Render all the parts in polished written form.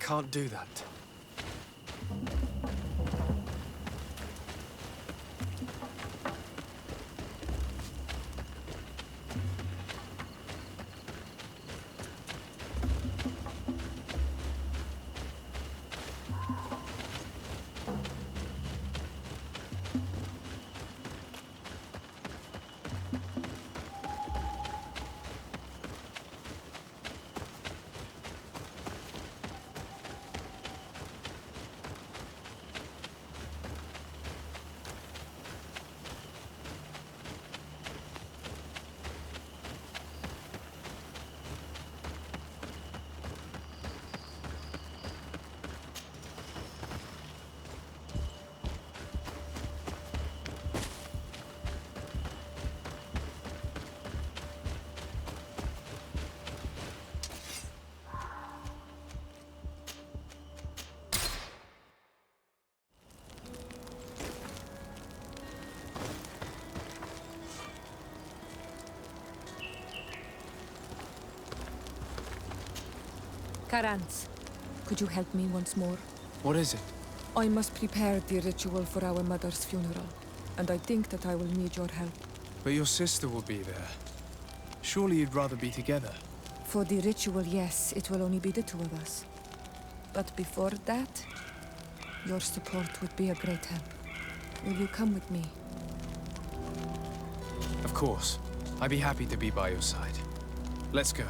can't do that. Karans, could you help me once more? What is it? I must prepare the ritual for our mother's funeral, and I think that I will need your help. But your sister will be there. Surely you'd rather be together. For the ritual, yes, it will only be the two of us. But before that, your support would be a great help. Will you come with me? Of course. I'd be happy to be by your side. Let's go.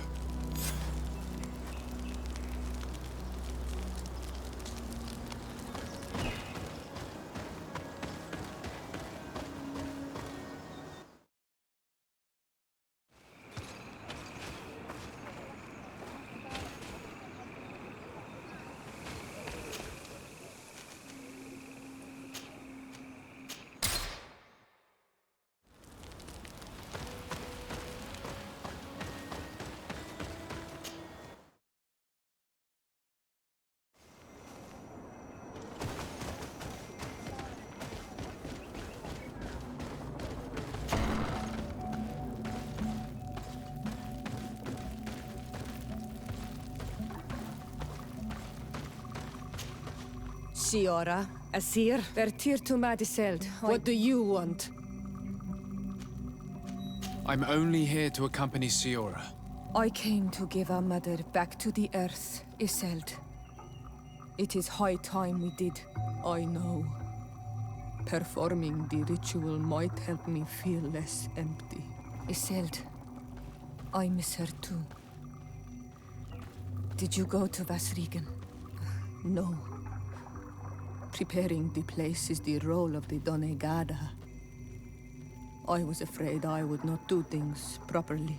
Siora, Asir, Vertir to Madiseld. what do you want? I'm only here to accompany Siora. I came to give our mother back to the earth, Iseld. It is high time we did. I know. Performing the ritual might help me feel less empty. Iseld, I miss her too. Did you go to Vasrigen? No. Preparing the place is the role of the Donegada. I was afraid I would not do things properly.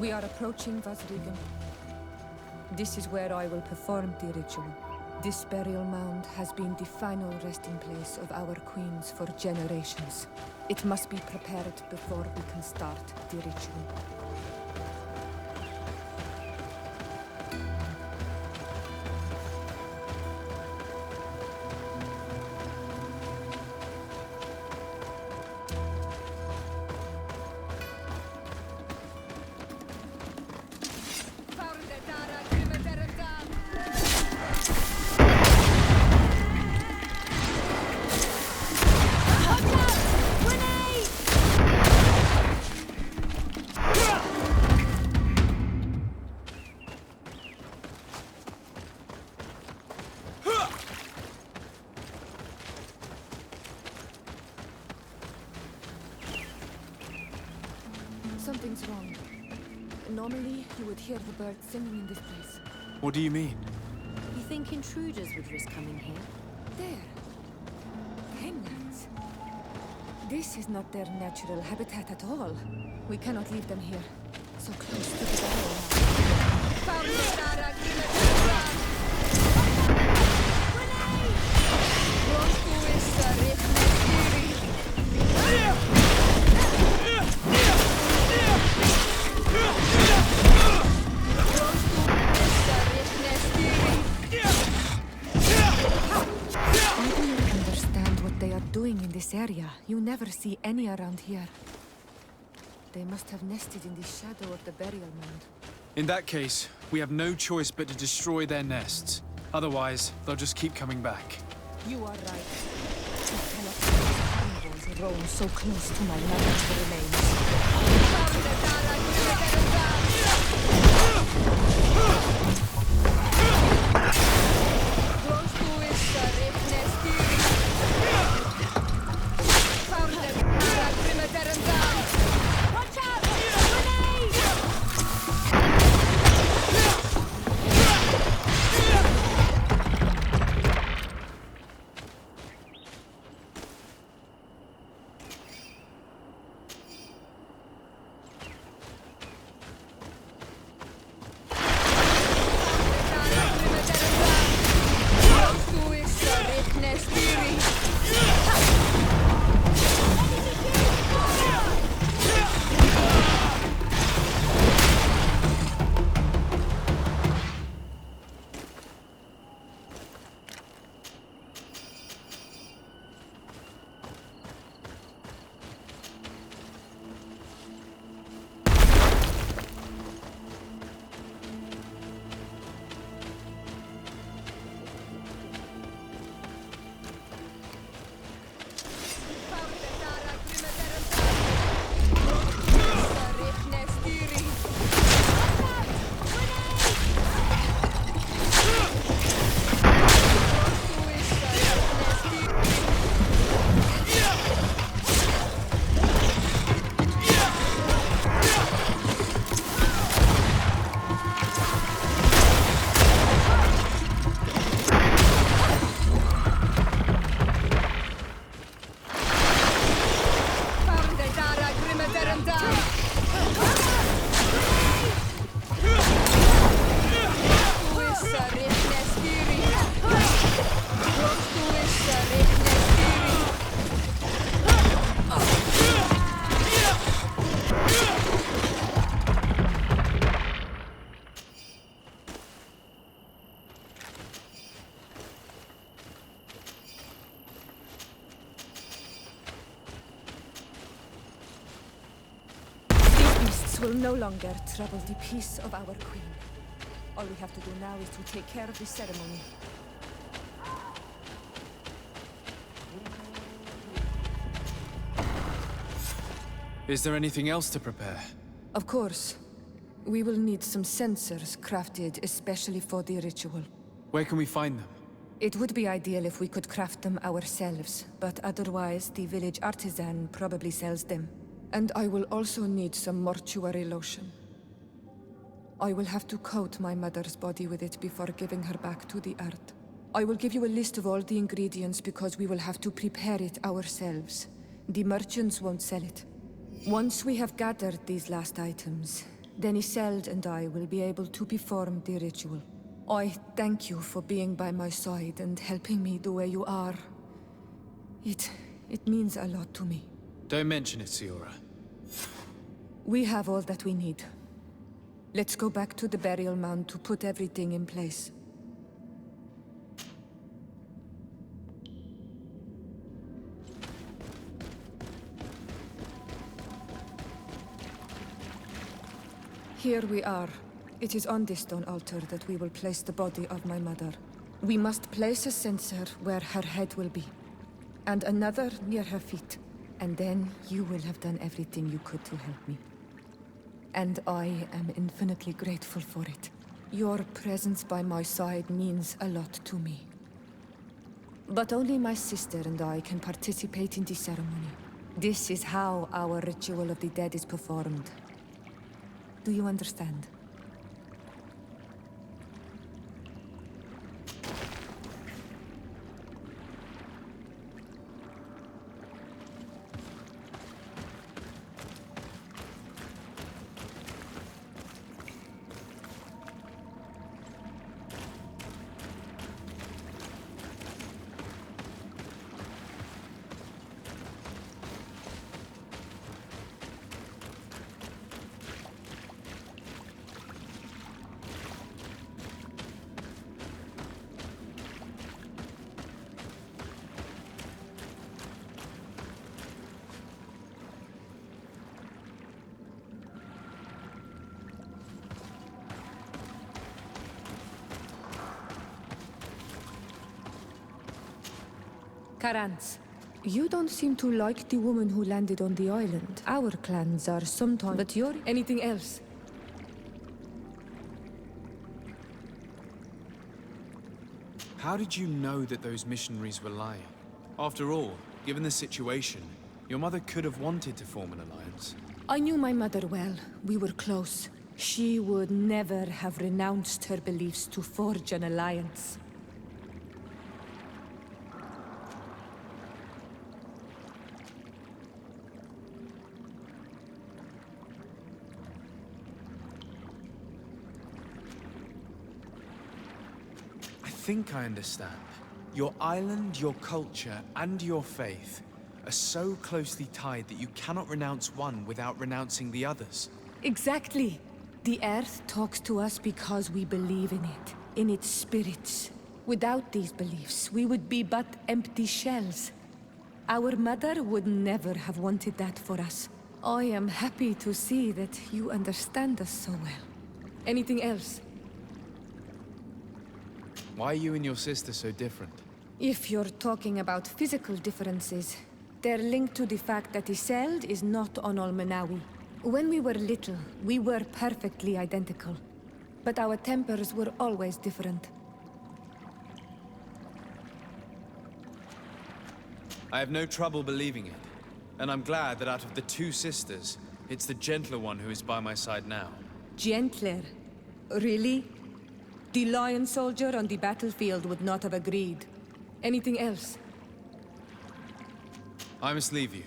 We are approaching Vasrigan. This is where I will perform the ritual. This burial mound has been the final resting place of our queens for generations. It must be prepared before we can start the ritual. Something's wrong. Normally, you would hear the birds singing in this place. What do you mean? You think intruders would risk coming here? There. Hemlands. This is not their natural habitat at all. We cannot leave them here. So close to the barrel. Doing in this area. You never see any around here. They must have nested in the shadow of the burial mound. In that case, we have no choice but to destroy their nests. Otherwise, they'll just keep coming back. You are right. I cannot let these roam so close to my mother's remains. Will no longer trouble the peace of our queen. All we have to do now is to take care of the ceremony. Is there anything else to prepare? Of course. We will need some sensors crafted especially for the ritual. Where can we find them? It would be ideal if we could craft them ourselves, but otherwise the village artisan probably sells them. And I will also need some mortuary lotion. I will have to coat my mother's body with it before giving her back to the earth. I will give you a list of all the ingredients because we will have to prepare it ourselves. The merchants won't sell it. Once we have gathered these last items, then Isolde and I will be able to perform the ritual. I thank you for being by my side and helping me the way you are. It means a lot to me. Don't mention it, Siora. We have all that we need. Let's go back to the burial mound to put everything in place. Here we are. It is on this stone altar that we will place the body of my mother. We must place a censer where her head will be, and another near her feet. And then you will have done everything you could to help me. And I am infinitely grateful for it. Your presence by my side means a lot to me. But only my sister and I can participate in the ceremony. This is how our ritual of the dead is performed. Do you understand? Karans, you don't seem to like the woman who landed on the island. Our clans are sometimes... But you're... Anything else? How did you know that those missionaries were lying? After all, given the situation, your mother could have wanted to form an alliance. I knew my mother well. We were close. She would never have renounced her beliefs to forge an alliance. I think I understand. Your island, your culture, and your faith are so closely tied that you cannot renounce one without renouncing the others. Exactly. The Earth talks to us because we believe in it, in its spirits. Without these beliefs, we would be but empty shells. Our mother would never have wanted that for us. I am happy to see that you understand us so well. Anything else? Why are you and your sister so different? If you're talking about physical differences, they're linked to the fact that Isolde is not on Olmenawi. When we were little, we were perfectly identical. But our tempers were always different. I have no trouble believing it. And I'm glad that out of the two sisters, it's the gentler one who is by my side now. Gentler? Really? The lion soldier on the battlefield would not have agreed. Anything else? I must leave you.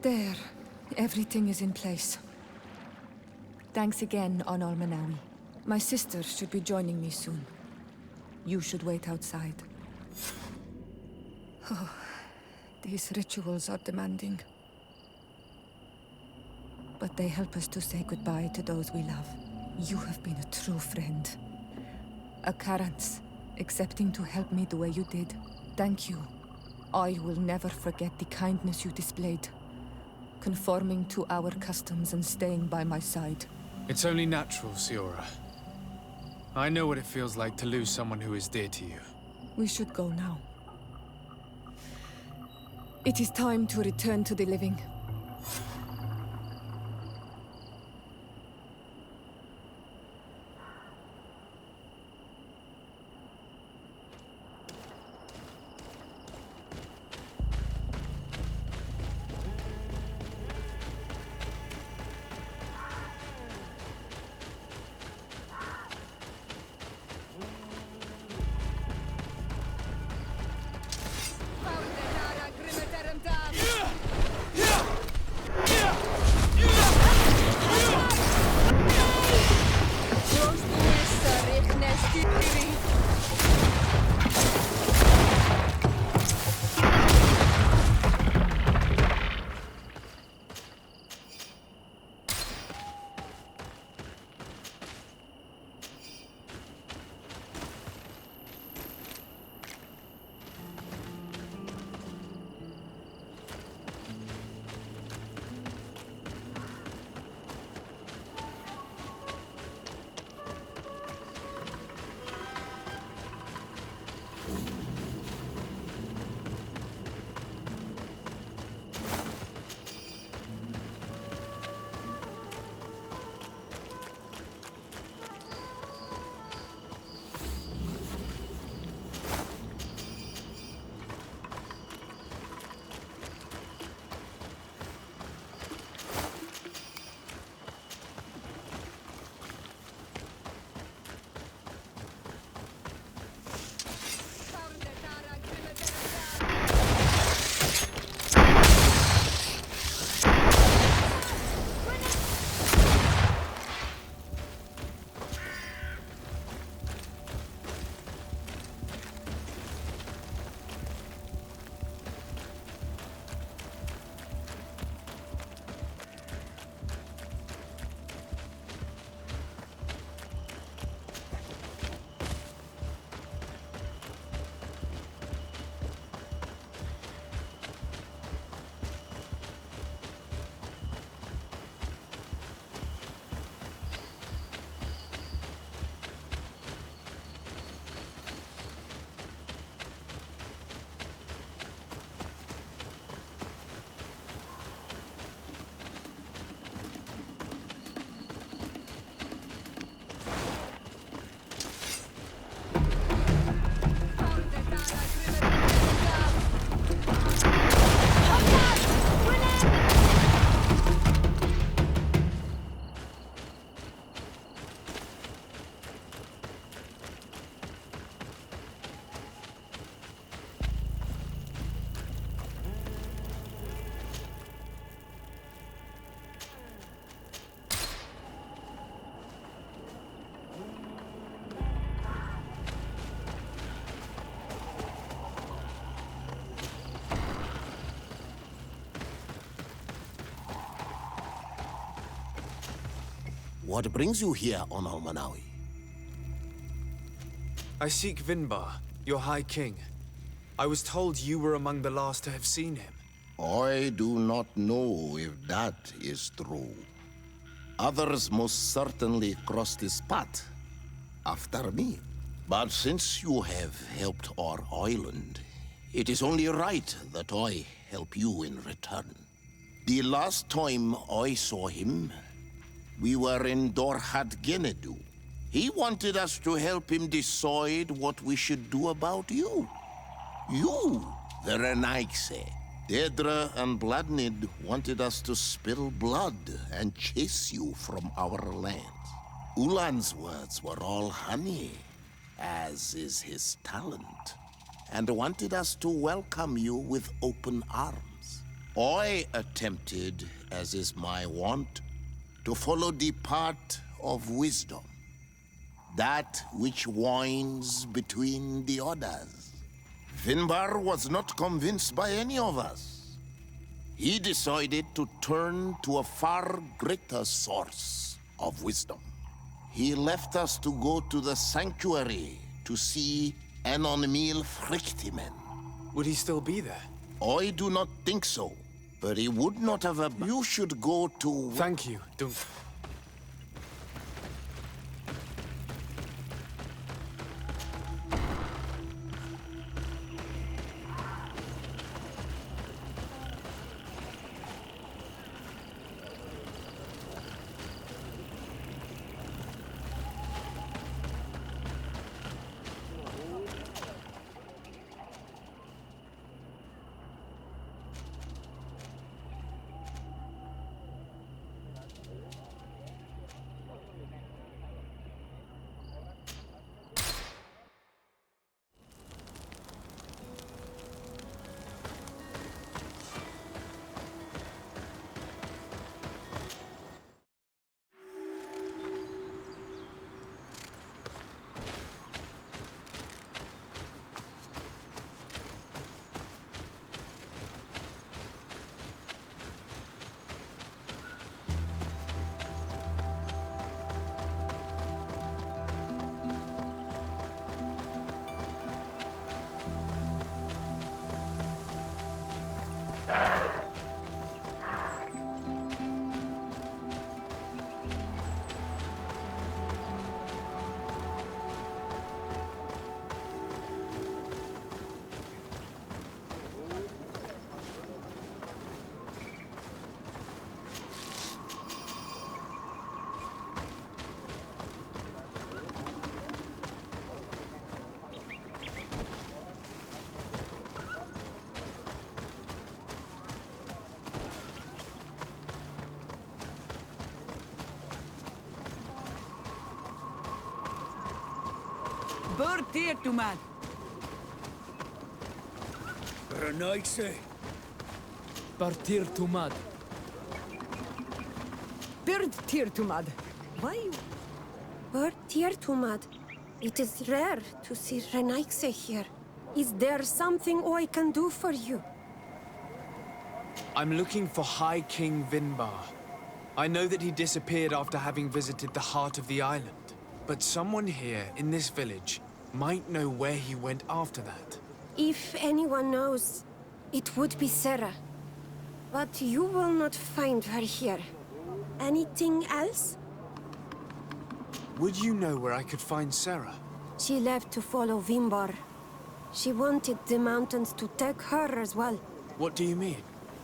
There. Everything is in place. Thanks again, on Olmenawi. My sister should be joining me soon. You should wait outside. Oh, these rituals are demanding. But they help us to say goodbye to those we love. You have been a true friend. A Karans, accepting to help me the way you did. Thank you. I will never forget the kindness you displayed. Conforming to our customs and staying by my side. It's only natural, Siora. I know what it feels like to lose someone who is dear to you. We should go now. It is time to return to the living. What brings you here on Almanawi? I seek Vinbar, your High King. I was told you were among the last to have seen him. I do not know if that is true. Others most certainly crossed his path after me. But since you have helped our island, it is only right that I help you in return. The last time I saw him, we were in Dorhat Genedu. He wanted us to help him decide what we should do about you. You, the Renaigse. Dedra and Bladnid wanted us to spill blood and chase you from our lands. Ulan's words were all honey, as is his talent, and wanted us to welcome you with open arms. I attempted, as is my wont, to follow the path of wisdom, that which winds between the others. Vinbar was not convinced by any of us. He decided to turn to a far greater source of wisdom. He left us to go to the sanctuary to see Enonmil Frictimen. Would he still be there? I do not think so, but he would not have You should go to... Thank you, Dunk. Bertirtumad. Renaikse. Bertirtumad. Bertirtumad. Why? Bertirtumad. It is rare to see Renaikse here. Is there something I can do for you? I'm looking for High King Vinbar. I know that he disappeared after having visited the heart of the island. But someone here in this village might know where he went after that. If anyone knows, it would be Sarah. But you will not find her here. Anything else? Would you know where I could find Sarah? She left to follow Vimbar. She wanted the mountains to take her as well. What do you mean?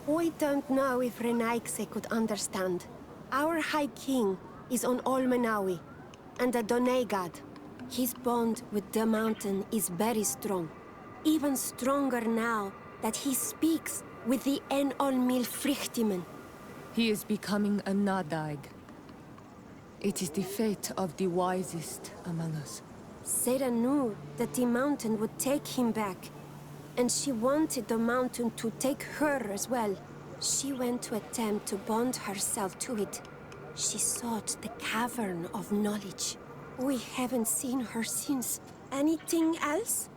I don't know if Renaikse could understand. Our High King is on Olmenawi, and a Donegad. His bond with the mountain is very strong. Even stronger now that he speaks with the En-Olmil Frichtimen. He is becoming a Nadaig. It is the fate of the wisest among us. Sarah knew that the mountain would take him back, and she wanted the mountain to take her as well. She went to attempt to bond herself to it. She sought the Cavern of Knowledge. We haven't seen her since. Anything else?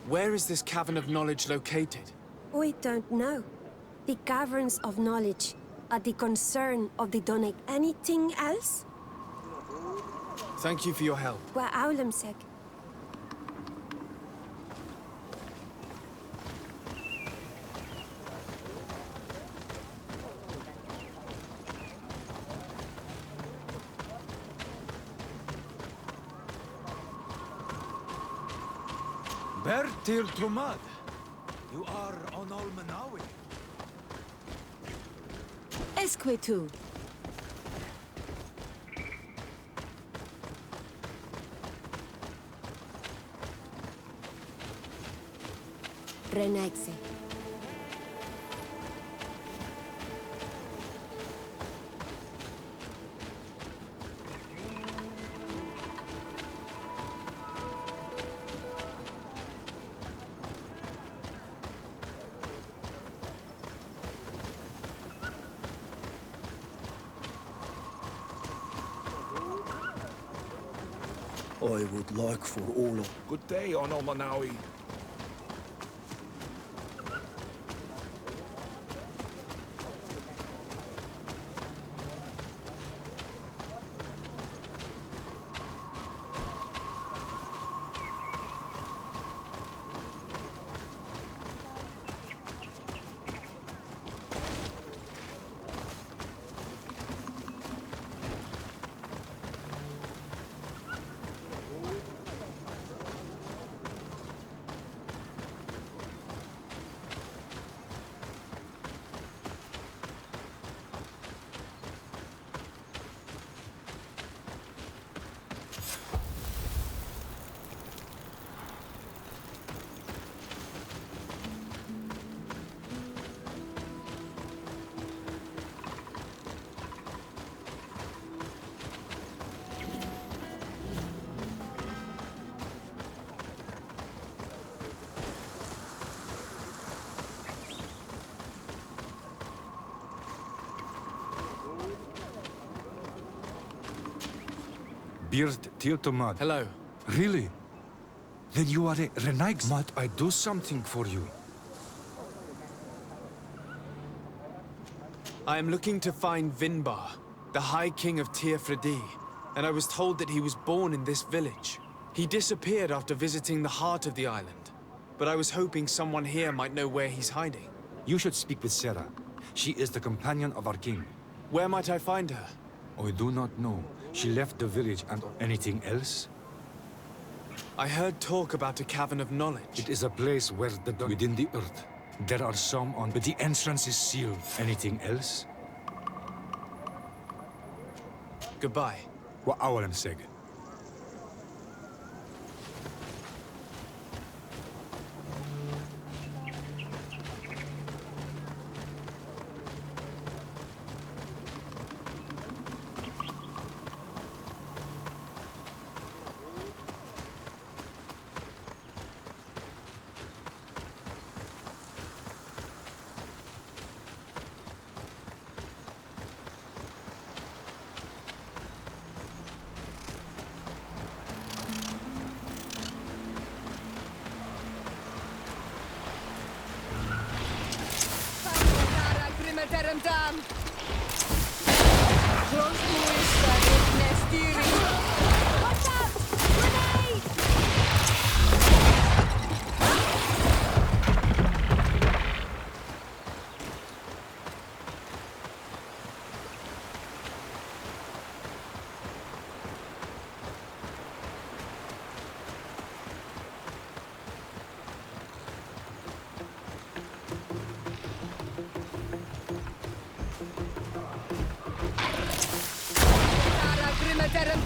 Where is this Cavern of Knowledge located? We don't know. The Caverns of Knowledge are the concern of the Doneg. Anything else? Thank you for your help. Wa Aulemsek. Bertirtumad, you are on Olmenawi. Esquetu. Renaikse. I would like for all of... Good day, Onomanawi. Beard Tiltomad. Hello. Really? Then you are a Renaig. Might I do something for you? I am looking to find Vinbar, the High King of Tirfredi, and I was told that he was born in this village. He disappeared after visiting the heart of the island, but I was hoping someone here might know where he's hiding. You should speak with Sarah. She is the companion of our king. Where might I find her? I do not know. She left the village and anything else? I heard talk about a Cavern of Knowledge. It is a place where within the earth. There are some on, but the entrance is sealed. Anything else? Goodbye. Wa awalem seg. Dam! Rozpuszczaj nestiri! Watch out! Grenade!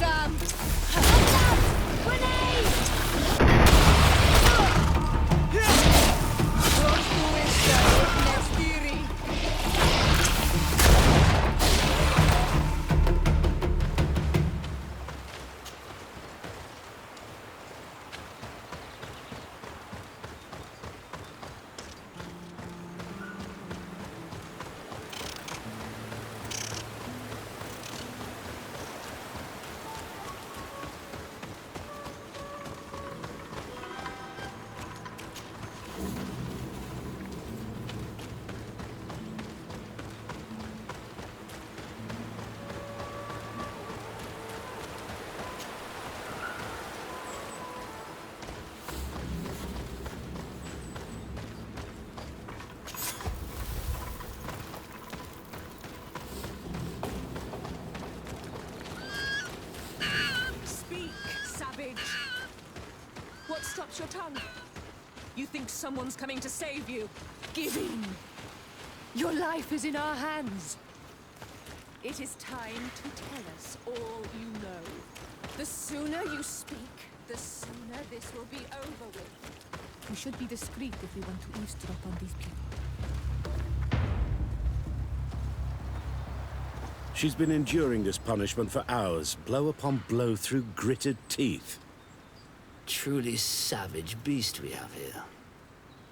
Dam! Grenade! Rozpuszczaj nestiri! What stops your tongue? You think someone's coming to save you? Give in! Your life is in our hands. It is time to tell us all you know. The sooner you speak, the sooner this will be over with. We should be discreet if we want to eavesdrop on these people. She's been enduring this punishment for hours, blow upon blow through gritted teeth. Truly savage beast we have here.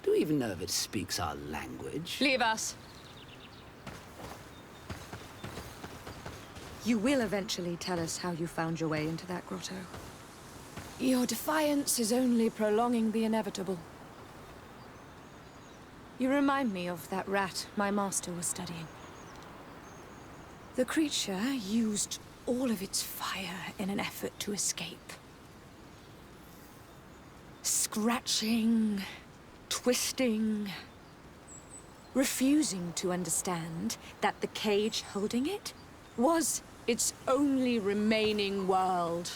Do we even know if it speaks our language? Leave us. You will eventually tell us how you found your way into that grotto. Your defiance is only prolonging the inevitable. You remind me of that rat my master was studying. The creature used all of its fire in an effort to escape. Scratching, twisting, refusing to understand that the cage holding it was its only remaining world.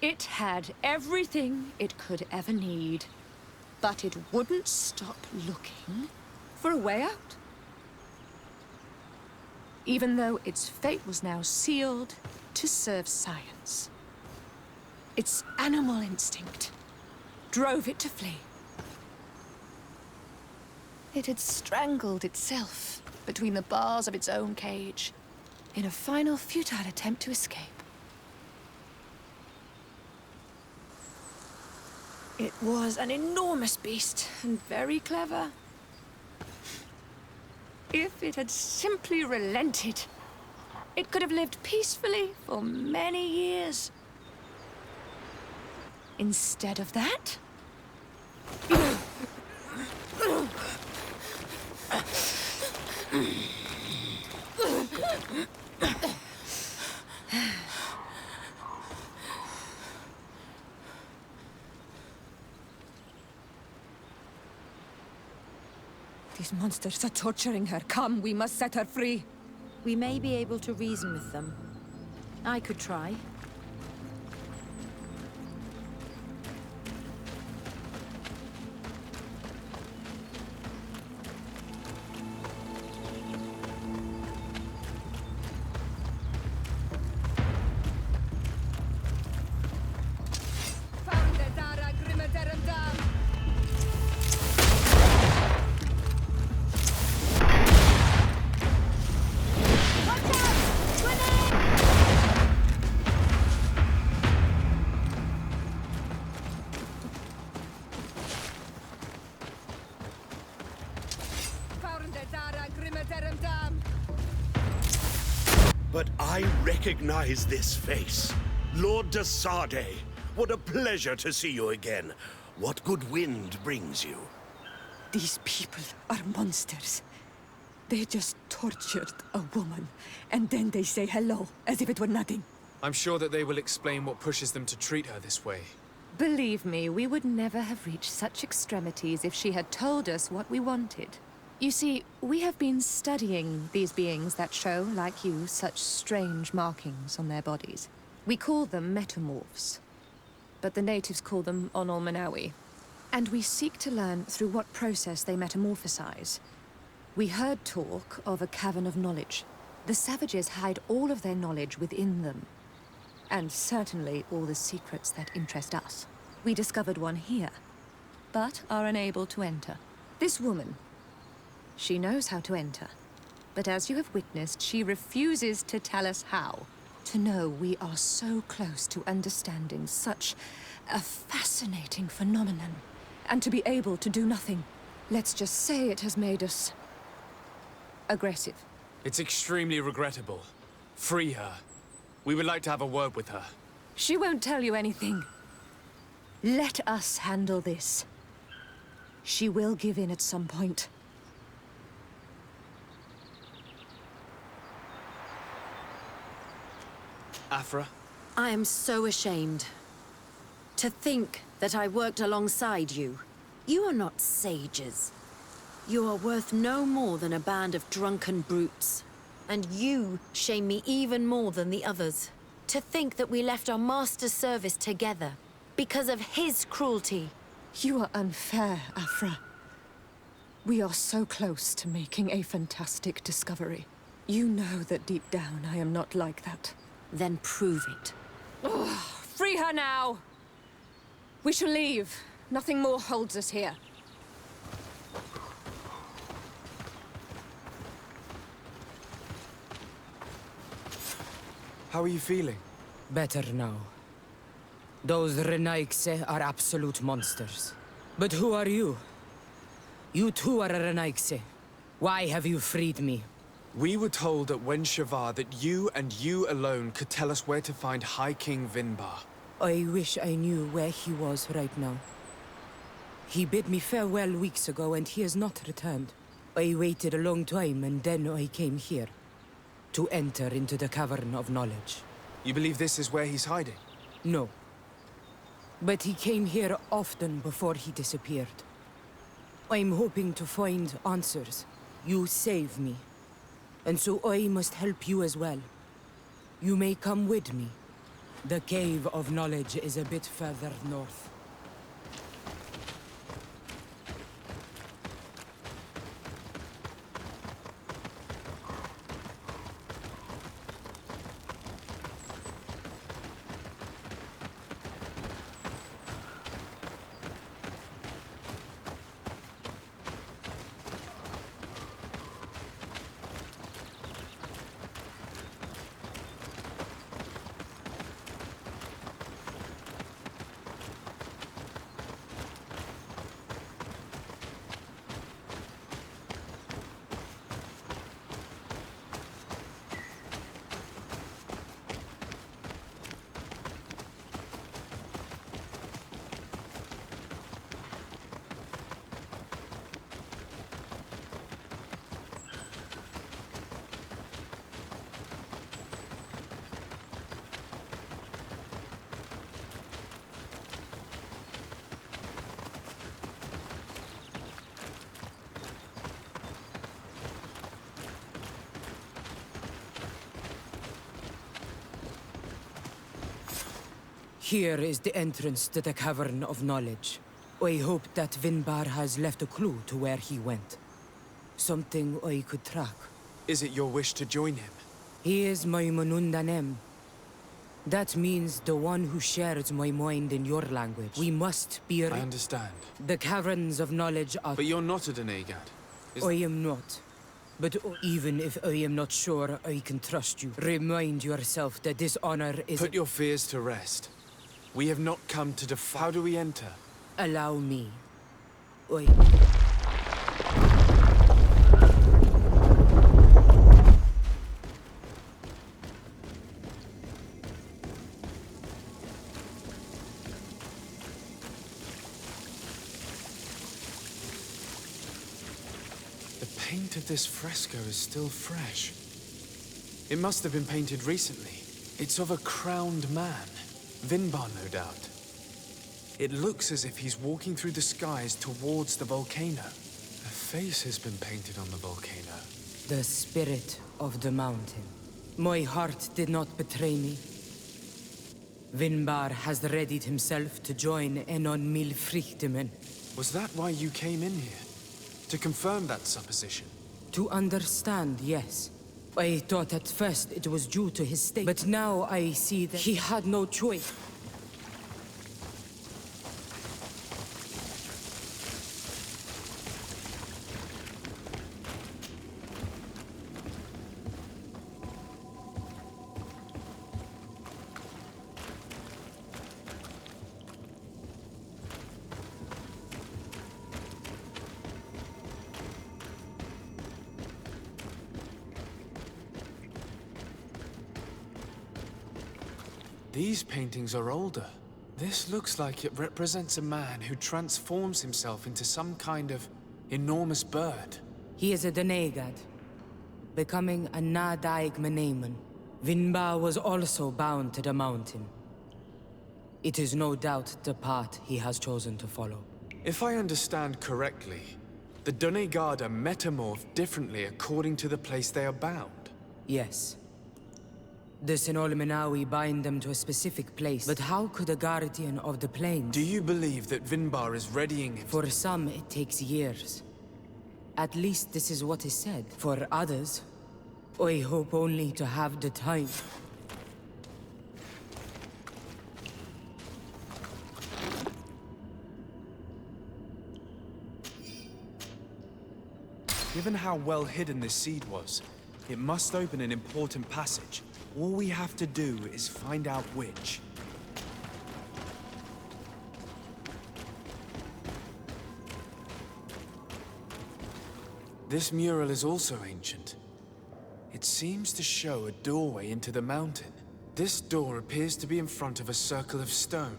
It had everything it could ever need, but it wouldn't stop looking for a way out. Even though its fate was now sealed to serve science. Its animal instinct drove it to flee. It had strangled itself between the bars of its own cage in a final futile attempt to escape. It was an enormous beast and very clever. If it had simply relented, it could have lived peacefully for many years. Instead of that, these monsters are torturing her. Come, we must set her free. We may be able to reason with them. I could try. But I recognize this face. Lord de Sardet. What a pleasure to see you again. What good wind brings you? These people are monsters. They just tortured a woman, and then they say hello, as if it were nothing. I'm sure that they will explain what pushes them to treat her this way. Believe me, we would never have reached such extremities if she had told us what we wanted. You see, we have been studying these beings that show, like you, such strange markings on their bodies. We call them metamorphs, but the natives call them Onol Manawi. And we seek to learn through what process they metamorphosize. We heard talk of a cavern of knowledge. The savages hide all of their knowledge within them. And certainly all the secrets that interest us. We discovered one here, but are unable to enter. This woman, she knows how to enter. But as you have witnessed, she refuses to tell us how. To know we are so close to understanding such a fascinating phenomenon. And to be able to do nothing. Let's just say it has made us aggressive. It's extremely regrettable. Free her. We would like to have a word with her. She won't tell you anything. Let us handle this. She will give in at some point. Afra? I am so ashamed. To think that I worked alongside you. You are not sages. You are worth no more than a band of drunken brutes. And you shame me even more than the others. To think that we left our master's service together because of his cruelty. You are unfair, Afra. We are so close to making a fantastic discovery. You know that deep down I am not like that. Then prove it. Oh, free her now! We shall leave. Nothing more holds us here. How are you feeling? Better now. Those Renaigse are absolute monsters. But who are you? You too are a Renaigse. Why have you freed me? We were told at Wen Shavar that you and you alone could tell us where to find High King Vinbar. I wish I knew where he was right now. He bid me farewell weeks ago and he has not returned. I waited a long time and then I came here. To enter into the Cavern of Knowledge. You believe this is where he's hiding? No. But he came here often before he disappeared. I'm hoping to find answers. You saved me. And so I must help you as well. You may come with me. The Cave of Knowledge is a bit further north. Here is the entrance to the Cavern of Knowledge. I hope that Vinbar has left a clue to where he went. Something I could track. Is it your wish to join him? He is my Manundanem. That means the one who shares my mind in your language. We must be... I understand. The Caverns of Knowledge are... But you're not a Denegad. I am not. But even if I am not sure I can trust you, remind yourself that this honor is... Put your fears to rest. We have not come to how do we enter? Allow me. I... paint of this fresco is still fresh. It must have been painted recently. It's of a crowned man. Vinbar, no doubt. It looks as if he's walking through the skies towards the volcano. A face has been painted on the volcano. The spirit of the mountain. My heart did not betray me. Vinbar has readied himself to join Enon Milfrichtemen. Was that why you came in here? To confirm that supposition? To understand, yes. I thought at first it was due to his state, but now I see that he had no choice. These paintings are older. This looks like it represents a man who transforms himself into some kind of enormous bird. He is a Denegad, becoming a Nadaig Meneman. Vinbar was also bound to the mountain. It is no doubt the path he has chosen to follow. If I understand correctly, the Donegada metamorph differently according to the place they are bound. Yes. The Sinolmenawi bind them to a specific place, but how could a guardian of the plains... Do you believe that Vinbar is readying him? For some, it takes years. At least this is what is said. For others, I hope only to have the time. Given how well hidden this seed was, it must open an important passage. All we have to do is find out which. This mural is also ancient. It seems to show a doorway into the mountain. This door appears to be in front of a circle of stone.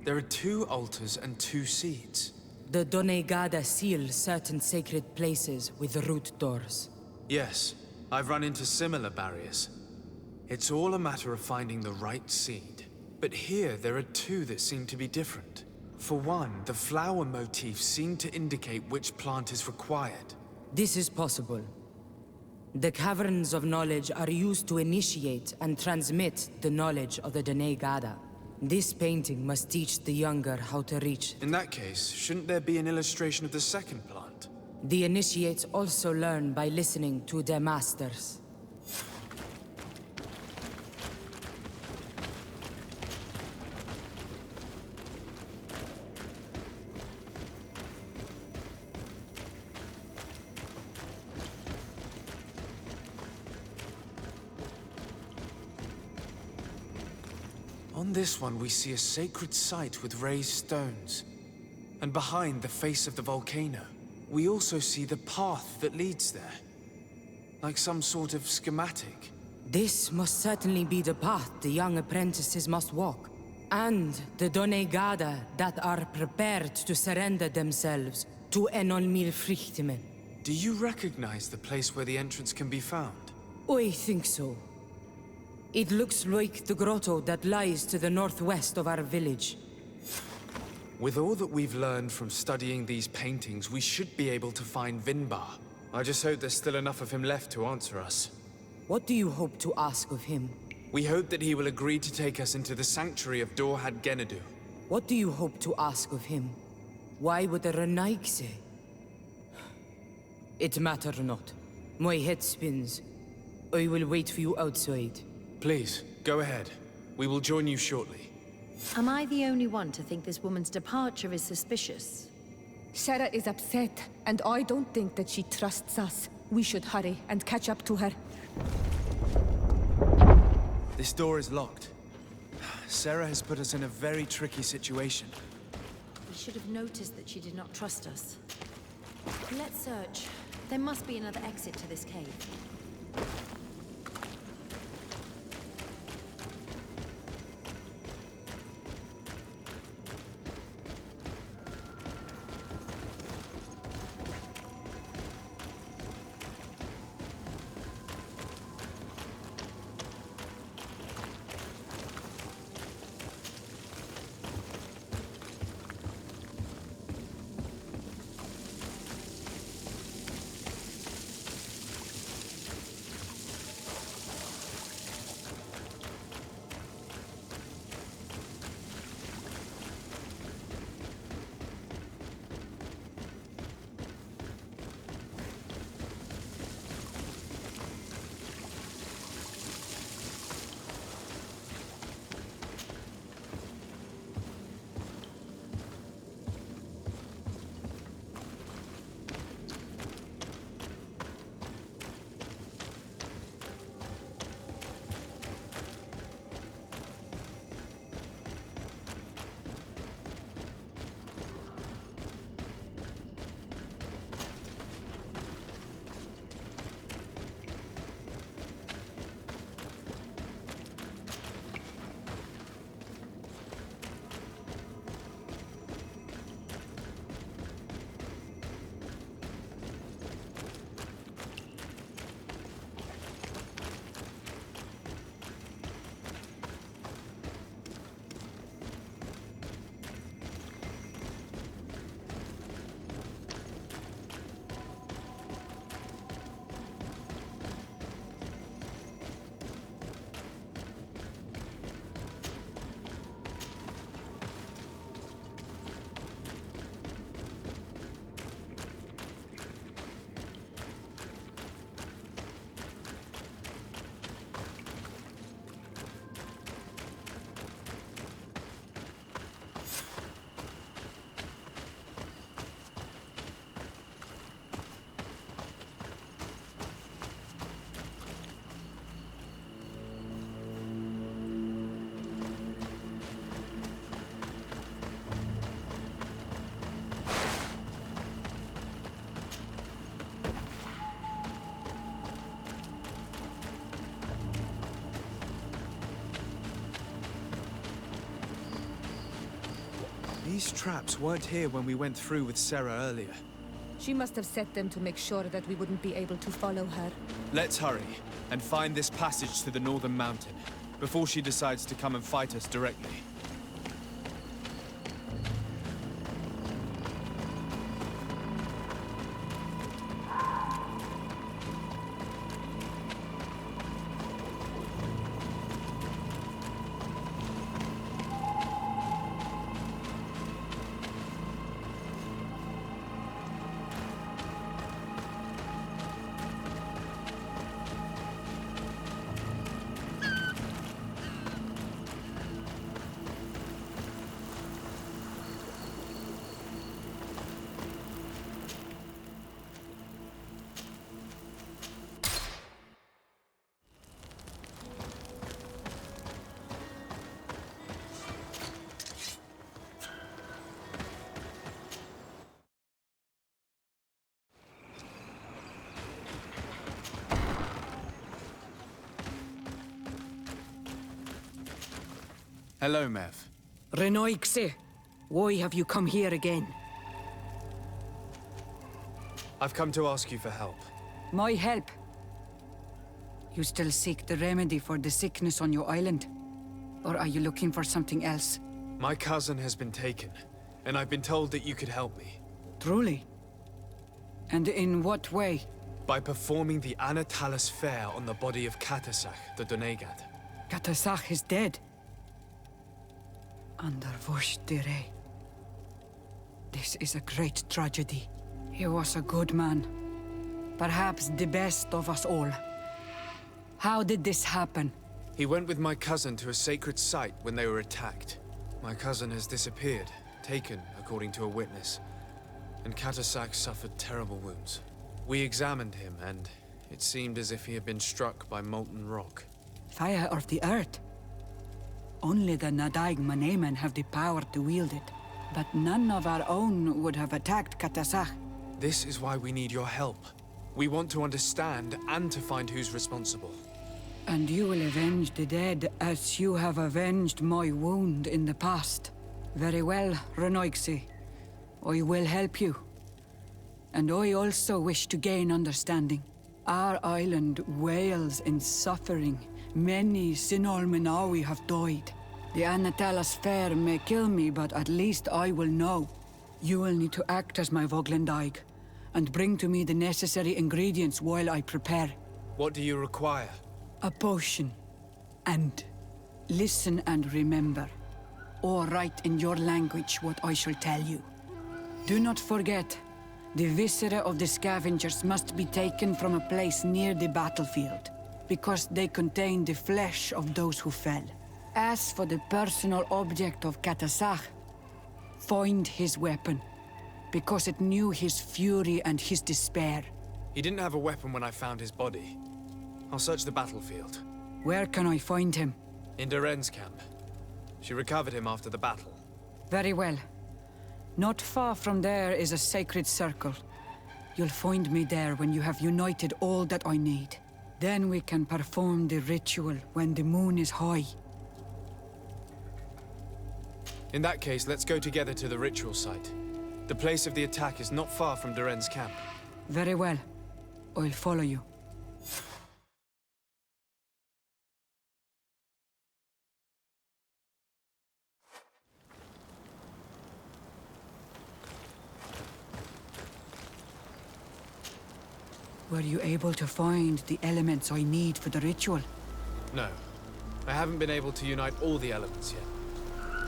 There are 2 altars and 2 seeds. The Donegada seal certain sacred places with root doors. Yes, I've run into similar barriers. It's all a matter of finding the right seed. But here, there are 2 that seem to be different. For one, the flower motifs seem to indicate which plant is required. This is possible. The caverns of knowledge are used to initiate and transmit the knowledge of the Donegada. This painting must teach the younger how to reach. In that case, shouldn't there be an illustration of the second plant? The initiates also learn by listening to their masters. On this one, we see a sacred site with raised stones. And behind the face of the volcano, we also see the path that leads there. Like some sort of schematic. This must certainly be the path the young apprentices must walk. And the Donegada that are prepared to surrender themselves to Enon Milfrichtemen. Do you recognize the place where the entrance can be found? I think so. It looks like the grotto that lies to the northwest of our village. With all that we've learned from studying these paintings, we should be able to find Vinbar. I just hope there's still enough of him left to answer us. What do you hope to ask of him? We hope that he will agree to take us into the sanctuary of Dorhad Genadu. What do you hope to ask of him? Why would the Renaig say? It matter not. My head spins. I will wait for you outside. Please, go ahead. We will join you shortly. Am I the only one to think this woman's departure is suspicious? Sarah is upset, and I don't think that she trusts us. We should hurry and catch up to her. This door is locked. Sarah has put us in a very tricky situation. We should have noticed that she did not trust us. Let's search. There must be another exit to this cave. These traps weren't here when we went through with Sarah earlier. She must have set them to make sure that we wouldn't be able to follow her. Let's hurry and find this passage to the northern mountain before she decides to come and fight us directly. Hello, Mev. Renoixe, why have you come here again? I've come to ask you for help. My help? You still seek the remedy for the sickness on your island? Or are you looking for something else? My cousin has been taken, and I've been told that you could help me. Truly? And in what way? By performing the Anatalis fair on the body of Katasach, the Donegat. Katasach is dead. Under Vosh Dire. This is a great tragedy. He was a good man. Perhaps the best of us all. How did this happen? He went with my cousin to a sacred site when they were attacked. My cousin has disappeared, taken according to a witness. And Katasach suffered terrible wounds. We examined him, and it seemed as if he had been struck by molten rock. Fire of the earth? Only the Nadaig Manemen have the power to wield it. But none of our own would have attacked Katasach. This is why we need your help. We want to understand and to find who's responsible. And you will avenge the dead as you have avenged my wound in the past. Very well, Renoixe. I will help you. And I also wish to gain understanding. Our island wails in suffering. Many Sinol Menawi have died. The Anatalas fair may kill me, but at least I will know. You will need to act as my Voglendaig, and bring to me the necessary ingredients while I prepare. What do you require? A potion. And listen and remember, or write in your language what I shall tell you. Do not forget, the viscera of the scavengers must be taken from a place near the battlefield, because they contain the flesh of those who fell. As for the personal object of Katasach, find his weapon, because it knew his fury and his despair. He didn't have a weapon when I found his body. I'll search the battlefield. Where can I find him? In Doren's camp. She recovered him after the battle. Very well. Not far from there is a sacred circle. You'll find me there when you have united all that I need. Then we can perform the ritual when the moon is high. In that case, let's go together to the ritual site. The place of the attack is not far from Doren's camp. Very well. I'll follow you. Were you able to find the elements I need for the ritual? No. I haven't been able to unite all the elements yet.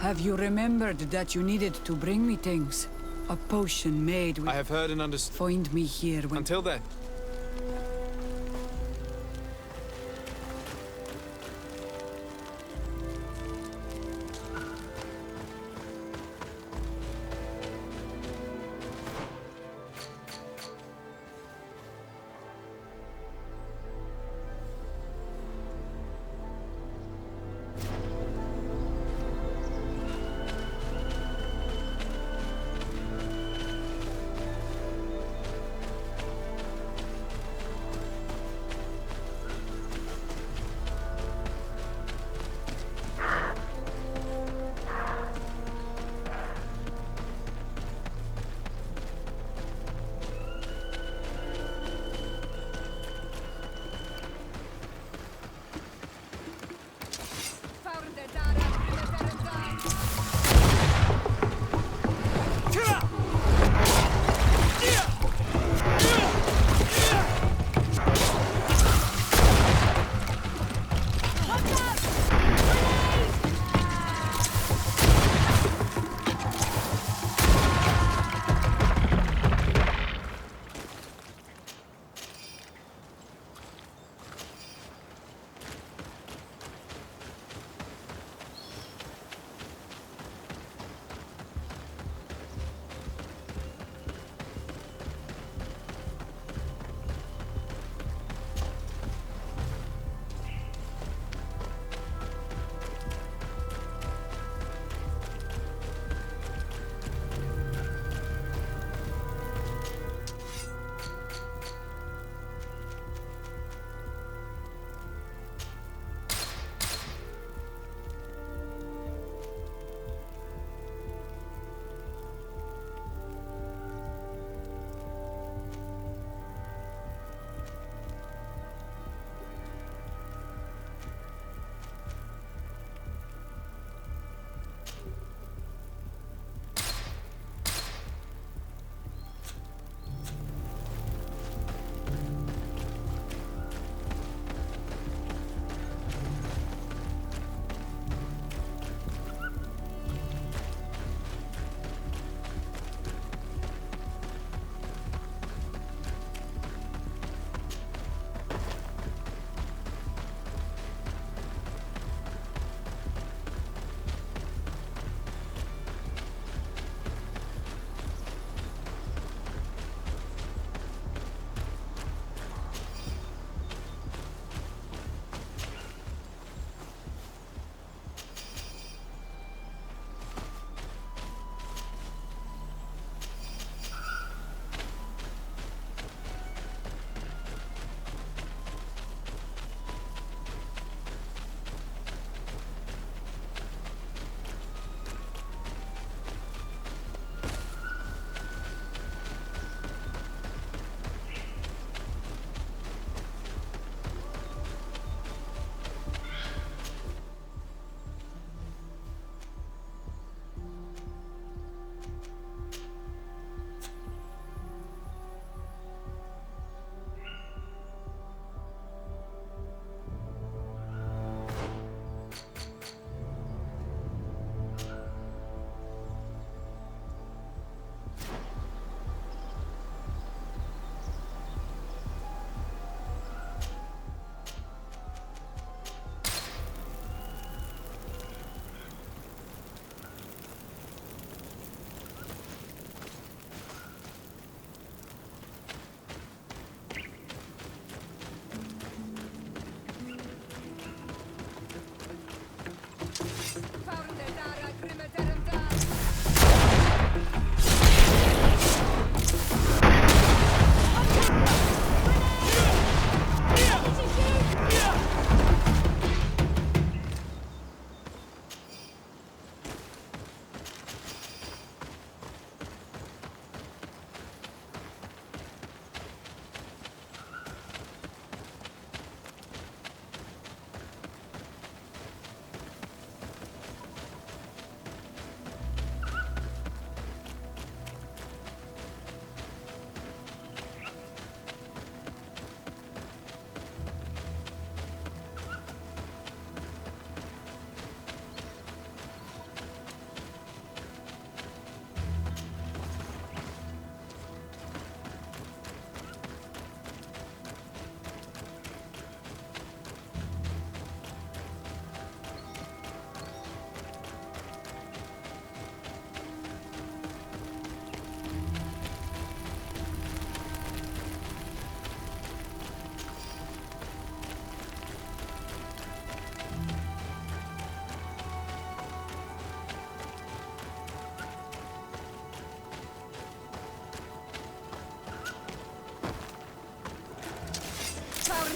Have you remembered that you needed to bring me things? A potion made with... I have heard and understood. Find me here when... Until then.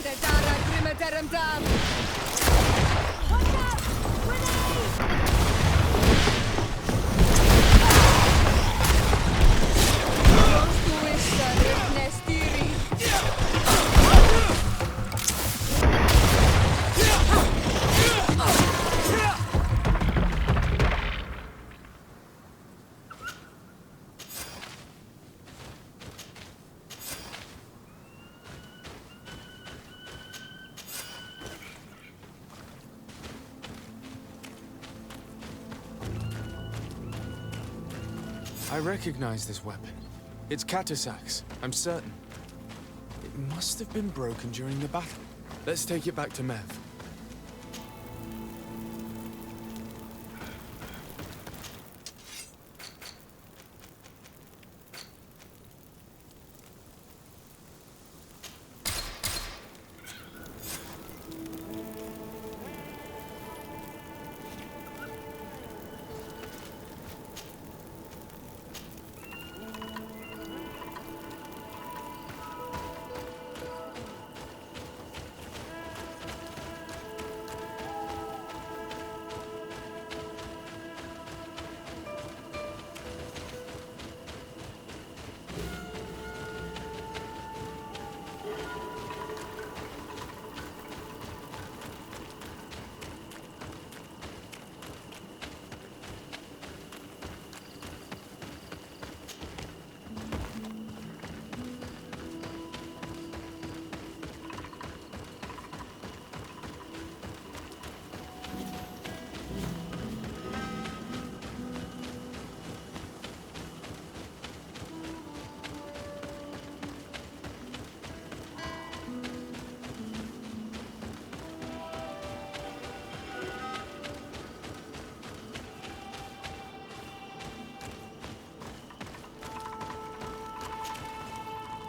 Tetara Grimeterum Dam! Watch out! Grenade! Rostuista Ripnestiri! I recognize this weapon. It's Katasak's, I'm certain. It must have been broken during the battle. Let's take it back to Mev.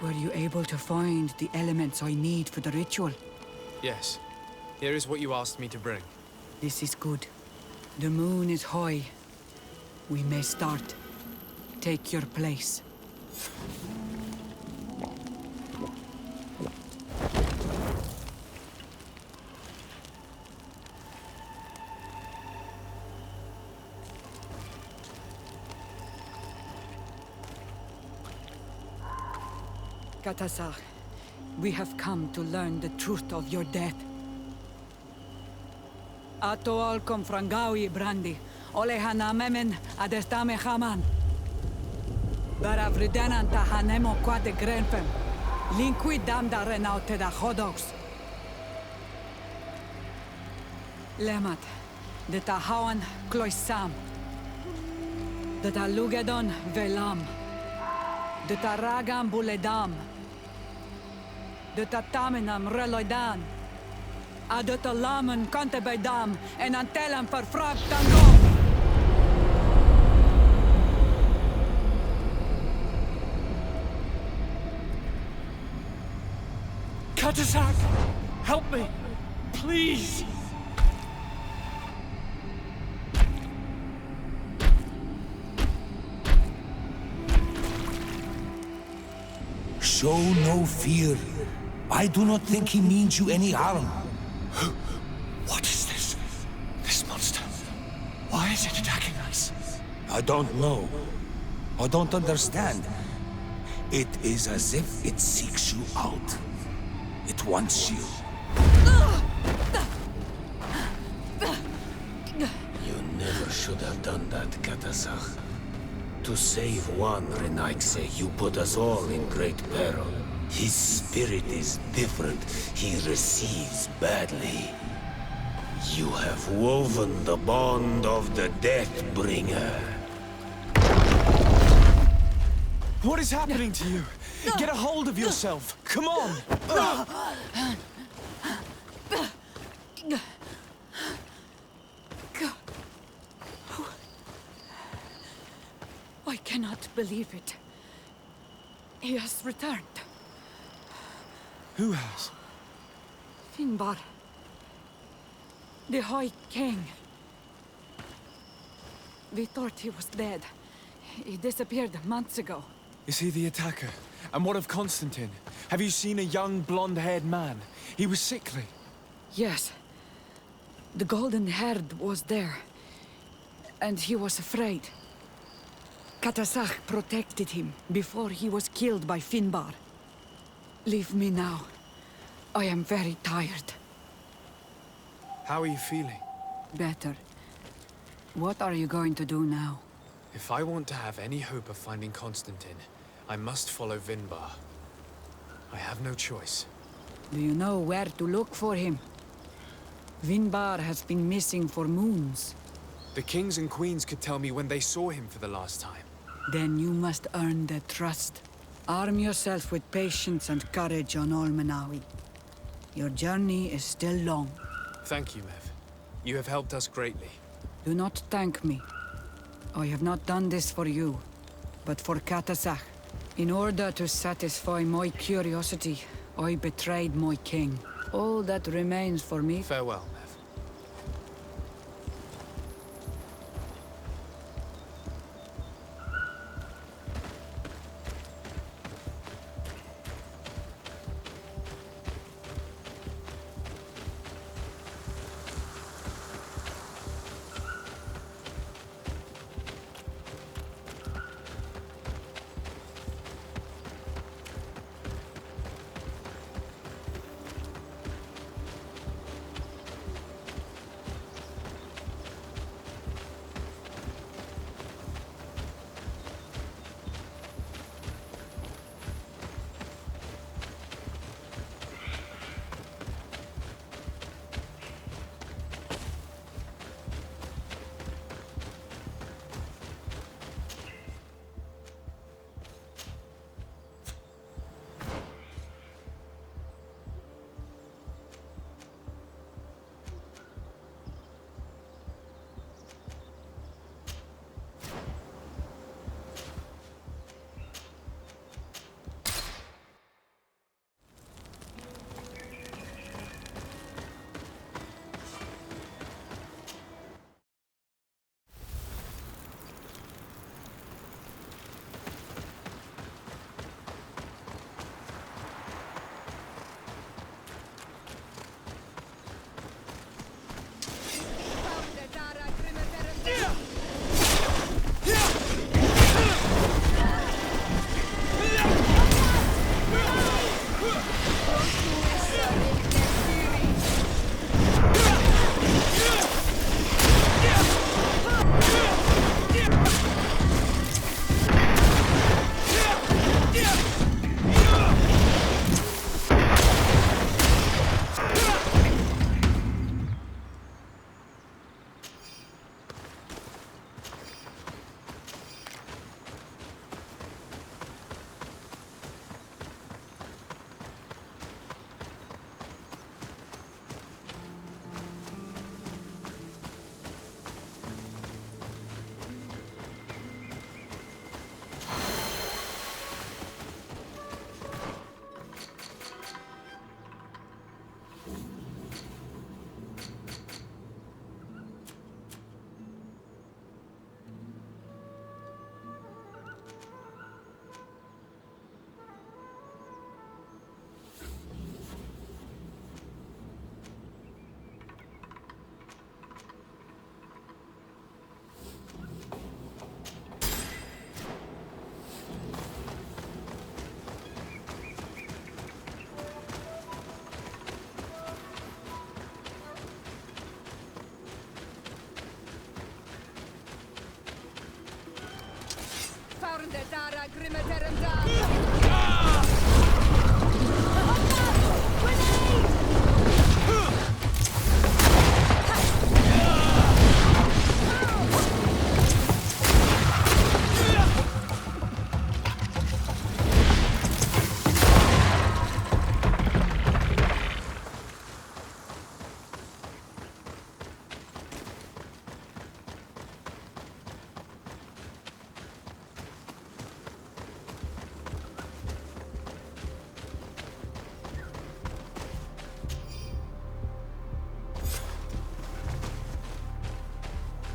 Were you able to find the elements I need for the ritual? Yes. Here is what you asked me to bring. This is good. The moon is high. We may start. Take your place. Katasar, we have come to learn the truth of your death. Ato al confrangawi brandi, ole hanamemen adestame haman. Baravridenan ta hanemo quade grenfem, linqui damda renaute da hodox. Lemat, de ta hawan kloisam, de ta lugedon velam, de ta ragam buledam, de ta tamenam reloidan, a de ta lamen kante beidam, en antelam verfragt tango. Katasak! Help me! Please! Show no fear. I do not think he means you any harm. What is this? This monster? Why is it attacking us? I don't know. I don't understand. It is as if it seeks you out. It wants you. You never should have done that, Katasach. To save one, Renaikse, you put us all in great peril. His spirit is different. He receives badly. You have woven the bond of the Deathbringer. What is happening to you? Get a hold of yourself! Come on! I cannot believe it. He has returned. Who has? Finbar. The High King. We thought he was dead. He disappeared months ago. Is he the attacker? And what of Constantine? Have you seen a young, blonde-haired man? He was sickly. Yes. The golden haired was there. And he was afraid. Katasach protected him before he was killed by Finbar. Leave me now. I am very tired. How are you feeling? Better. What are you going to do now? If I want to have any hope of finding Constantine, I must follow Vinbar. I have no choice. Do you know where to look for him? Vinbar has been missing for moons. The kings and queens could tell me when they saw him for the last time. Then you must earn their trust. Arm yourself with patience and courage on Olmenawi. Your journey is still long. Thank you, Mev. You have helped us greatly. Do not thank me. I have not done this for you, but for Katasach. In order to satisfy my curiosity, I betrayed my king. All that remains for me... Farewell, Mev.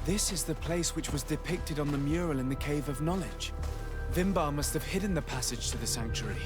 This is the place which was depicted on the mural in the Cave of Knowledge. Vimbar must have hidden the passage to the sanctuary.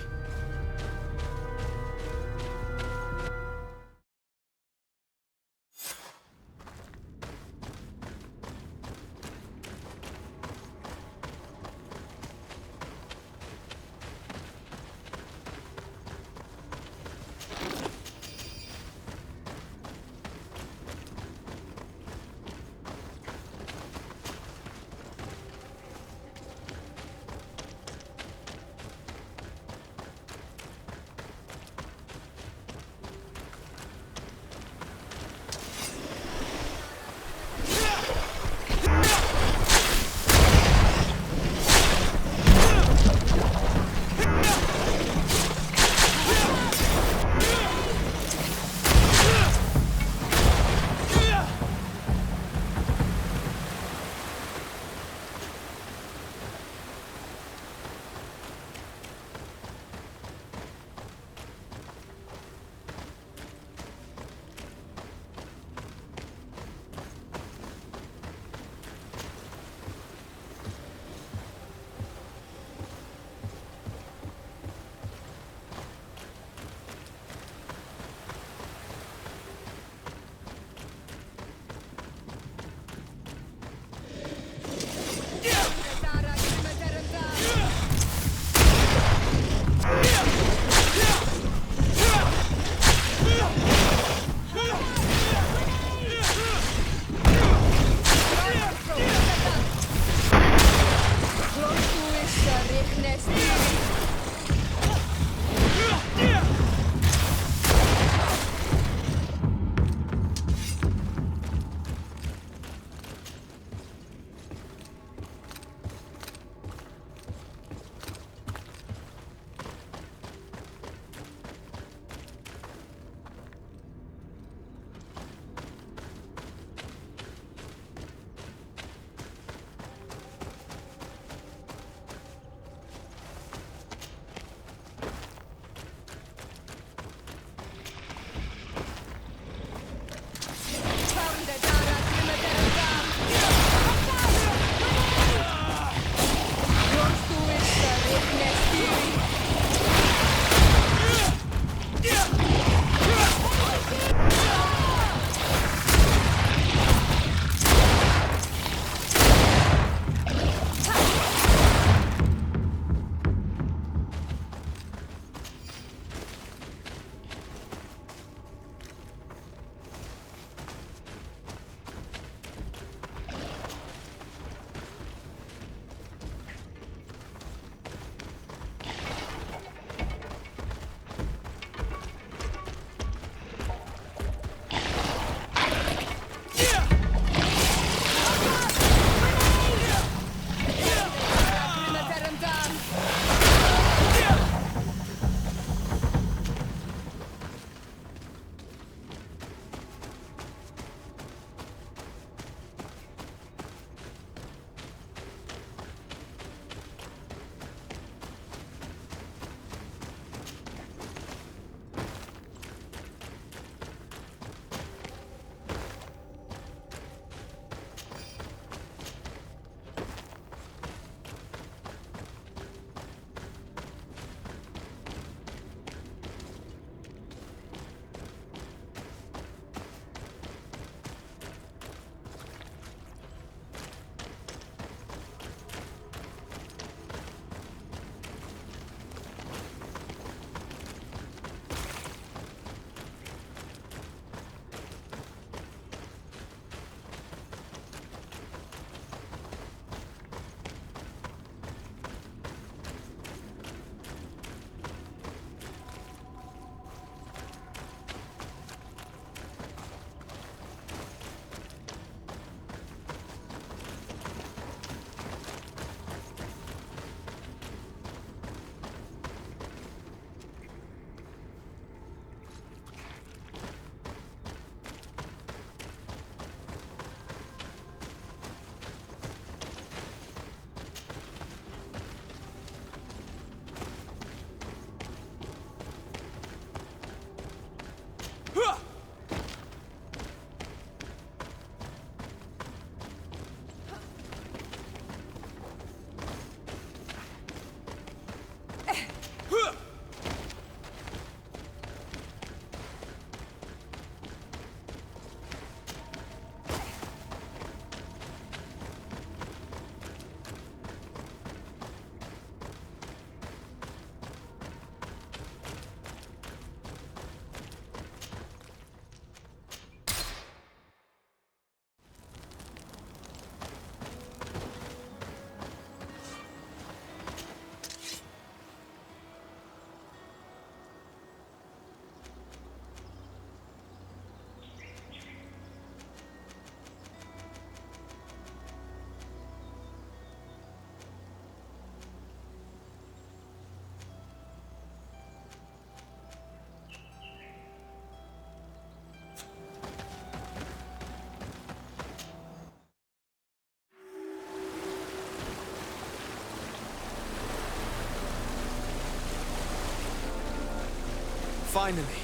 Finally,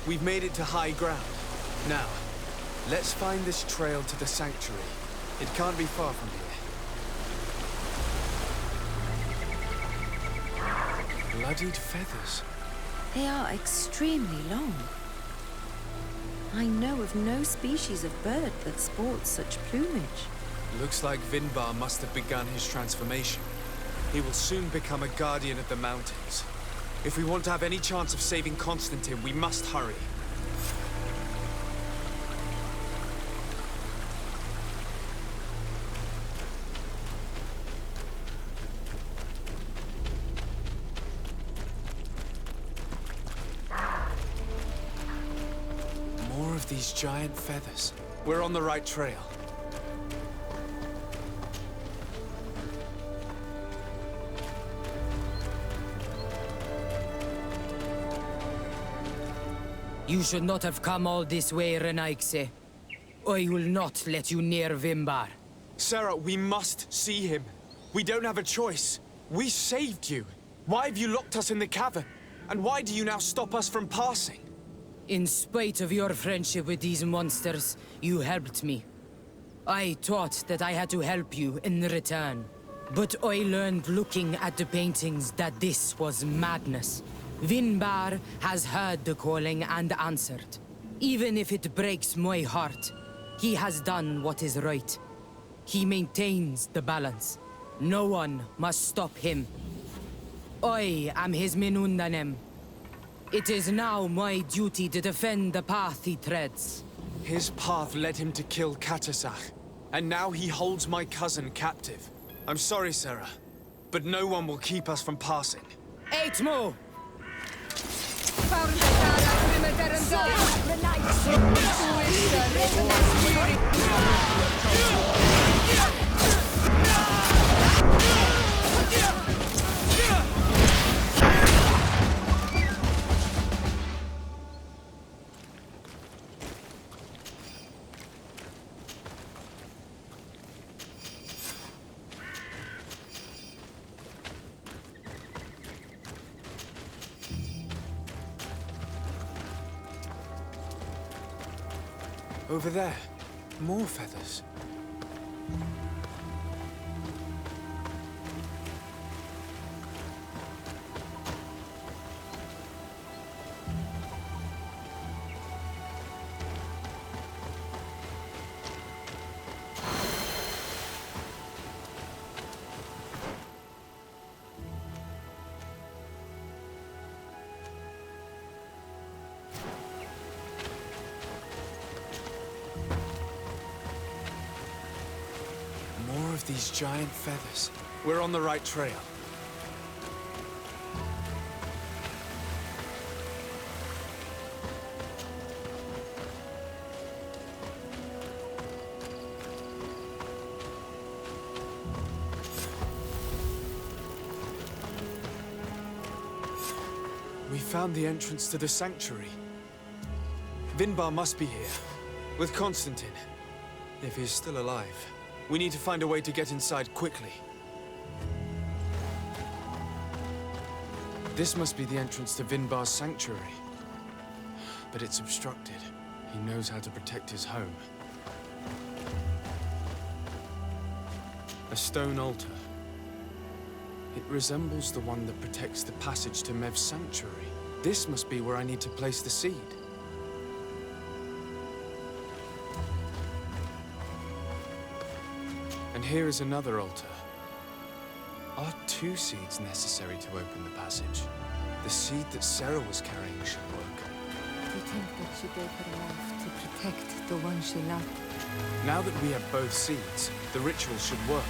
we've made it to high ground. Now, let's find this trail to the sanctuary. It can't be far from here. Bloodied feathers. They are extremely long. I know of no species of bird that sports such plumage. Looks like Vinbar must have begun his transformation. He will soon become a guardian of the mountains. If we want to have any chance of saving Constantine, we must hurry. More of these giant feathers. We're on the right trail. You should not have come all this way, Renaigse. I will not let you near Vimbar. Sarah, we must see him. We don't have a choice. We saved you. Why have you locked us in the cavern? And why do you now stop us from passing? In spite of your friendship with these monsters, you helped me. I thought that I had to help you in return. But I learned looking at the paintings that this was madness. Vinbar has heard the calling and answered. Even if it breaks my heart, he has done what is right. He maintains the balance. No one must stop him. I am his Minundanem. It is now my duty to defend the path he treads. His path led him to kill Katasach, and now he holds my cousin captive. I'm sorry, Sarah, but no one will keep us from passing. Eitmo! Over there, more feathers. These giant feathers. We're on the right trail. We found the entrance to the sanctuary. Vinbar must be here, with Constantine, if he's still alive. We need to find a way to get inside quickly. This must be the entrance to Vinbar's sanctuary. But it's obstructed. He knows how to protect his home. A stone altar. It resembles the one that protects the passage to Mev's sanctuary. This must be where I need to place the seed. And here is another altar. Are 2 seeds necessary to open the passage? The seed that Sarah was carrying should work. To think that she gave her life to protect the one she loved. Now that we have both seeds, the ritual should work.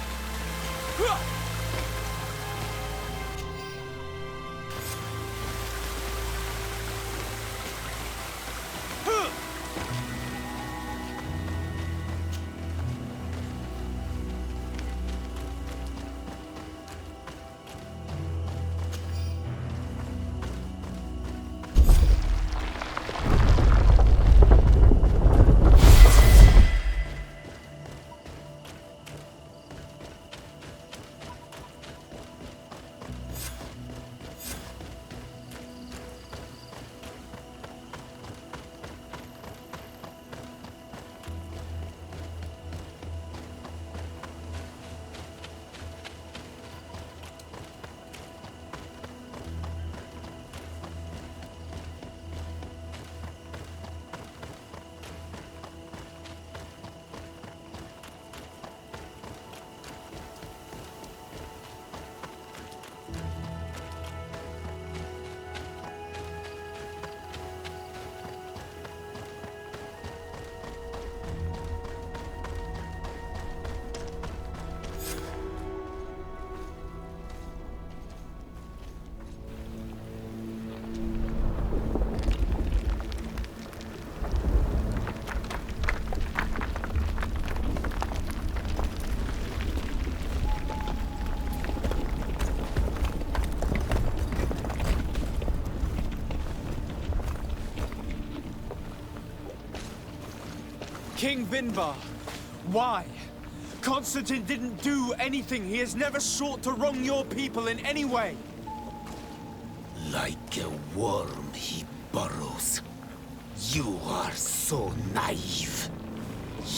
King Vinbar. Why? Constantine didn't do anything. He has never sought to wrong your people in any way. Like a worm he burrows. You are so naive.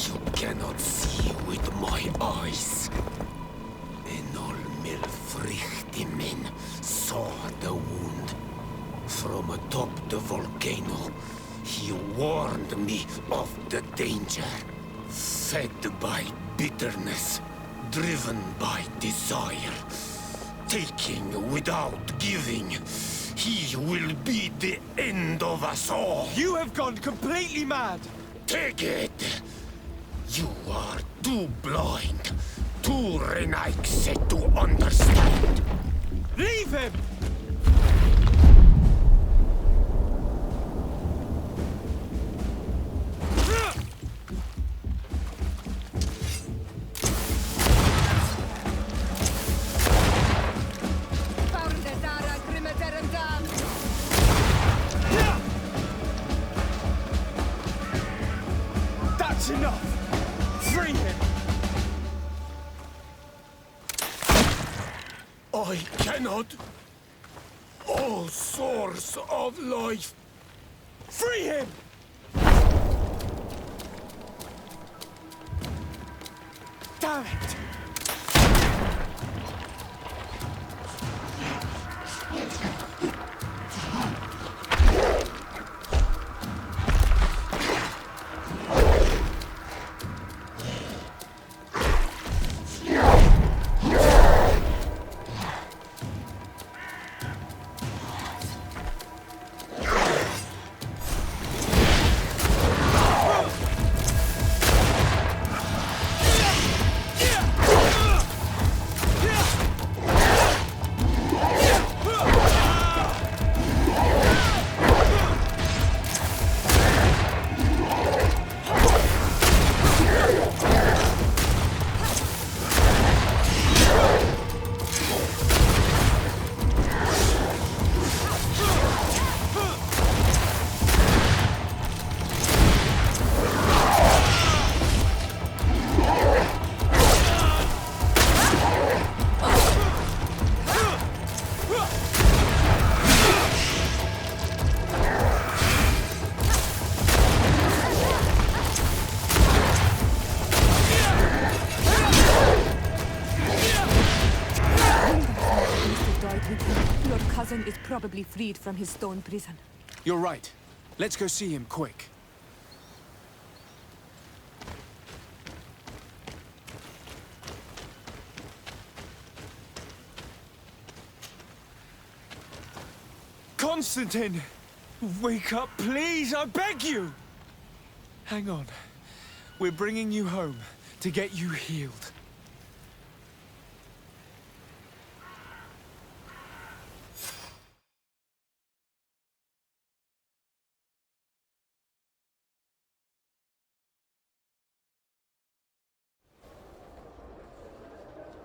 You cannot see with my eyes. Enol Milfrichtimin saw the wound. From atop the volcano, he warned me of the danger. Fed by bitterness, driven by desire, taking without giving, he will be the end of us all. You have gone completely mad! Take it! You are too blind, too Renaikse to understand. Leave him! That's enough! Free him! I cannot. O source of life! Free him! Damn it! Is probably freed from his stone prison. You're right. Let's go see him quick. Constantine! Wake up, please! I beg you! Hang on. We're bringing you home to get you healed.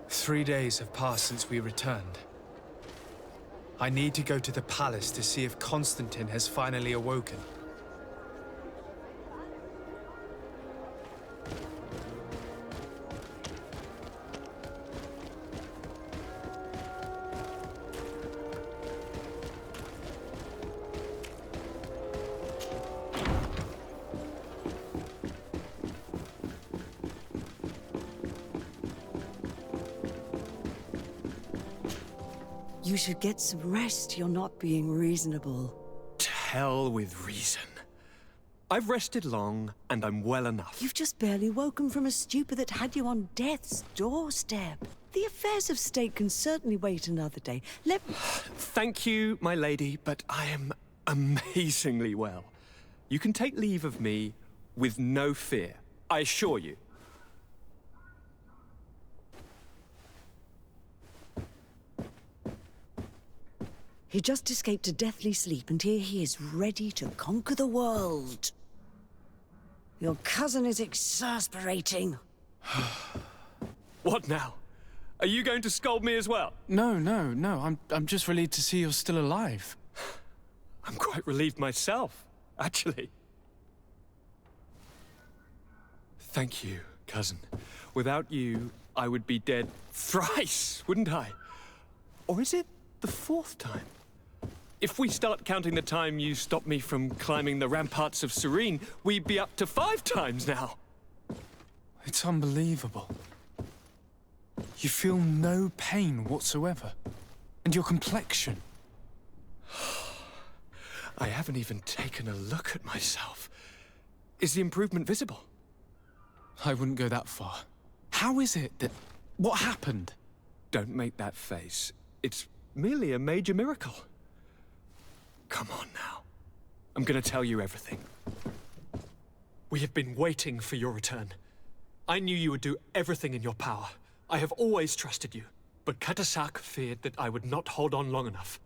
3 days have passed since we returned. I need to go to the palace to see if Constantine has finally awoken. You should get some rest. You're not being reasonable. To hell with reason. I've rested long, and I'm well enough. You've just barely woken from a stupor that had you on death's doorstep. The affairs of state can certainly wait another day. Let me... Thank you, my lady, but I am amazingly well. You can take leave of me with no fear, I assure you. He just escaped a deathly sleep, and here he is ready to conquer the world. Your cousin is exasperating. What now? Are you going to scold me as well? No. I'm just relieved to see you're still alive. I'm quite relieved myself, actually. Thank you, cousin. Without you, I would be dead thrice, wouldn't I? Or is it the 4th time? If we start counting the time you stopped me from climbing the ramparts of Serene, we'd be up to 5 times now. It's unbelievable. You feel no pain whatsoever. And your complexion. I haven't even taken a look at myself. Is the improvement visible? I wouldn't go that far. How is it that... What happened? Don't make that face. It's merely a major miracle. Come on now. I'm gonna tell you everything. We have been waiting for your return. I knew you would do everything in your power. I have always trusted you. But Katasak feared that I would not hold on long enough.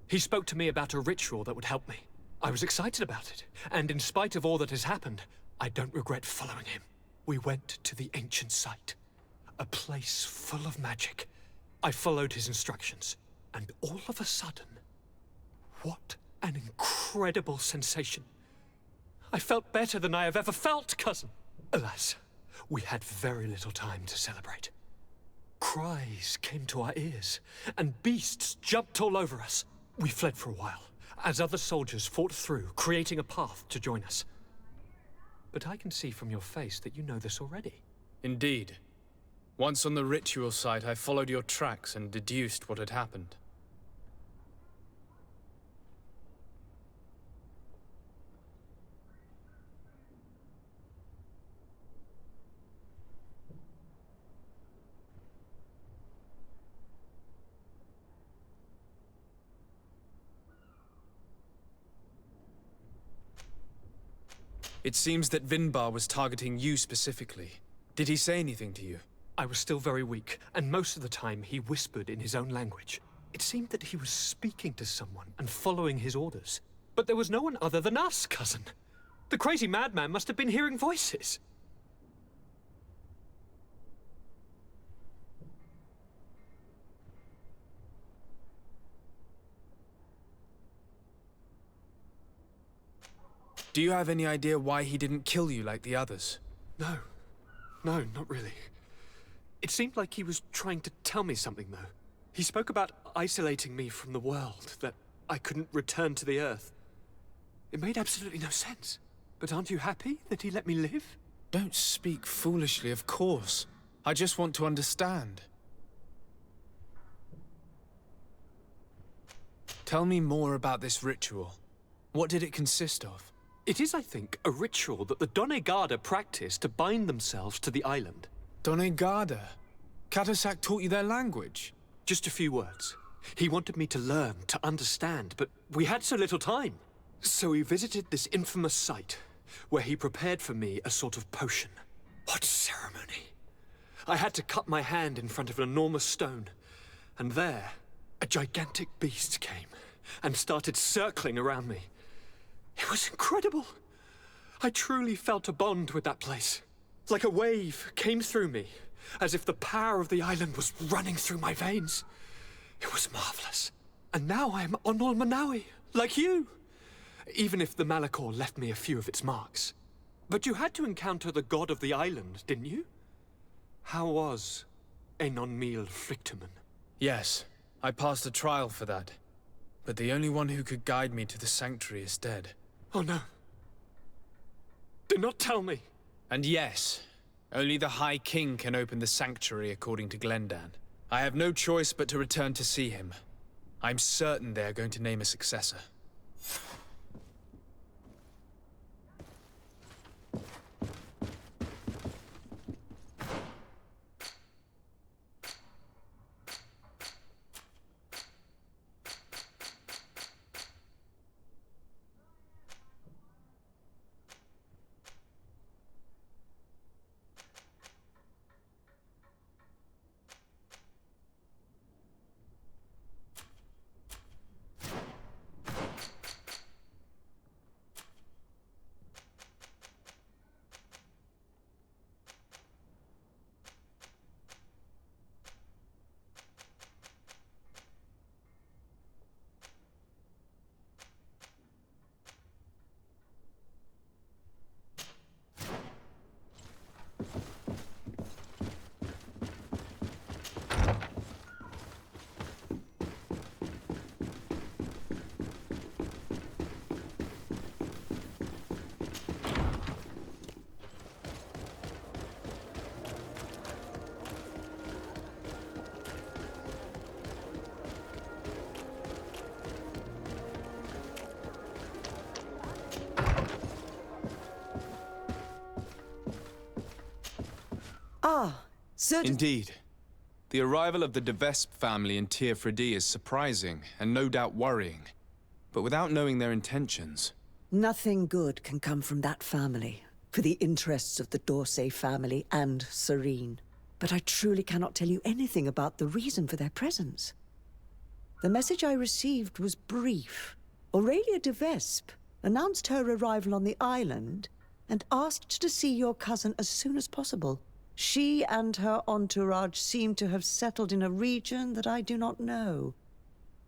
He spoke to me about a ritual that would help me. I was excited about it, and in spite of all that has happened, I don't regret following him. We went to the ancient site, a place full of magic. I followed his instructions, and all of a sudden, what an incredible sensation. I felt better than I have ever felt, cousin. Alas, we had very little time to celebrate. Cries came to our ears, and beasts jumped all over us. We fled for a while, as other soldiers fought through, creating a path to join us. But I can see from your face that you know this already. Indeed. Once on the ritual site, I followed your tracks and deduced what had happened. It seems that Vinbar was targeting you specifically. Did he say anything to you? I was still very weak, and most of the time he whispered in his own language. It seemed that he was speaking to someone and following his orders. But there was no one other than us, cousin. The crazy madman must have been hearing voices. Do you have any idea why he didn't kill you like the others? No, not really. It seemed like he was trying to tell me something, though. He spoke about isolating me from the world, that I couldn't return to the Earth. It made absolutely no sense. But aren't you happy that he let me live? Don't speak foolishly, of course. I just want to understand. Tell me more about this ritual. What did it consist of? It is, I think, a ritual that the Donegada practice to bind themselves to the island. Donegada? Katasak taught you their language? Just a few words. He wanted me to learn, to understand, but we had so little time. So we visited this infamous site, where he prepared for me a sort of potion. What ceremony! I had to cut my hand in front of an enormous stone, and there, a gigantic beast came and started circling around me. It was incredible. I truly felt a bond with that place. Like a wave came through me, as if the power of the island was running through my veins. It was marvelous. And now I am Onol Manawi, like you. Even if the Malachor left me a few of its marks. But you had to encounter the god of the island, didn't you? How was Enon Mil Frictumen? Yes, I passed a trial for that. But the only one who could guide me to the sanctuary is dead. Oh no. Do not tell me. And yes, only the High King can open the sanctuary according to Glendan. I have no choice but to return to see him. I'm certain they are going to name a successor. Ah, Sir... Indeed. The arrival of the de Vespe family in Tir Fredi is surprising, and no doubt worrying. But without knowing their intentions... Nothing good can come from that family, for the interests of the Dorsey family and Serene. But I truly cannot tell you anything about the reason for their presence. The message I received was brief. Aurelia de Vespe announced her arrival on the island and asked to see your cousin as soon as possible. She and her entourage seem to have settled in a region that I do not know.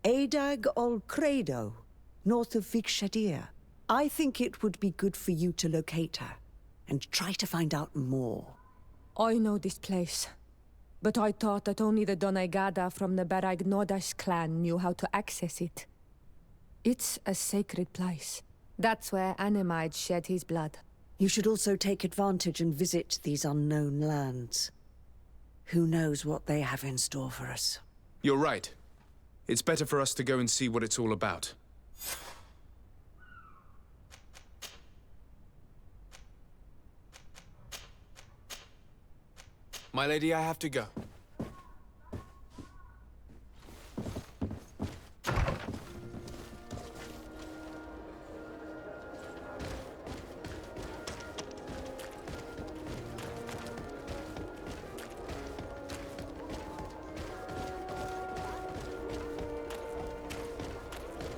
Adag ol Credo, north of Vikshadir. I think it would be good for you to locate her and try to find out more. I know this place, but I thought that only the Doneigada from the Baragnodas clan knew how to access it. It's a sacred place. That's where Animide shed his blood. You should also take advantage and visit these unknown lands. Who knows what they have in store for us? You're right. It's better for us to go and see what it's all about. My lady, I have to go.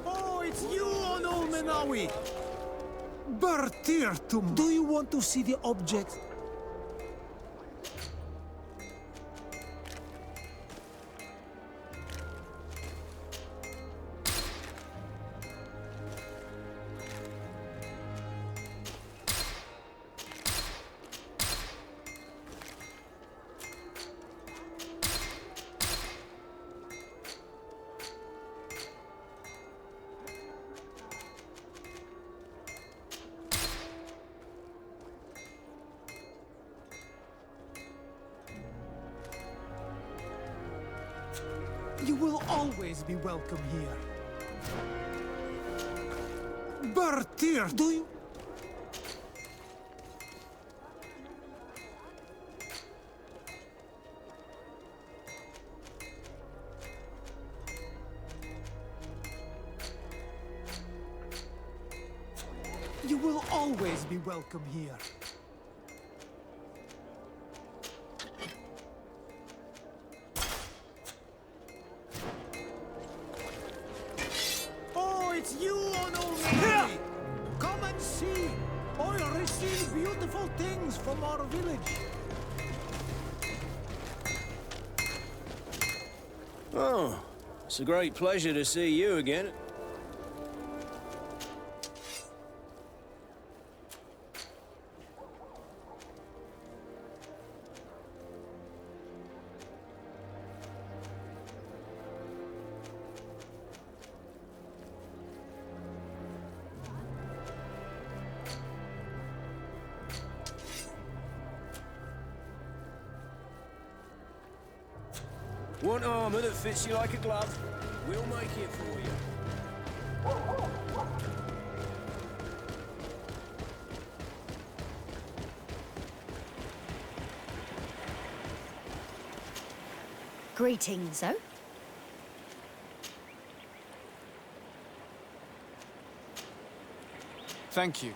Oh, it's you, Onul Menawi! Bertirtum! Do you want to see the object? You will always be welcome here. Bertir, do you... You will always be welcome here. Oh, it's you, Onul. Come and see. I'll receive beautiful things from our village. Oh, it's a great pleasure to see you again. Want armor that fits you like a glove? We'll make it for you. Greetings, oh? Thank you.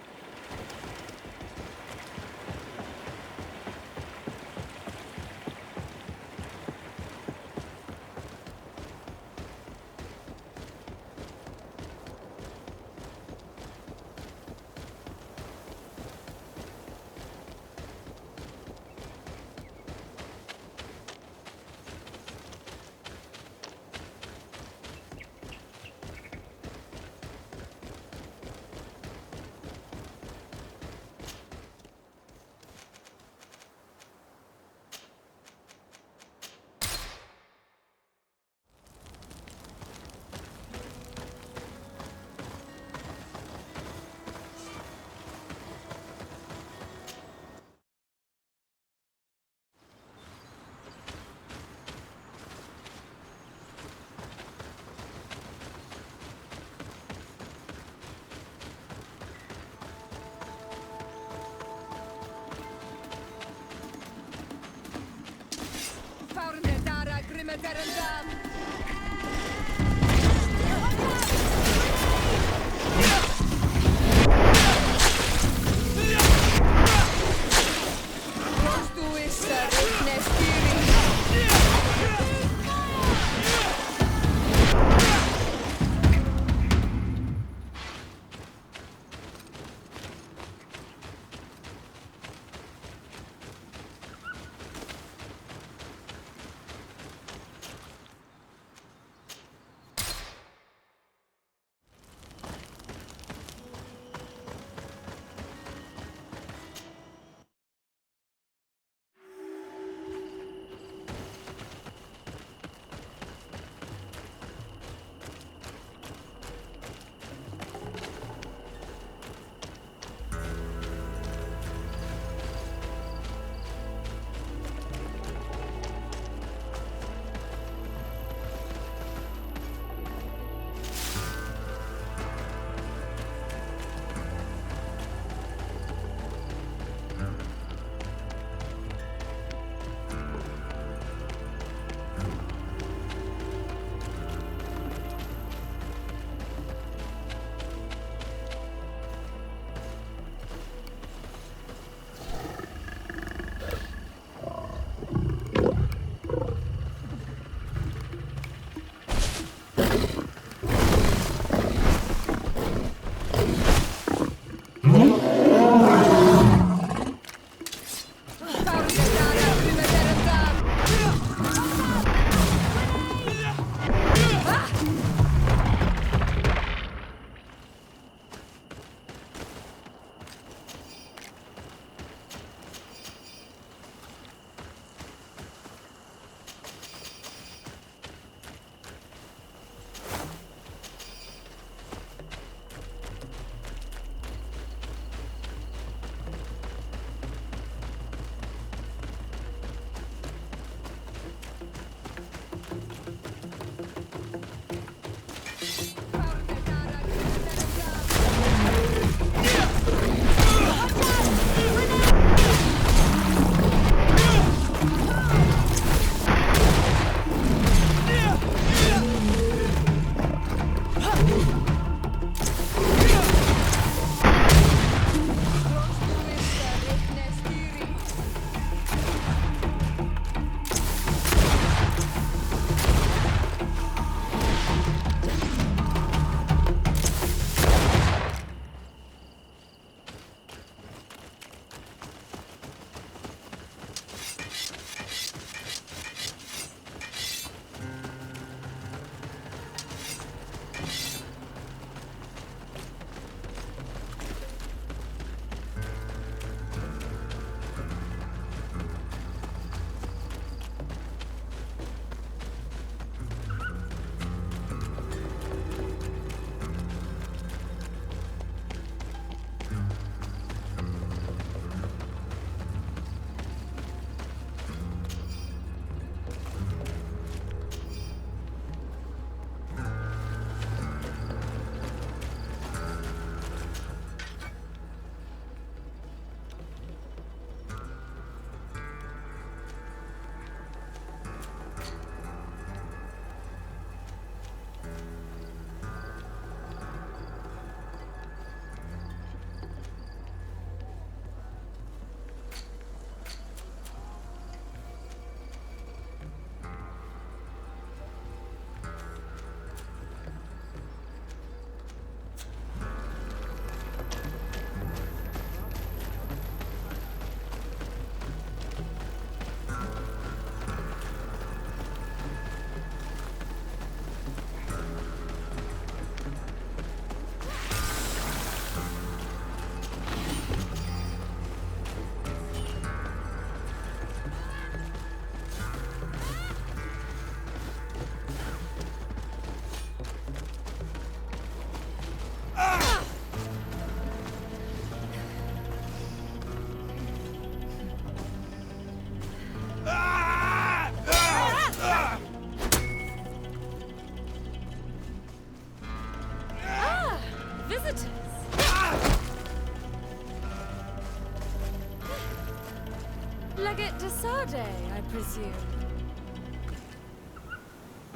Legate de Sade, I presume.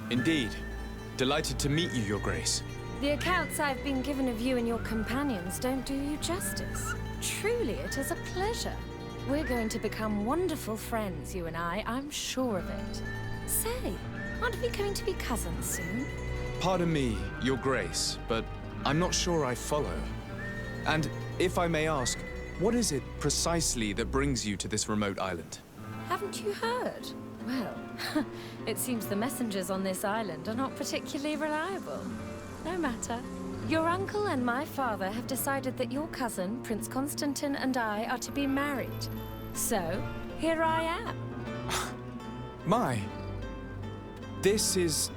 Indeed. Delighted to meet you, Your Grace. The accounts I've been given of you and your companions don't do you justice. Truly, it is a pleasure. We're going to become wonderful friends, you and I'm sure of it. Say, aren't we going to be cousins soon? Pardon me, Your Grace, but I'm not sure I follow. And if I may ask, what is it precisely that brings you to this remote island? Haven't you heard? Well, it seems the messengers on this island are not particularly reliable. No matter. Your uncle and my father have decided that your cousin, Prince Constantine, and I are to be married. So, here I am. This is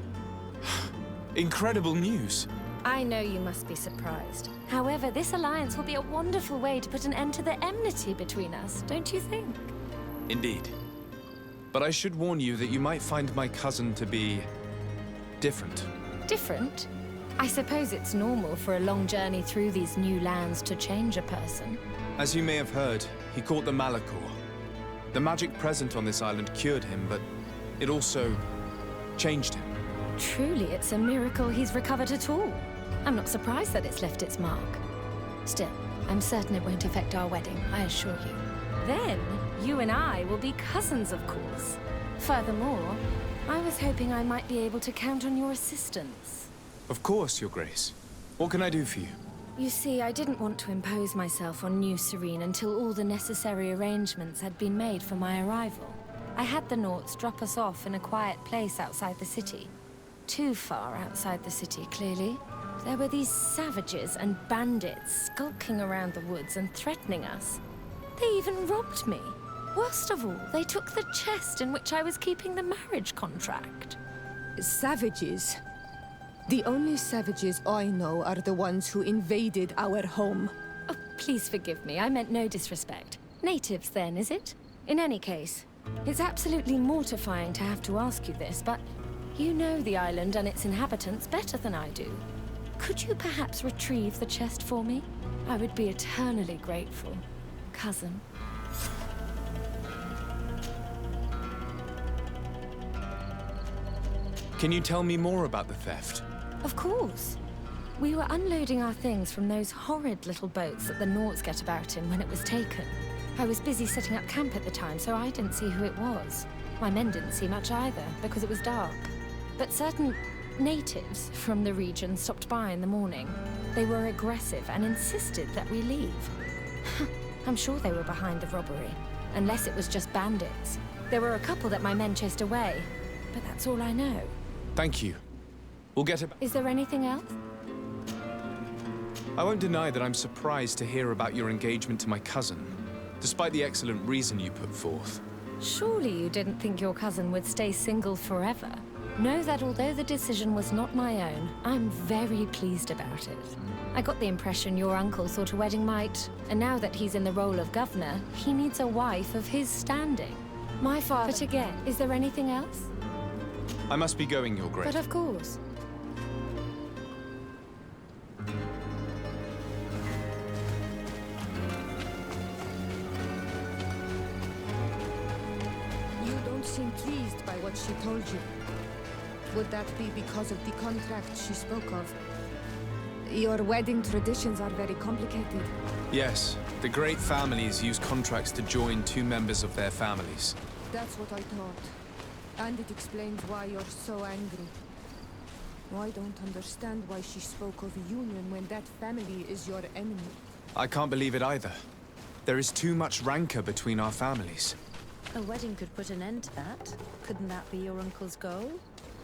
incredible news. I know you must be surprised. However, this alliance will be a wonderful way to put an end to the enmity between us, don't you think? Indeed. But I should warn you that you might find my cousin to be different. Different? I suppose it's normal for a long journey through these new lands to change a person. As you may have heard, he caught the Malachor. The magic present on this island cured him, but it also changed him. Truly, it's a miracle he's recovered at all. I'm not surprised that it's left its mark. Still, I'm certain it won't affect our wedding, I assure you. Then, you and I will be cousins, of course. Furthermore, I was hoping I might be able to count on your assistance. Of course, Your Grace. What can I do for you? You see, I didn't want to impose myself on New Serene until all the necessary arrangements had been made for my arrival. I had the Nauts drop us off in a quiet place outside the city. Too far outside the city, clearly. There were these savages and bandits skulking around the woods and threatening us. They even robbed me. Worst of all, they took the chest in which I was keeping the marriage contract. Savages? The only savages I know are the ones who invaded our home. Oh, please forgive me. I meant no disrespect. Natives, then, is it? In any case, it's absolutely mortifying to have to ask you this, but you know the island and its inhabitants better than I do. Could you perhaps retrieve the chest for me? I would be eternally grateful. Cousin. Can you tell me more about the theft? Of course. We were unloading our things from those horrid little boats that the Nauts get about in when it was taken. I was busy setting up camp at the time, so I didn't see who it was. My men didn't see much either, because it was dark. But certain natives from the region stopped by in the morning. They were aggressive and insisted that we leave. I'm sure they were behind the robbery, unless it was just bandits. There were a couple that my men chased away, but that's all I know. Thank you. We'll get it. Is there anything else? I won't deny that I'm surprised to hear about your engagement to my cousin, despite the excellent reason you put forth. Surely you didn't think your cousin would stay single forever. Know that although the decision was not my own, I'm very pleased about it. I got the impression your uncle thought a wedding might, and now that he's in the role of governor, he needs a wife of his standing. My father... But again, is there anything else? I must be going, Your Grace. But of course. You don't seem pleased by what she told you. Would that be because of the contract she spoke of? Your wedding traditions are very complicated. Yes, the great families use contracts to join two members of their families. That's what I thought. And it explains why you're so angry. I don't understand why she spoke of union when that family is your enemy. I can't believe it either. There is too much rancor between our families. A wedding could put an end to that. Couldn't that be your uncle's goal?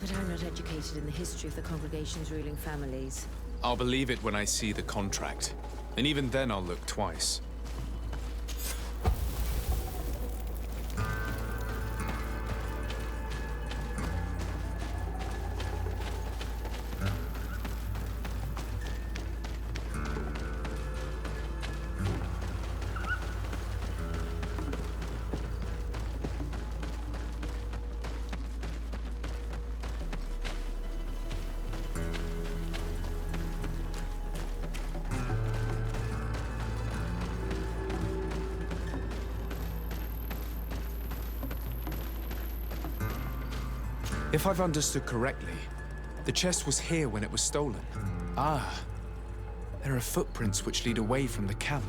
But I'm not educated in the history of the congregation's ruling families. I'll believe it when I see the contract. And even then I'll look twice. If I've understood correctly, the chest was here when it was stolen. Ah, there are footprints which lead away from the camp.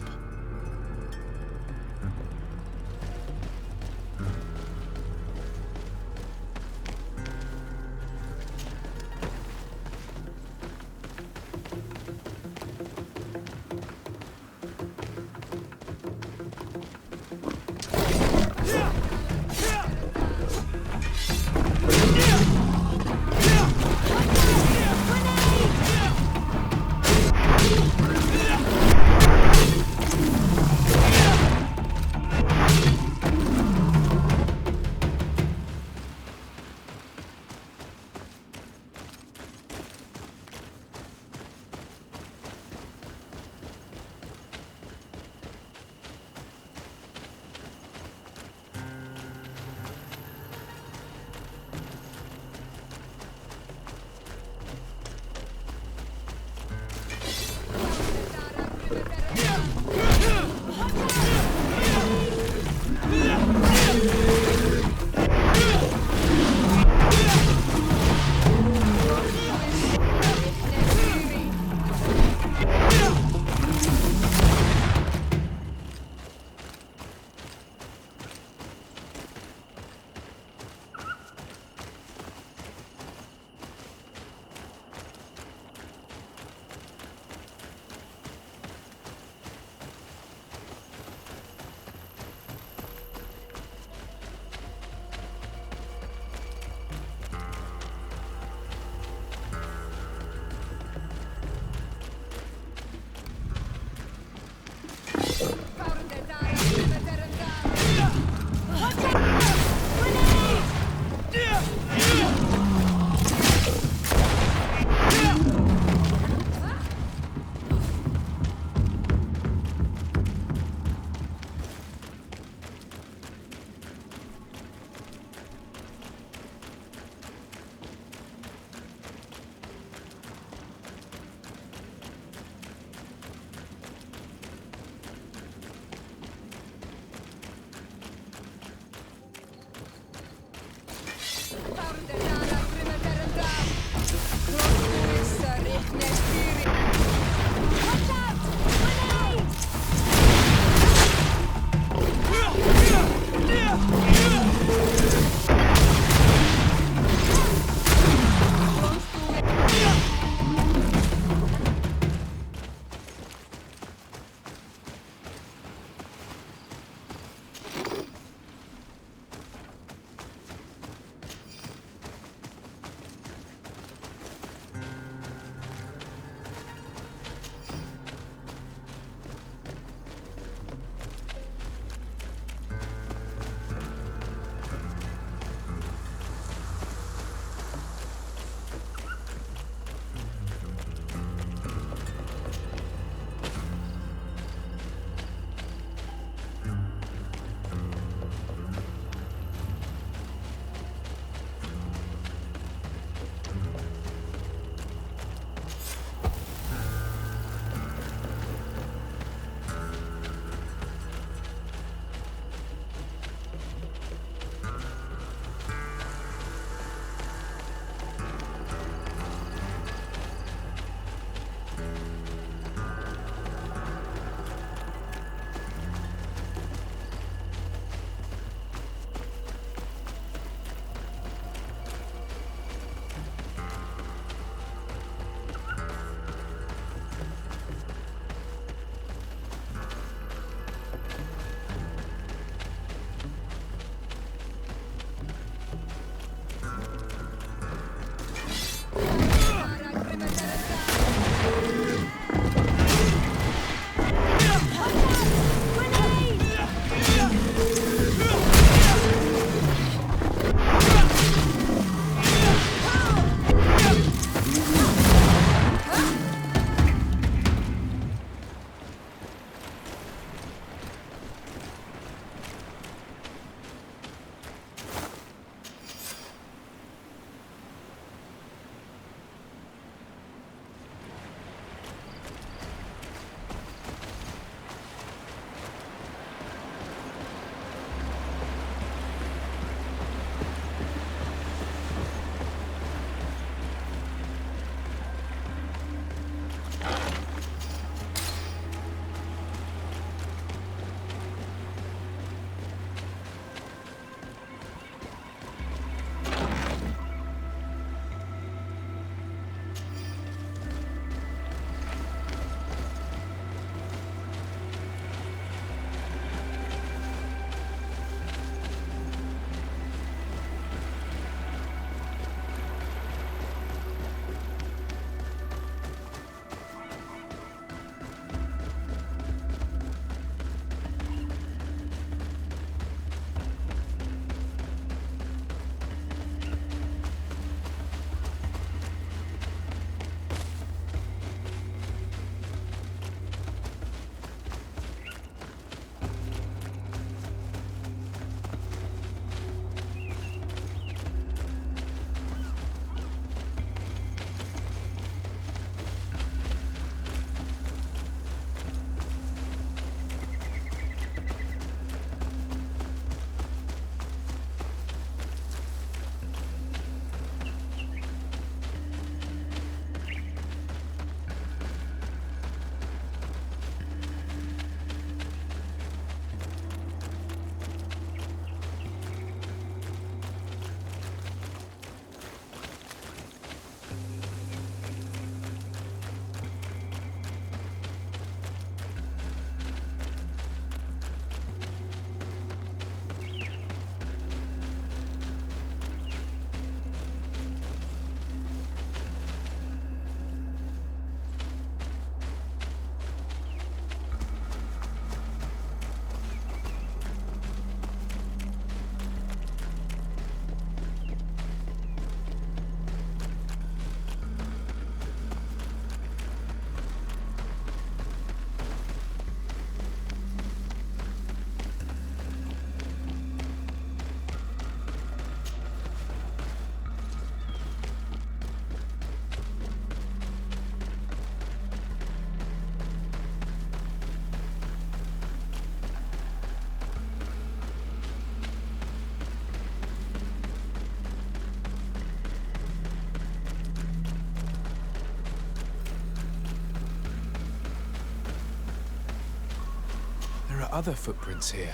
are other footprints here.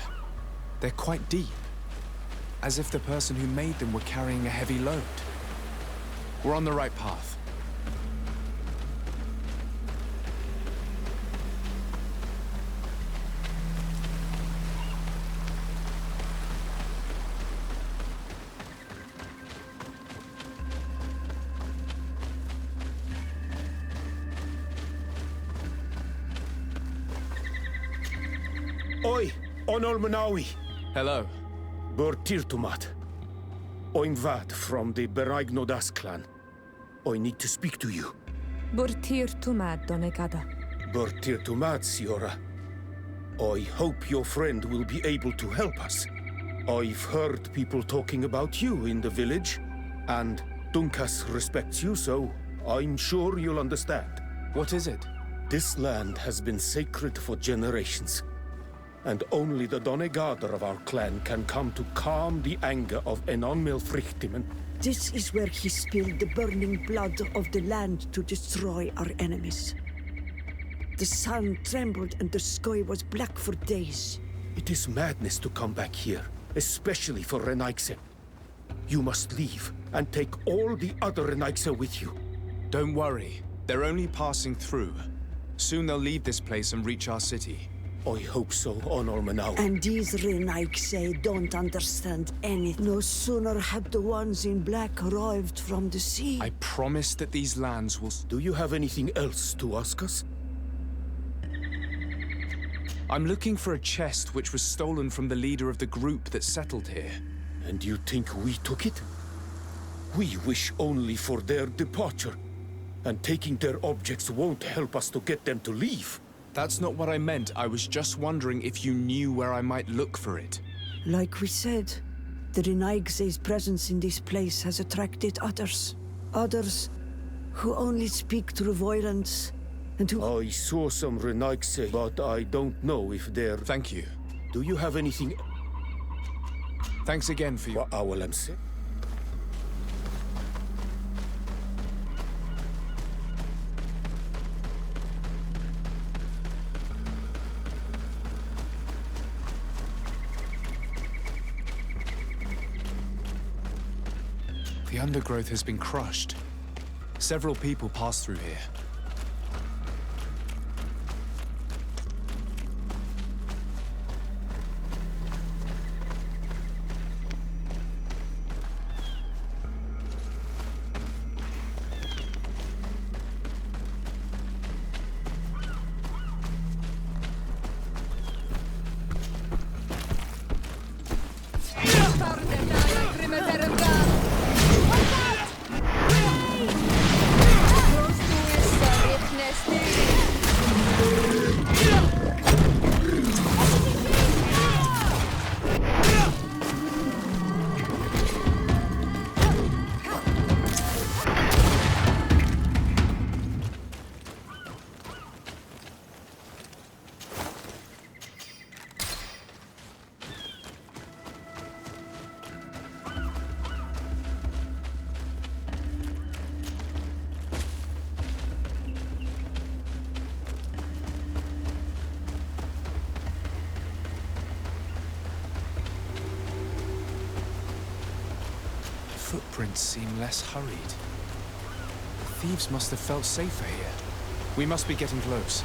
They're quite deep, as if the person who made them were carrying a heavy load. We're on the right path. Oi, Onol Manawi. Hello. Bortirtumat. I'm Vad from the Beraignodas clan. I need to speak to you. Burtir tumad donegada. Bortirtumat, Siora. I hope your friend will be able to help us. I've heard people talking about you in the village, and Dunkas respects you, so I'm sure you'll understand. What is it? This land has been sacred for generations. And only the Donegader of our clan can come to calm the anger of Enonmil Frichtimen. This is where he spilled the burning blood of the land to destroy our enemies. The sun trembled and the sky was black for days. It is madness to come back here, especially for Renaigse. You must leave and take all the other Renaigse with you. Don't worry. They're only passing through. Soon they'll leave this place and reach our city. I hope so, Onol Manawi. And these Renaigse don't understand anything. No sooner had the ones in black arrived from the sea. I promise that these lands will... Do you have anything else to ask us? I'm looking for a chest which was stolen from the leader of the group that settled here. And you think we took it? We wish only for their departure. And taking their objects won't help us to get them to leave. That's not what I meant. I was just wondering if you knew where I might look for it. Like we said, the Renaigse's presence in this place has attracted others. Others who only speak through violence and who... I saw some Renaigse, but I don't know if they're... Thank you. Do you have anything... Thanks again for your... Awalamse? The undergrowth has been crushed. Several people pass through here. Footprints seem less hurried. The thieves must have felt safer here. We must be getting close.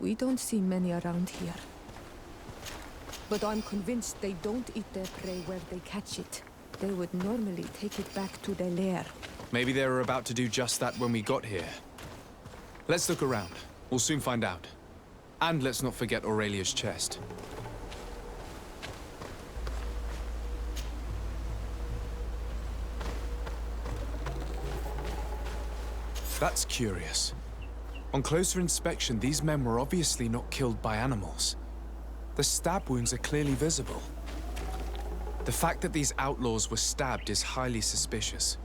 We don't see many around here. But I'm convinced they don't eat their prey where they catch it. They would normally take it back to their lair. Maybe they were about to do just that when we got here. Let's look around. We'll soon find out. And let's not forget Aurelia's chest. That's curious. On closer inspection, these men were obviously not killed by animals. The stab wounds are clearly visible. The fact that these outlaws were stabbed is highly suspicious.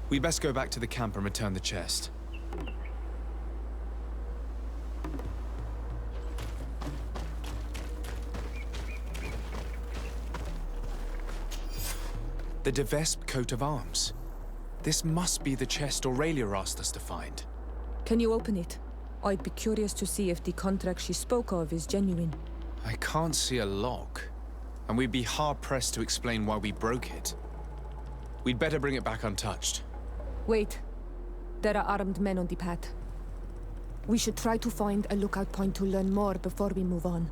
We'd best go back to the camp and return the chest. The De Vespe coat of arms. This must be the chest Aurelia asked us to find. Can you open it? I'd be curious to see if the contract she spoke of is genuine. I can't see a lock, and we'd be hard-pressed to explain why we broke it. We'd better bring it back untouched. Wait. There are armed men on the path. We should try to find a lookout point to learn more before we move on.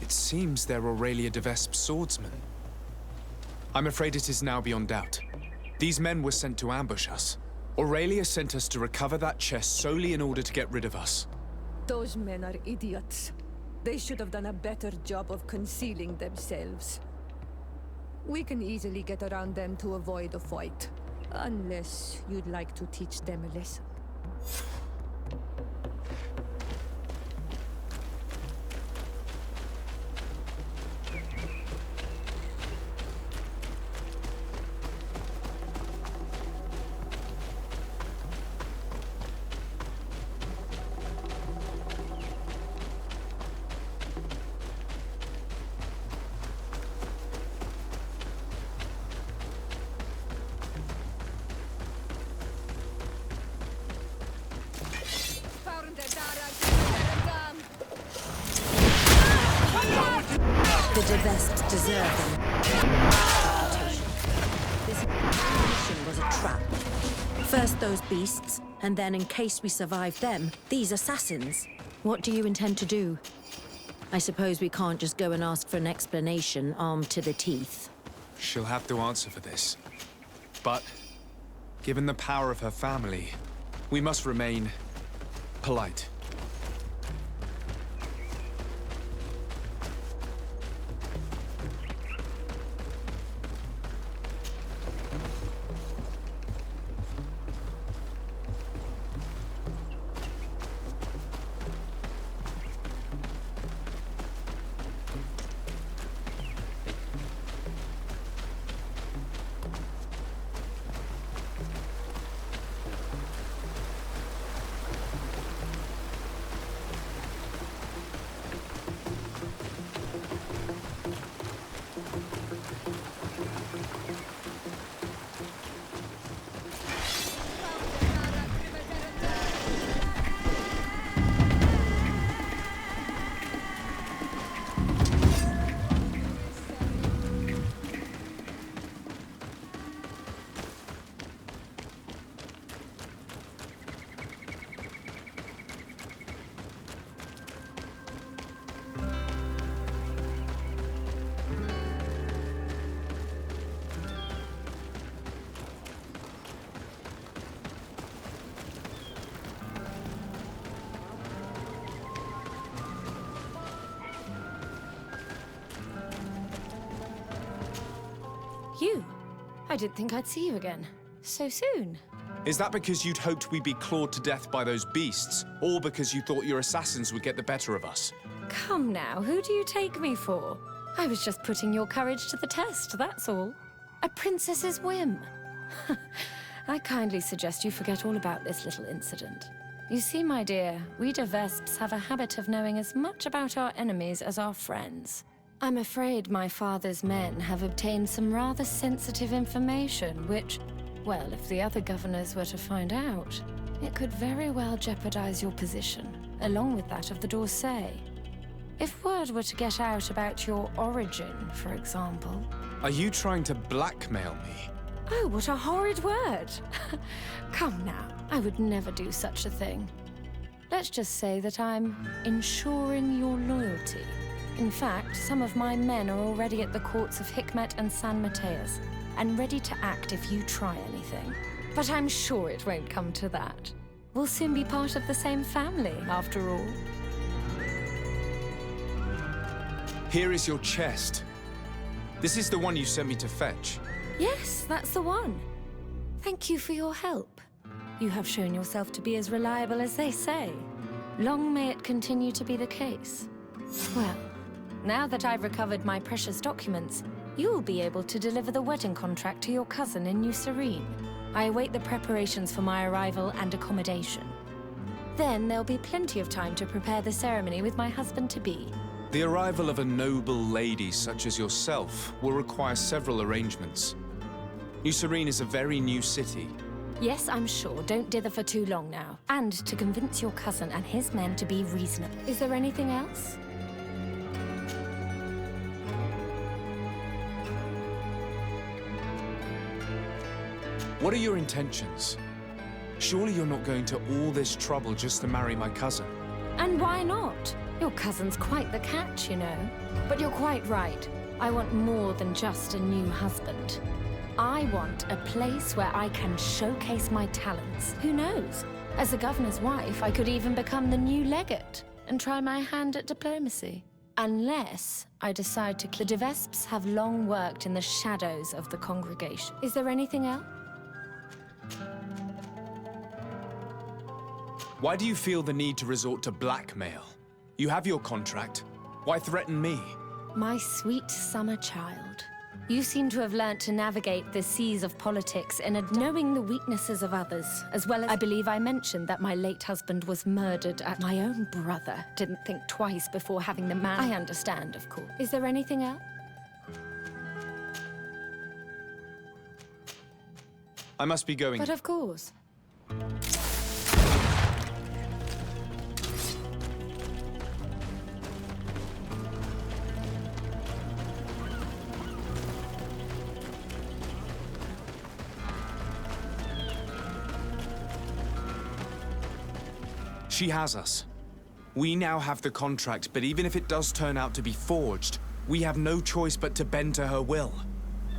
It seems they're Aurelia de Vespe's swordsmen. I'm afraid it is now beyond doubt. These men were sent to ambush us. Aurelia sent us to recover that chest solely in order to get rid of us. Those men are idiots. They should have done a better job of concealing themselves. We can easily get around them to avoid a fight. Unless you'd like to teach them a lesson. The De Vespe deserve them. This mission was a trap. First those beasts, and then in case we survive them, these assassins. What do you intend to do? I suppose we can't just go and ask for an explanation armed to the teeth. She'll have to answer for this. But, given the power of her family, we must remain polite. You? I didn't think I'd see you again. So soon. Is that because you'd hoped we'd be clawed to death by those beasts? Or because you thought your assassins would get the better of us? Come now, who do you take me for? I was just putting your courage to the test, that's all. A princess's whim. I kindly suggest you forget all about this little incident. You see, my dear, we de Vesps have a habit of knowing as much about our enemies as our friends. I'm afraid my father's men have obtained some rather sensitive information, which, well, if the other governors were to find out, it could very well jeopardize your position, along with that of the D'Orsay. If word were to get out about your origin, for example... Are you trying to blackmail me? Oh, what a horrid word! Come now, I would never do such a thing. Let's just say that I'm ensuring your loyalty. In fact, some of my men are already at the courts of Hikmet and San Mateus, and ready to act if you try anything. But I'm sure it won't come to that. We'll soon be part of the same family, after all. Here is your chest. This is the one you sent me to fetch. Yes, that's the one. Thank you for your help. You have shown yourself to be as reliable as they say. Long may it continue to be the case. Well, now that I've recovered my precious documents, you'll be able to deliver the wedding contract to your cousin in New Serene. I await the preparations for my arrival and accommodation. Then there'll be plenty of time to prepare the ceremony with my husband-to-be. The arrival of a noble lady such as yourself will require several arrangements. New Serene is a very new city. Yes, I'm sure. Don't dither for too long now. And to convince your cousin and his men to be reasonable. Is there anything else? What are your intentions? Surely you're not going to all this trouble just to marry my cousin. And why not? Your cousin's quite the catch, you know. But you're quite right. I want more than just a new husband. I want a place where I can showcase my talents. Who knows? As the governor's wife, I could even become the new legate and try my hand at diplomacy. Unless I decide to keep... The de Vesps have long worked in the shadows of the congregation. Is there anything else? Why do you feel the need to resort to blackmail? You have your contract. Why threaten me? My sweet summer child. You seem to have learnt to navigate the seas of politics in knowing the weaknesses of others, as well as I believe I mentioned that my late husband was murdered at my own brother. Didn't think twice before having the man. I understand, of course. Is there anything else? I must be going. But of course. She has us. We now have the contract, but even if it does turn out to be forged, we have no choice but to bend to her will.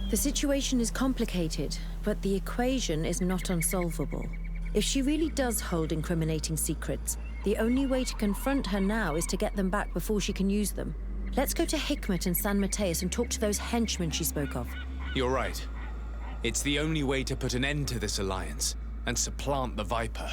The situation is complicated, but the equation is not unsolvable. If she really does hold incriminating secrets, the only way to confront her now is to get them back before she can use them. Let's go to Hikmet and San Mateus and talk to those henchmen she spoke of. You're right. It's the only way to put an end to this alliance and supplant the Viper.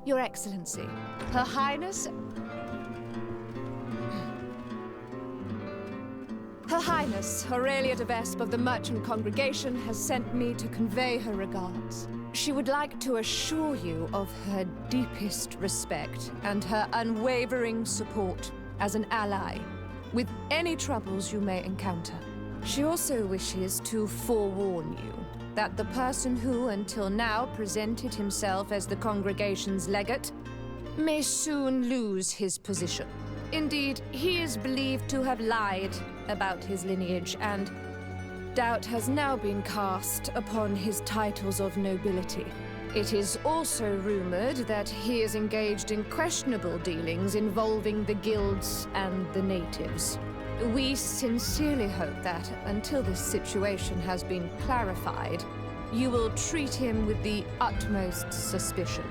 Your Excellency, Her Highness... Her Highness, Aurelia de Vesp of the Merchant Congregation has sent me to convey her regards. She would like to assure you of her deepest respect and her unwavering support as an ally with any troubles you may encounter. She also wishes to forewarn you that the person who until now presented himself as the congregation's legate may soon lose his position. Indeed, he is believed to have lied about his lineage, and doubt has now been cast upon his titles of nobility. It is also rumored that he is engaged in questionable dealings involving the guilds and the natives. We sincerely hope that, until this situation has been clarified, you will treat him with the utmost suspicion.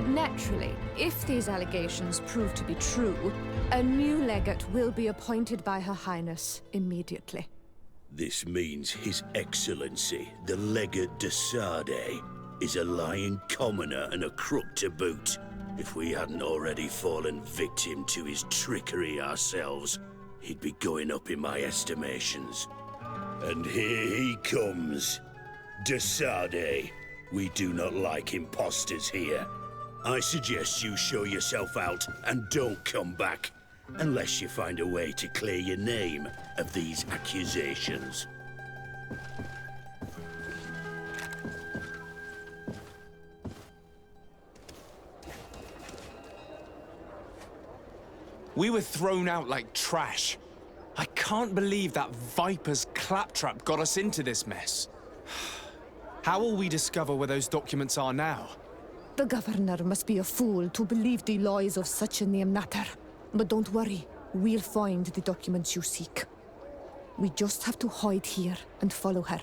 Naturally, if these allegations prove to be true, a new legate will be appointed by Her Highness immediately. This means His Excellency, the Legate de Sade, is a lying commoner and a crook to boot. If we hadn't already fallen victim to his trickery ourselves, he'd be going up in my estimations. And here he comes. De Sade, we do not like imposters here. I suggest you show yourself out and don't come back, unless you find a way to clear your name of these accusations. We were thrown out like trash. I can't believe that Viper's claptrap got us into this mess. How will we discover where those documents are now? The governor must be a fool to believe the lies of such a name matter. But don't worry, we'll find the documents you seek. We just have to hide here and follow her.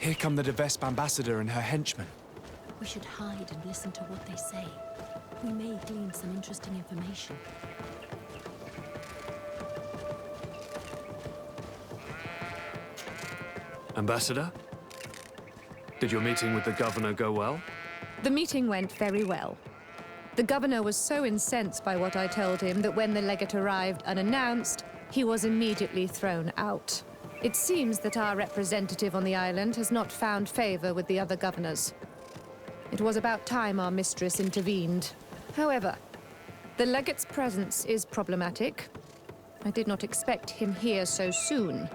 Here come the De Vesp ambassador and her henchmen. We should hide and listen to what they say. We may glean some interesting information. Ambassador? Did your meeting with the governor go well? The meeting went very well. The governor was so incensed by what I told him that when the legate arrived unannounced, he was immediately thrown out. It seems that our representative on the island has not found favor with the other governors. It was about time our mistress intervened. However, the legate's presence is problematic. I did not expect him here so soon.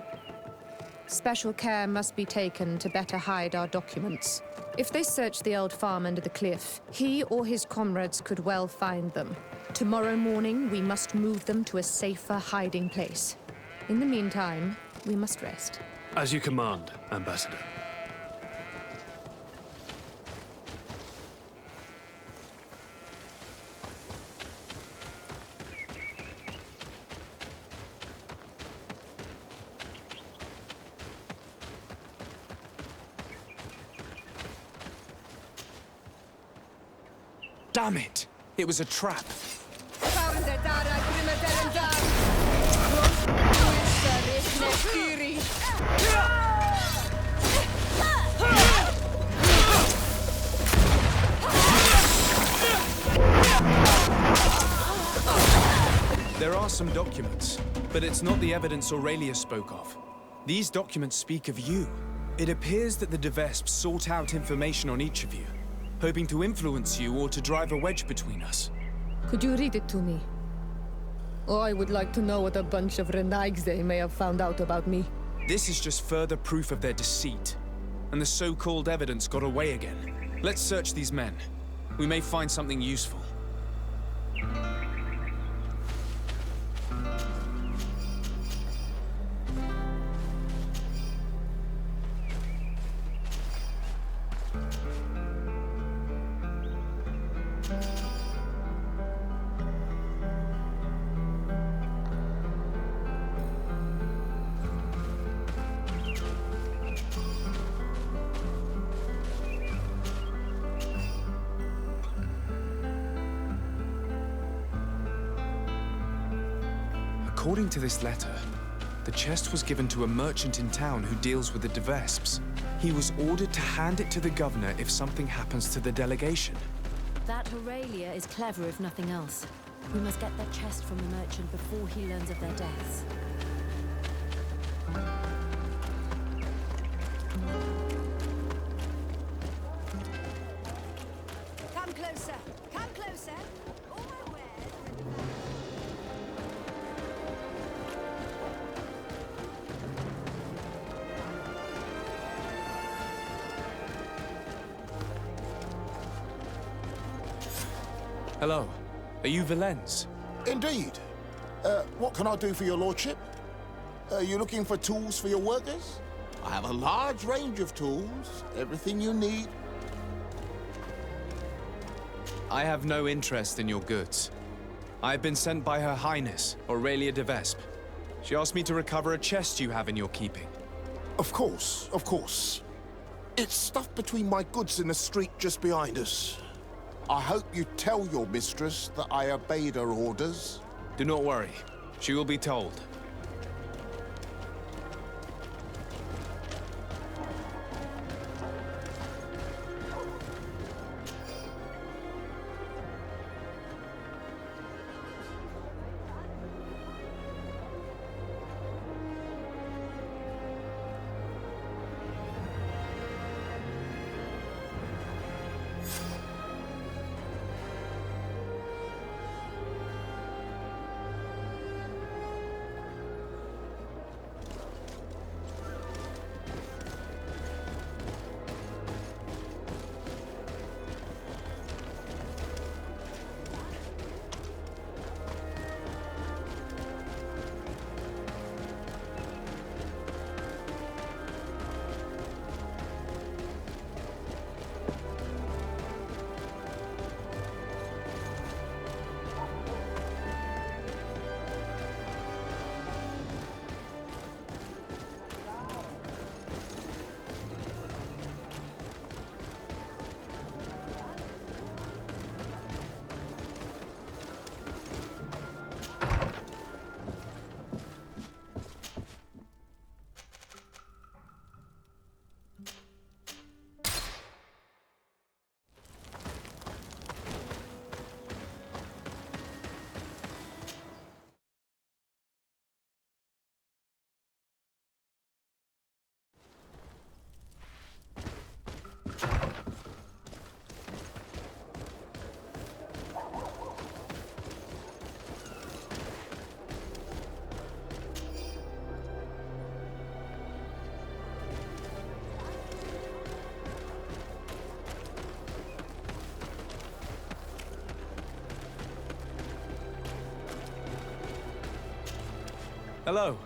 Special care must be taken to better hide our documents. If they search the old farm under the cliff, he or his comrades could well find them. Tomorrow morning, we must move them to a safer hiding place. In the meantime, we must rest. As you command, Ambassador. Damn it! It was a trap. There are some documents, but it's not the evidence Aurelia spoke of. These documents speak of you. It appears that the De Vesps sought out information on each of you, hoping to influence you or to drive a wedge between us. Could you read it to me? Oh, I would like to know what a bunch of Renaigse may have found out about me. This is just further proof of their deceit. And the so-called evidence got away again. Let's search these men. We may find something useful. According to this letter, the chest was given to a merchant in town who deals with the De Vesps. He was ordered to hand it to the governor if something happens to the delegation. That Aurelia is clever if nothing else. We must get that chest from the merchant before he learns of their deaths. Come closer! Come closer! All my wares. Hello. Are you Valens? Indeed. What can I do for your lordship? Are you looking for tools for your workers? I have a large range of tools. Everything you need. I have no interest in your goods. I have been sent by Her Highness, Aurelia de Vesp. She asked me to recover a chest you have in your keeping. Of course, of course. It's stuffed between my goods in the street just behind us. I hope you tell your mistress that I obeyed her orders. Do not worry. She will be told. Hello.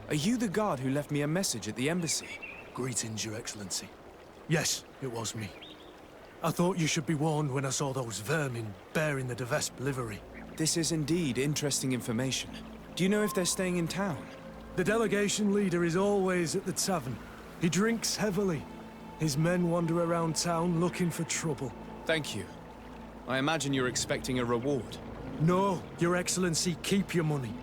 Are you the guard who left me a message at the embassy? Greetings, Your Excellency. Yes, it was me. I thought you should be warned when I saw those vermin bearing the Devesp livery. This is indeed interesting information. Do you know if they're staying in town? The delegation leader is always at the tavern. He drinks heavily. His men wander around town looking for trouble. Thank you. I imagine you're expecting a reward. No, Your Excellency, keep your money.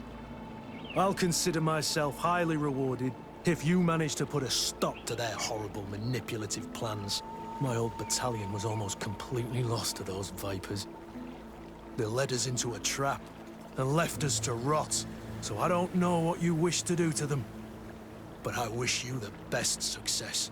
I'll consider myself highly rewarded if you manage to put a stop to their horrible manipulative plans. My old battalion was almost completely lost to those vipers. They led us into a trap and left us to rot, so I don't know what you wish to do to them. But I wish you the best success.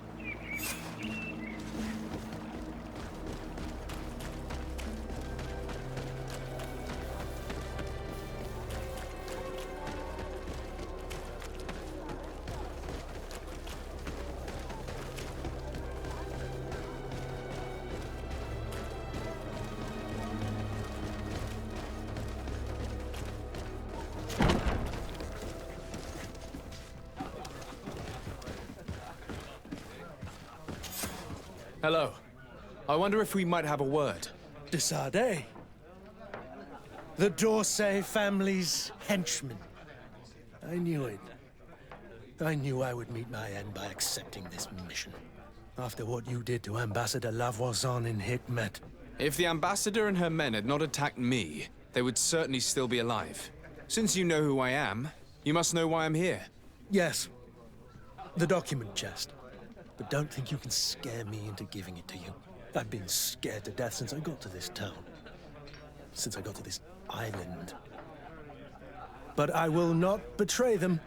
Hello. I wonder if we might have a word. De Sardet? The D'Orsay family's henchman. I knew it. I knew I would meet my end by accepting this mission. After what you did to Ambassador Lavoisin in Hikmet. If the Ambassador and her men had not attacked me, they would certainly still be alive. Since you know who I am, you must know why I'm here. Yes. The document chest. But don't think you can scare me into giving it to you. I've been scared to death since I got to this town. Since I got to this island. But I will not betray them.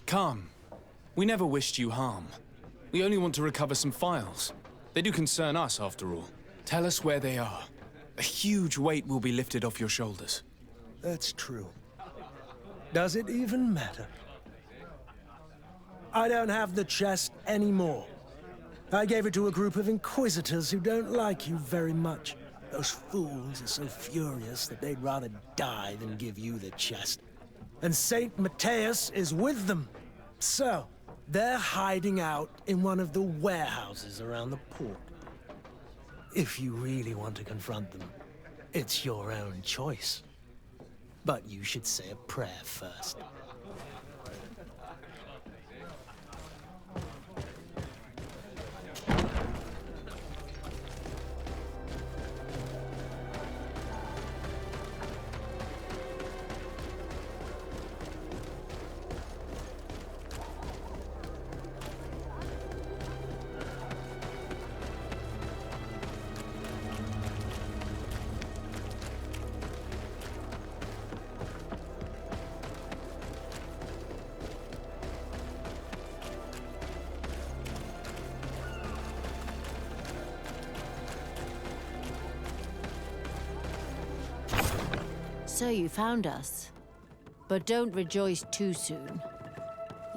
Come. We never wished you harm. We only want to recover some files. They do concern us, after all. Tell us where they are. A huge weight will be lifted off your shoulders. That's true. Does it even matter? I don't have the chest anymore. I gave it to a group of inquisitors who don't like you very much. Those fools are so furious that they'd rather die than give you the chest. And Saint Matthias is with them. So, they're hiding out in one of the warehouses around the port. If you really want to confront them, it's your own choice. But you should say a prayer first. So you found us. But don't rejoice too soon.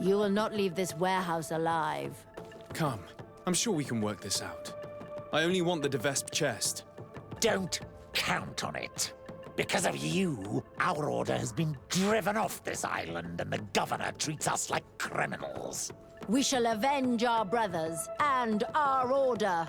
You will not leave this warehouse alive. Come. I'm sure we can work this out. I only want the Devesp chest. Don't count on it. Because of you, our order has been driven off this island and the governor treats us like criminals. We shall avenge our brothers and our order.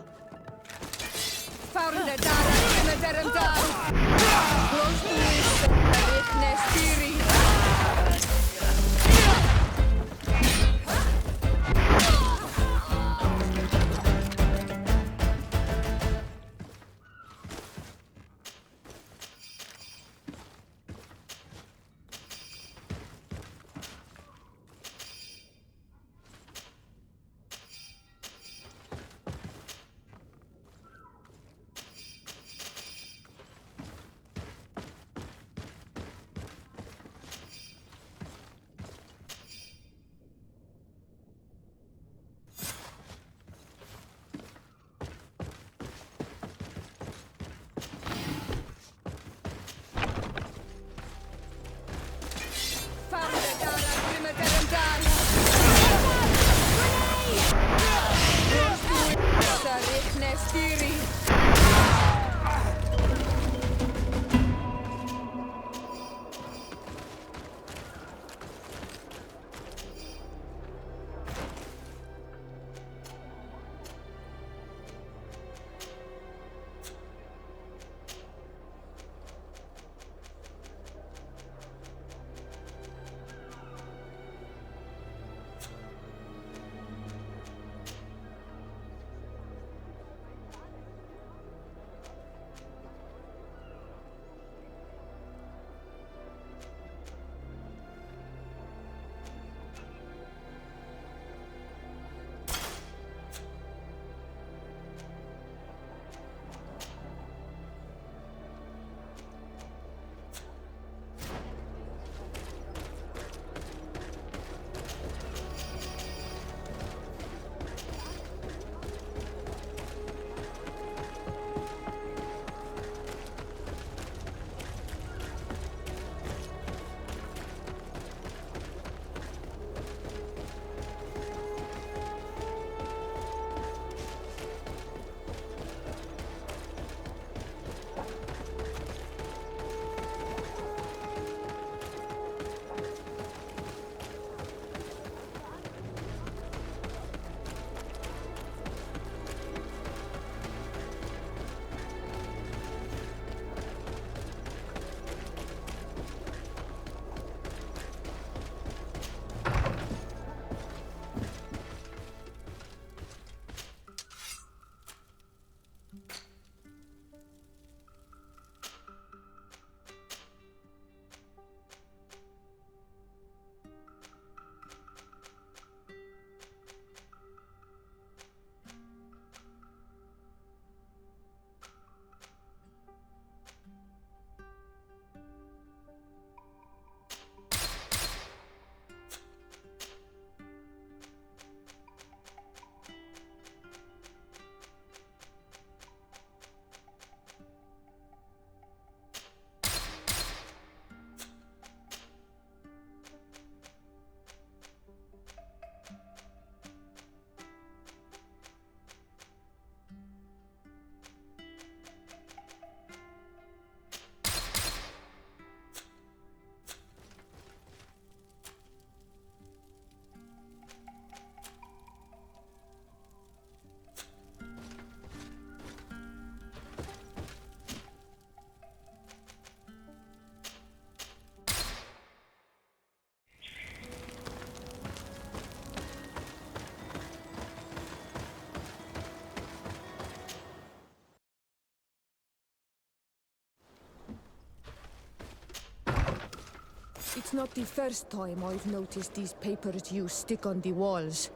It's not the first time I've noticed these papers you stick on the walls.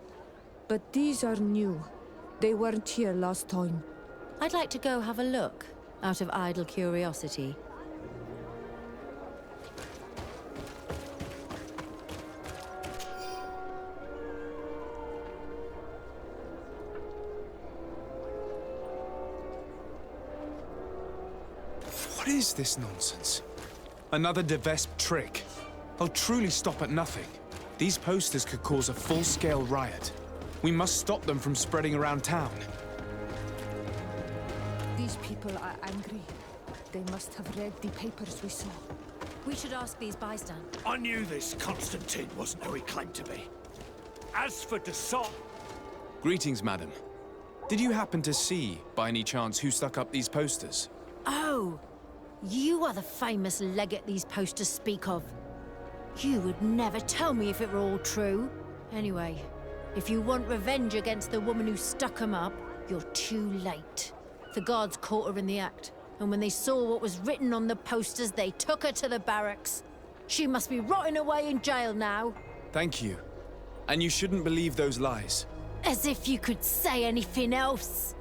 But these are new. They weren't here last time. I'd like to go have a look, out of idle curiosity. What is this nonsense? Another DeVesp trick. I'll truly stop at nothing. These posters could cause a full-scale riot. We must stop them from spreading around town. These people are angry. They must have read the papers we saw. We should ask these bystanders. I knew this Constantine wasn't who he claimed to be. As for Dassault... Greetings, madam. Did you happen to see, by any chance, who stuck up these posters? Oh, you are the famous legate these posters speak of. You would never tell me if it were all true. Anyway, if you want revenge against the woman who stuck 'em up, you're too late. The guards caught her in the act, and when they saw what was written on the posters, they took her to the barracks. She must be rotting away in jail now. Thank you. And you shouldn't believe those lies. As if you could say anything else.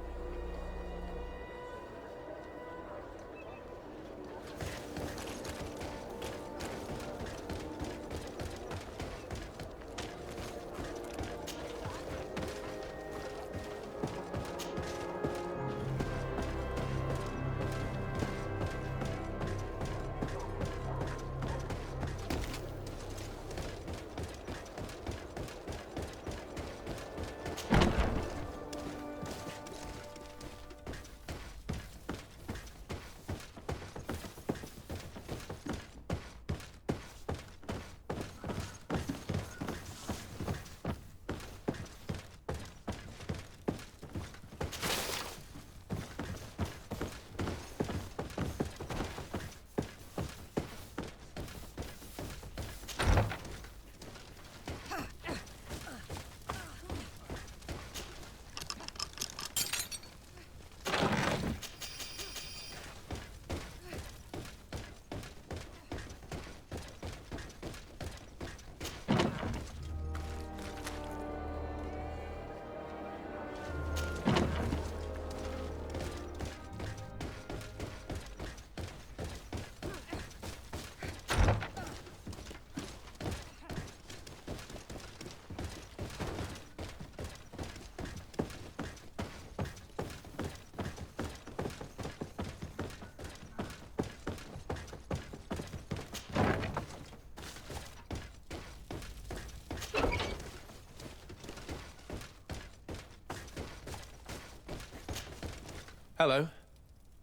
Hello.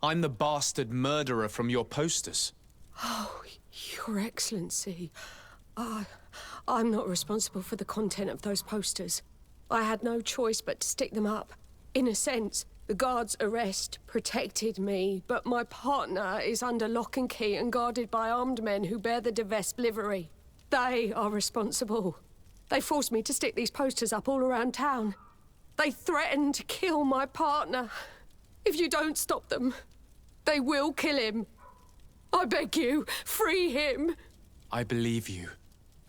I'm the bastard murderer from your posters. Oh, Your Excellency. I'm not responsible for the content of those posters. I had no choice but to stick them up. In a sense, the guard's arrest protected me, but my partner is under lock and key and guarded by armed men who bear the DeVesp livery. They are responsible. They forced me to stick these posters up all around town. They threatened to kill my partner. If you don't stop them, they will kill him. I beg you, free him. I believe you.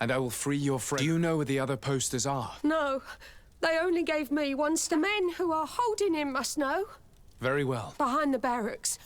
And I will free your friend. Do you know where the other posters are? No, they only gave me one. The men who are holding him must know. Very well. Behind the barracks.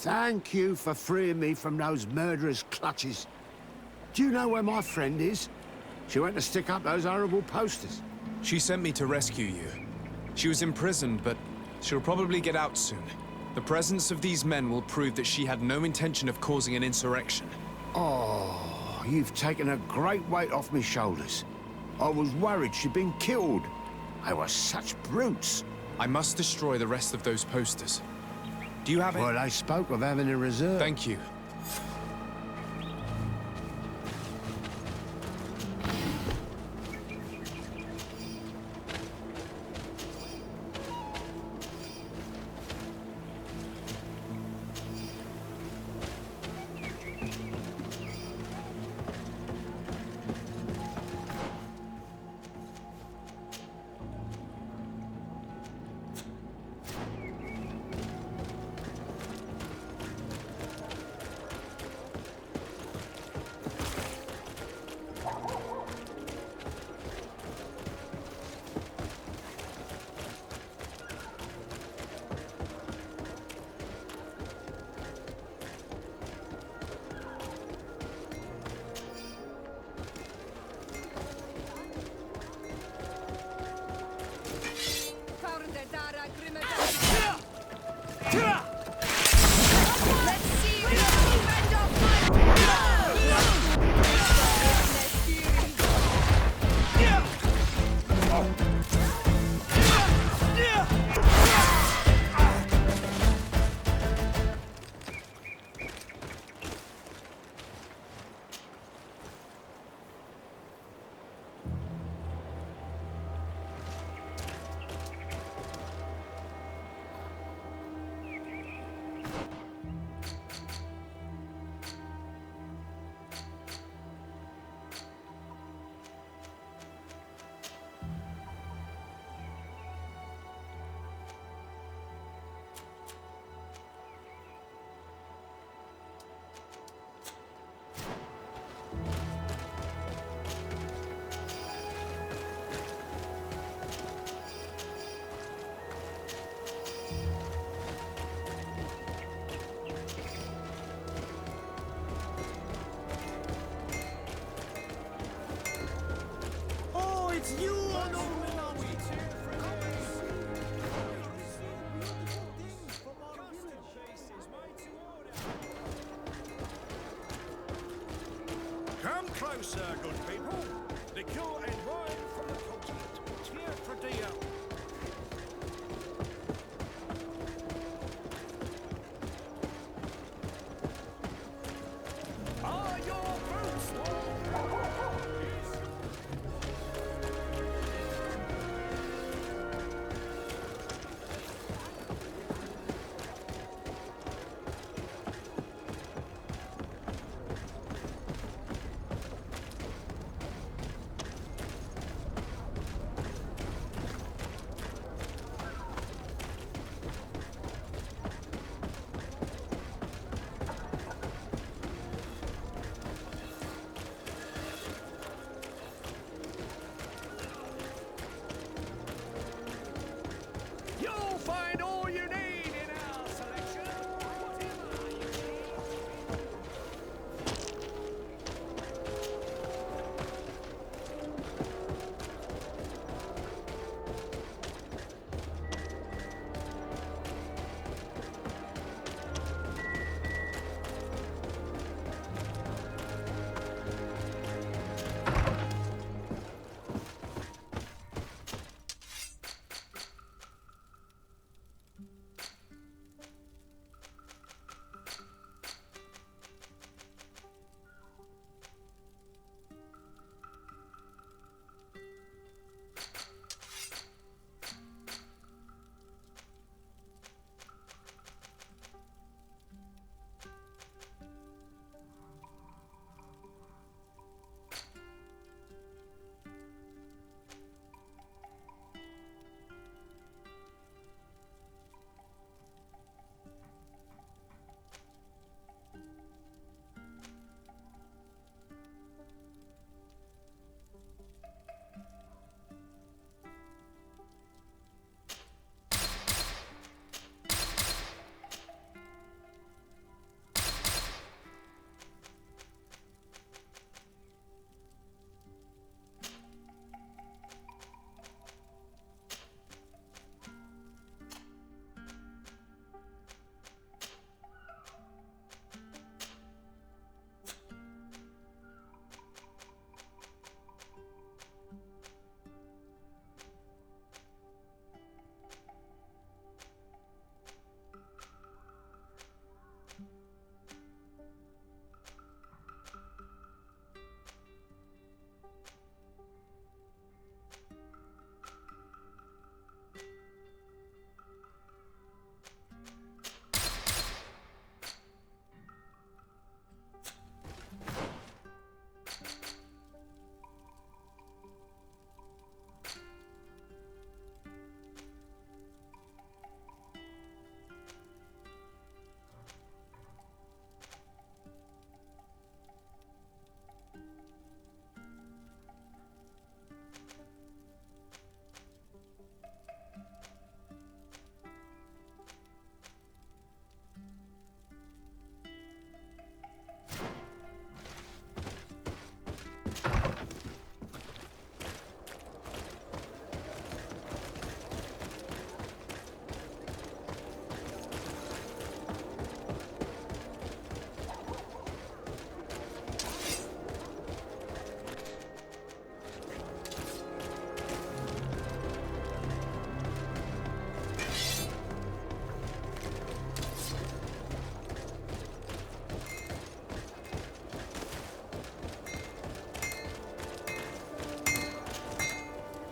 Thank you for freeing me from those murderers' clutches. Do you know where my friend is? She went to stick up those horrible posters. She sent me to rescue you. She was imprisoned, but she'll probably get out soon. The presence of these men will prove that she had no intention of causing an insurrection. Oh, you've taken a great weight off my shoulders. I was worried she'd been killed. They were such brutes. I must destroy the rest of those posters. Do you have it? Well, they spoke of having a reserve. Thank you. It's you! Come closer, good people. Liqueur and wine from the continent. Here for Dio. Are your boots warm?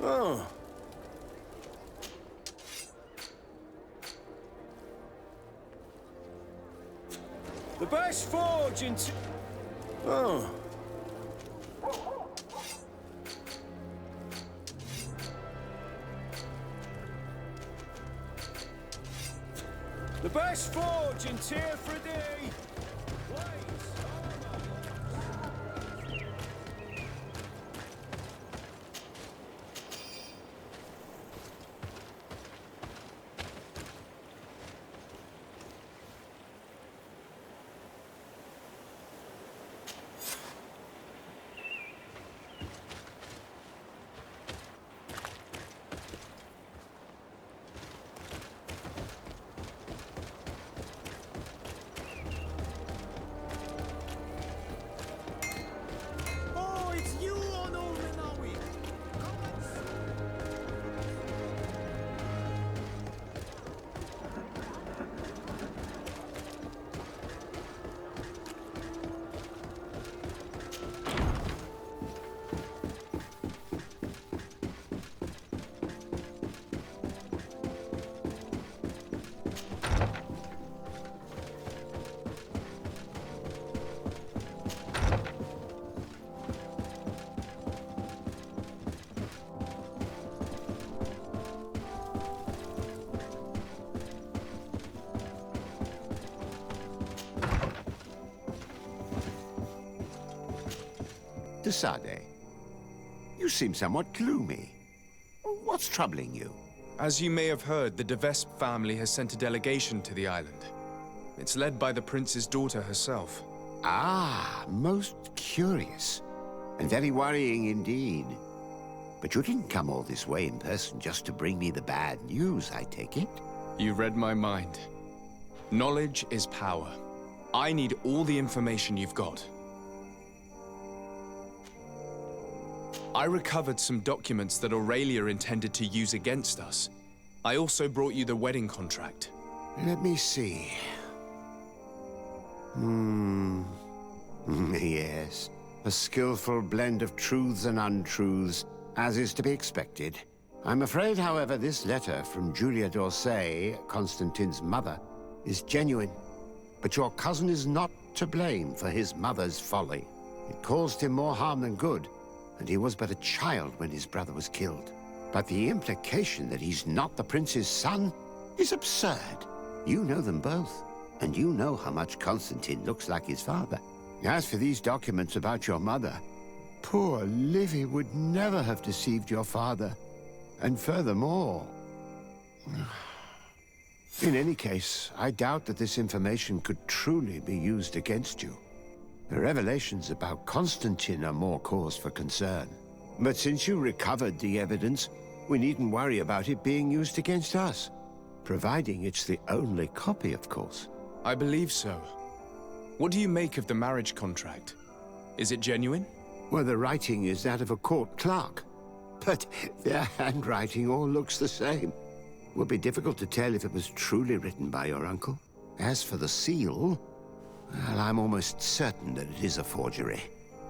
Oh. The best forge in... Oh. The best forge in Tyr Freddy! Desade, you seem somewhat gloomy. What's troubling you? As you may have heard, the De Vesp family has sent a delegation to the island. It's led by the prince's daughter herself. Ah, most curious. And very worrying indeed. But you didn't come all this way in person just to bring me the bad news, I take it? You read my mind. Knowledge is power. I need all the information you've got. I recovered some documents that Aurelia intended to use against us. I also brought you the wedding contract. Let me see. Yes. A skillful blend of truths and untruths, as is to be expected. I'm afraid, however, this letter from Julia d'Orsay, Constantine's mother, is genuine. But your cousin is not to blame for his mother's folly. It caused him more harm than good, and he was but a child when his brother was killed. But the implication that he's not the prince's son is absurd. You know them both, and you know how much Constantine looks like his father. As for these documents about your mother, poor Livy would never have deceived your father. And furthermore... In any case, I doubt that this information could truly be used against you. The revelations about Constantine are more cause for concern. But since you recovered the evidence, we needn't worry about it being used against us. Providing it's the only copy, of course. I believe so. What do you make of the marriage contract? Is it genuine? Well, the writing is that of a court clerk. But their handwriting all looks the same. It would be difficult to tell if it was truly written by your uncle. As for the seal, well, I'm almost certain that it is a forgery.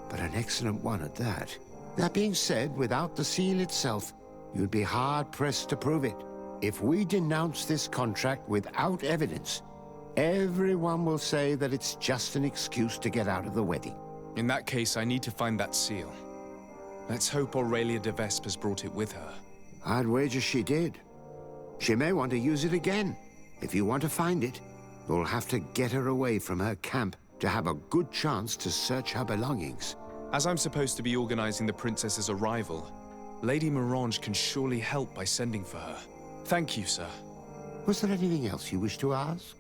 But an excellent one at that. That being said, without the seal itself, you'd be hard-pressed to prove it. If we denounce this contract without evidence, everyone will say that it's just an excuse to get out of the wedding. In that case, I need to find that seal. Let's hope Aurelia de Vesp has brought it with her. I'd wager she did. She may want to use it again. If you want to find it, you'll have to get her away from her camp to have a good chance to search her belongings. As I'm supposed to be organizing the princess's arrival, Lady Mirange can surely help by sending for her. Thank you, sir. Was there anything else you wish to ask?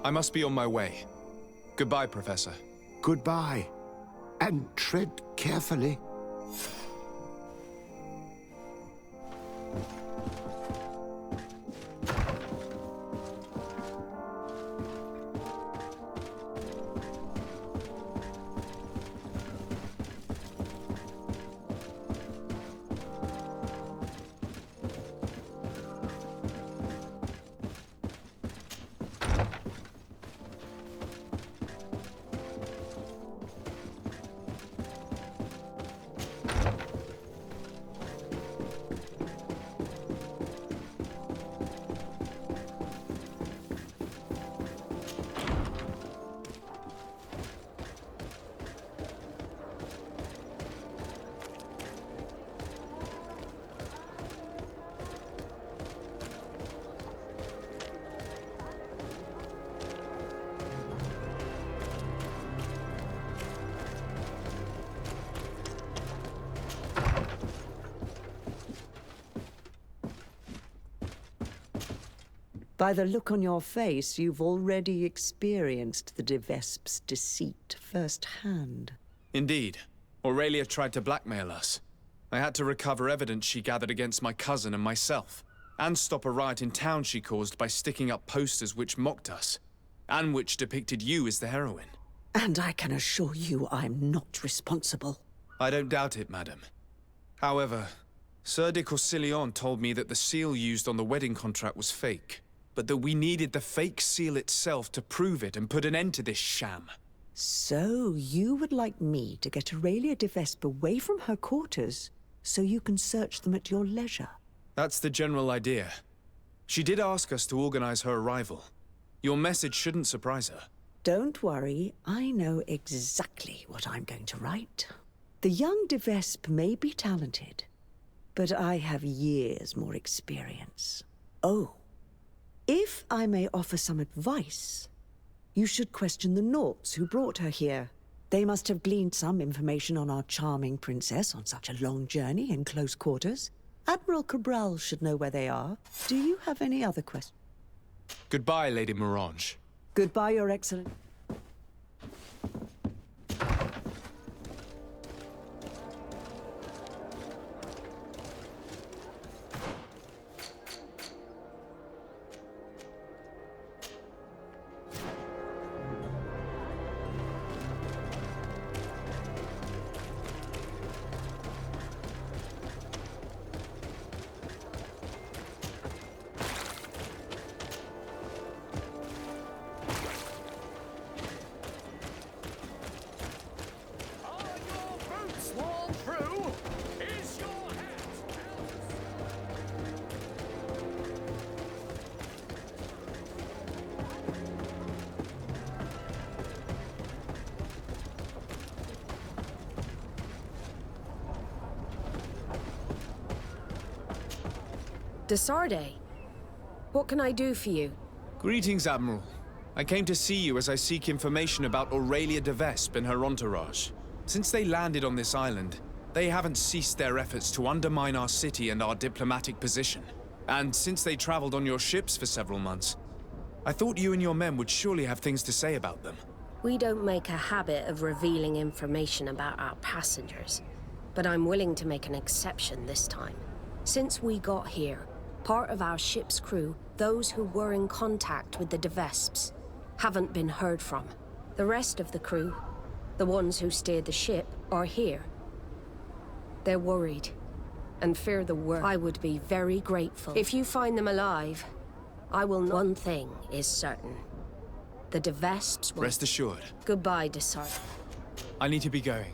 I must be on my way. Goodbye, Professor. Goodbye. And tread carefully. By the look on your face, you've already experienced the De Vesp's deceit firsthand. Indeed. Aurelia tried to blackmail us. I had to recover evidence she gathered against my cousin and myself, and stop a riot in town she caused by sticking up posters which mocked us, and which depicted you as the heroine. And I can assure you I'm not responsible. I don't doubt it, madam. However, Sir de Corsillon told me that the seal used on the wedding contract was fake, but that we needed the fake seal itself to prove it and put an end to this sham. So you would like me to get Aurelia de Vespe away from her quarters so you can search them at your leisure? That's the general idea. She did ask us to organize her arrival. Your message shouldn't surprise her. Don't worry, I know exactly what I'm going to write. The young de Vespe may be talented, but I have years more experience. Oh, if I may offer some advice, you should question the Nauts who brought her here. They must have gleaned some information on our charming princess on such a long journey in close quarters. Admiral Cabral should know where they are. Do you have any other questions? Goodbye, Lady Morange. Goodbye, Your Excellency. Desarde, what can I do for you? Greetings, Admiral. I came to see you as I seek information about Aurelia de Vespe and her entourage. Since they landed on this island, they haven't ceased their efforts to undermine our city and our diplomatic position. And since they traveled on your ships for several months, I thought you and your men would surely have things to say about them. We don't make a habit of revealing information about our passengers, but I'm willing to make an exception this time. Since we got here, part of our ship's crew, those who were in contact with the De Vespes, haven't been heard from. The rest of the crew, the ones who steered the ship, are here. They're worried, and fear the worst. I would be very grateful. If you find them alive, I will know. One thing is certain. The De Vespes will... Rest assured. Goodbye, Desarde. I need to be going.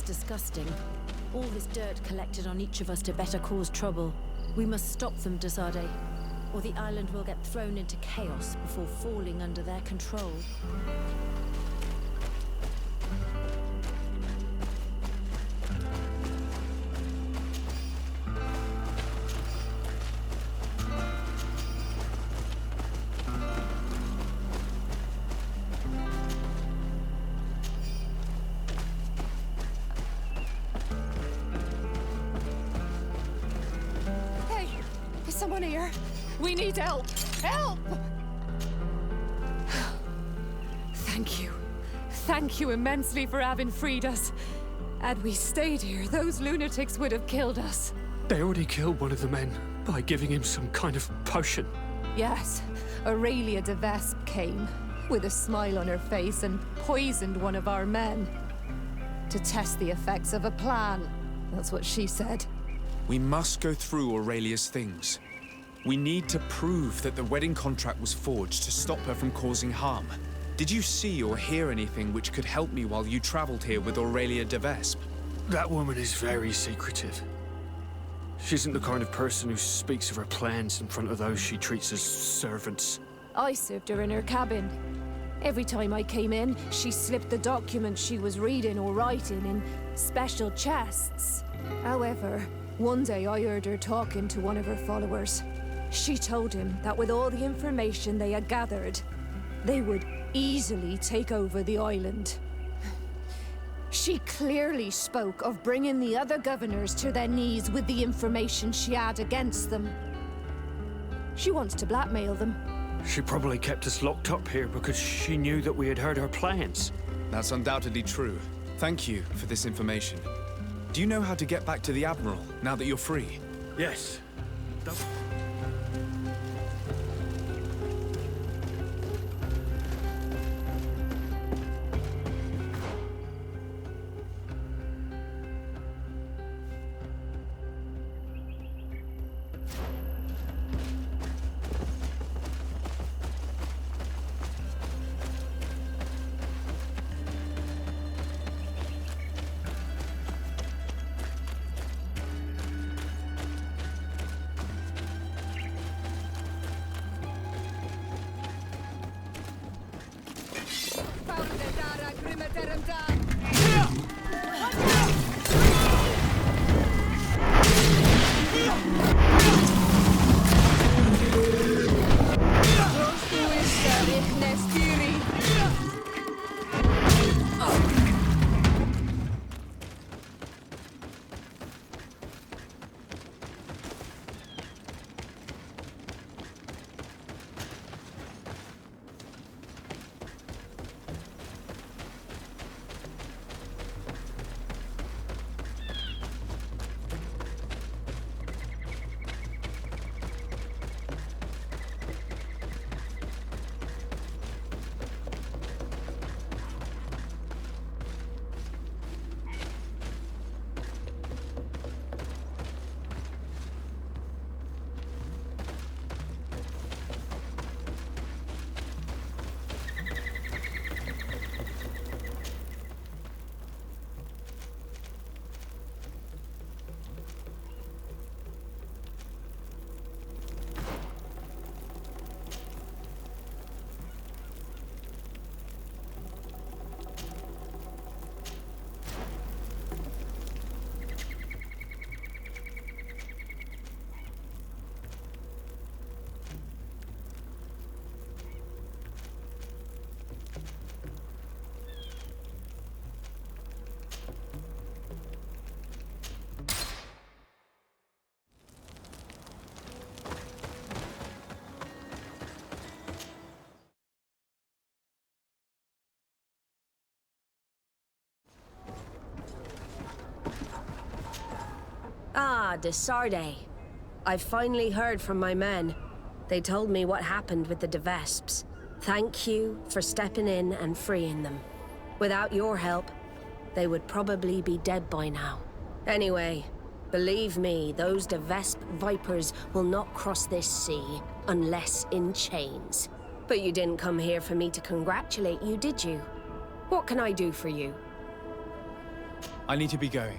disgusting. All this dirt collected on each of us to better cause trouble. We must stop them, de Sardet, or the island will get thrown into chaos before falling under their control. Someone here. We need help. Help! Thank you. Thank you immensely for having freed us. Had we stayed here, those lunatics would have killed us. They already killed one of the men by giving him some kind of potion. Yes, Aurelia de Vespe came, with a smile on her face, and poisoned one of our men. To test the effects of a plan. That's what she said. We must go through Aurelia's things. We need to prove that the wedding contract was forged to stop her from causing harm. Did you see or hear anything which could help me while you traveled here with Aurelia de Vespe? That woman is very secretive. She isn't the kind of person who speaks of her plans in front of those she treats as servants. I served her in her cabin. Every time I came in, she slipped the documents she was reading or writing in special chests. However, one day I heard her talking to one of her followers. She told him that with all the information they had gathered, they would easily take over the island. She clearly spoke of bringing the other governors to their knees with the information she had against them. She wants to blackmail them. She probably kept us locked up here because she knew that we had heard her plans. That's undoubtedly true. Thank you for this information. Do you know how to get back to the Admiral, now that you're free? Yes. Ah, de Sardet. I've finally heard from my men. They told me what happened with the de Vespes. Thank you for stepping in and freeing them. Without your help, they would probably be dead by now. Anyway, believe me, those de Vespe vipers will not cross this sea unless in chains. But you didn't come here for me to congratulate you, did you? What can I do for you? I need to be going.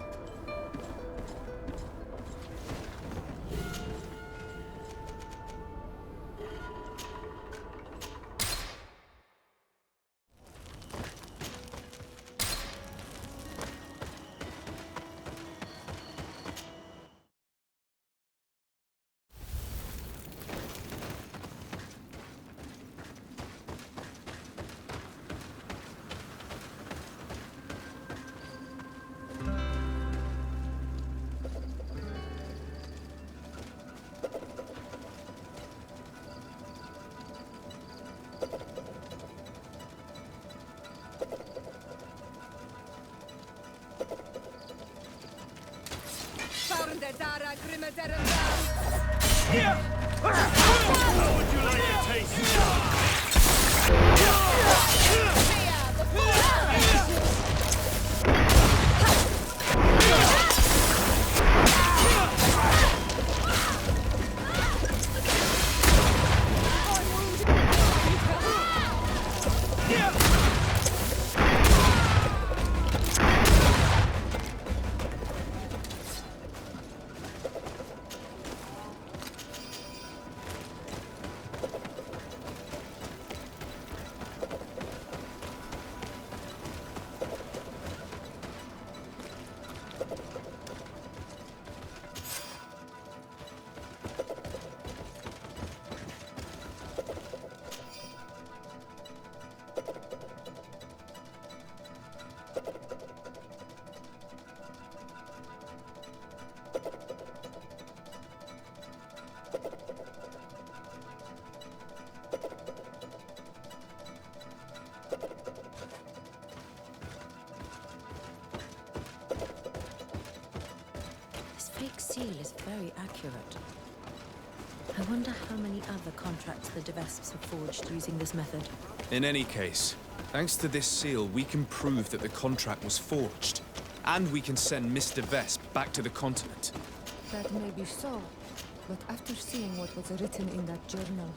How would you like a taste? Fake seal is very accurate. I wonder how many other contracts the de Vesps have forged using this method. In any case, thanks to this seal, we can prove that the contract was forged. And we can send Mr. Vesp back to the continent. That may be so, but after seeing what was written in that journal,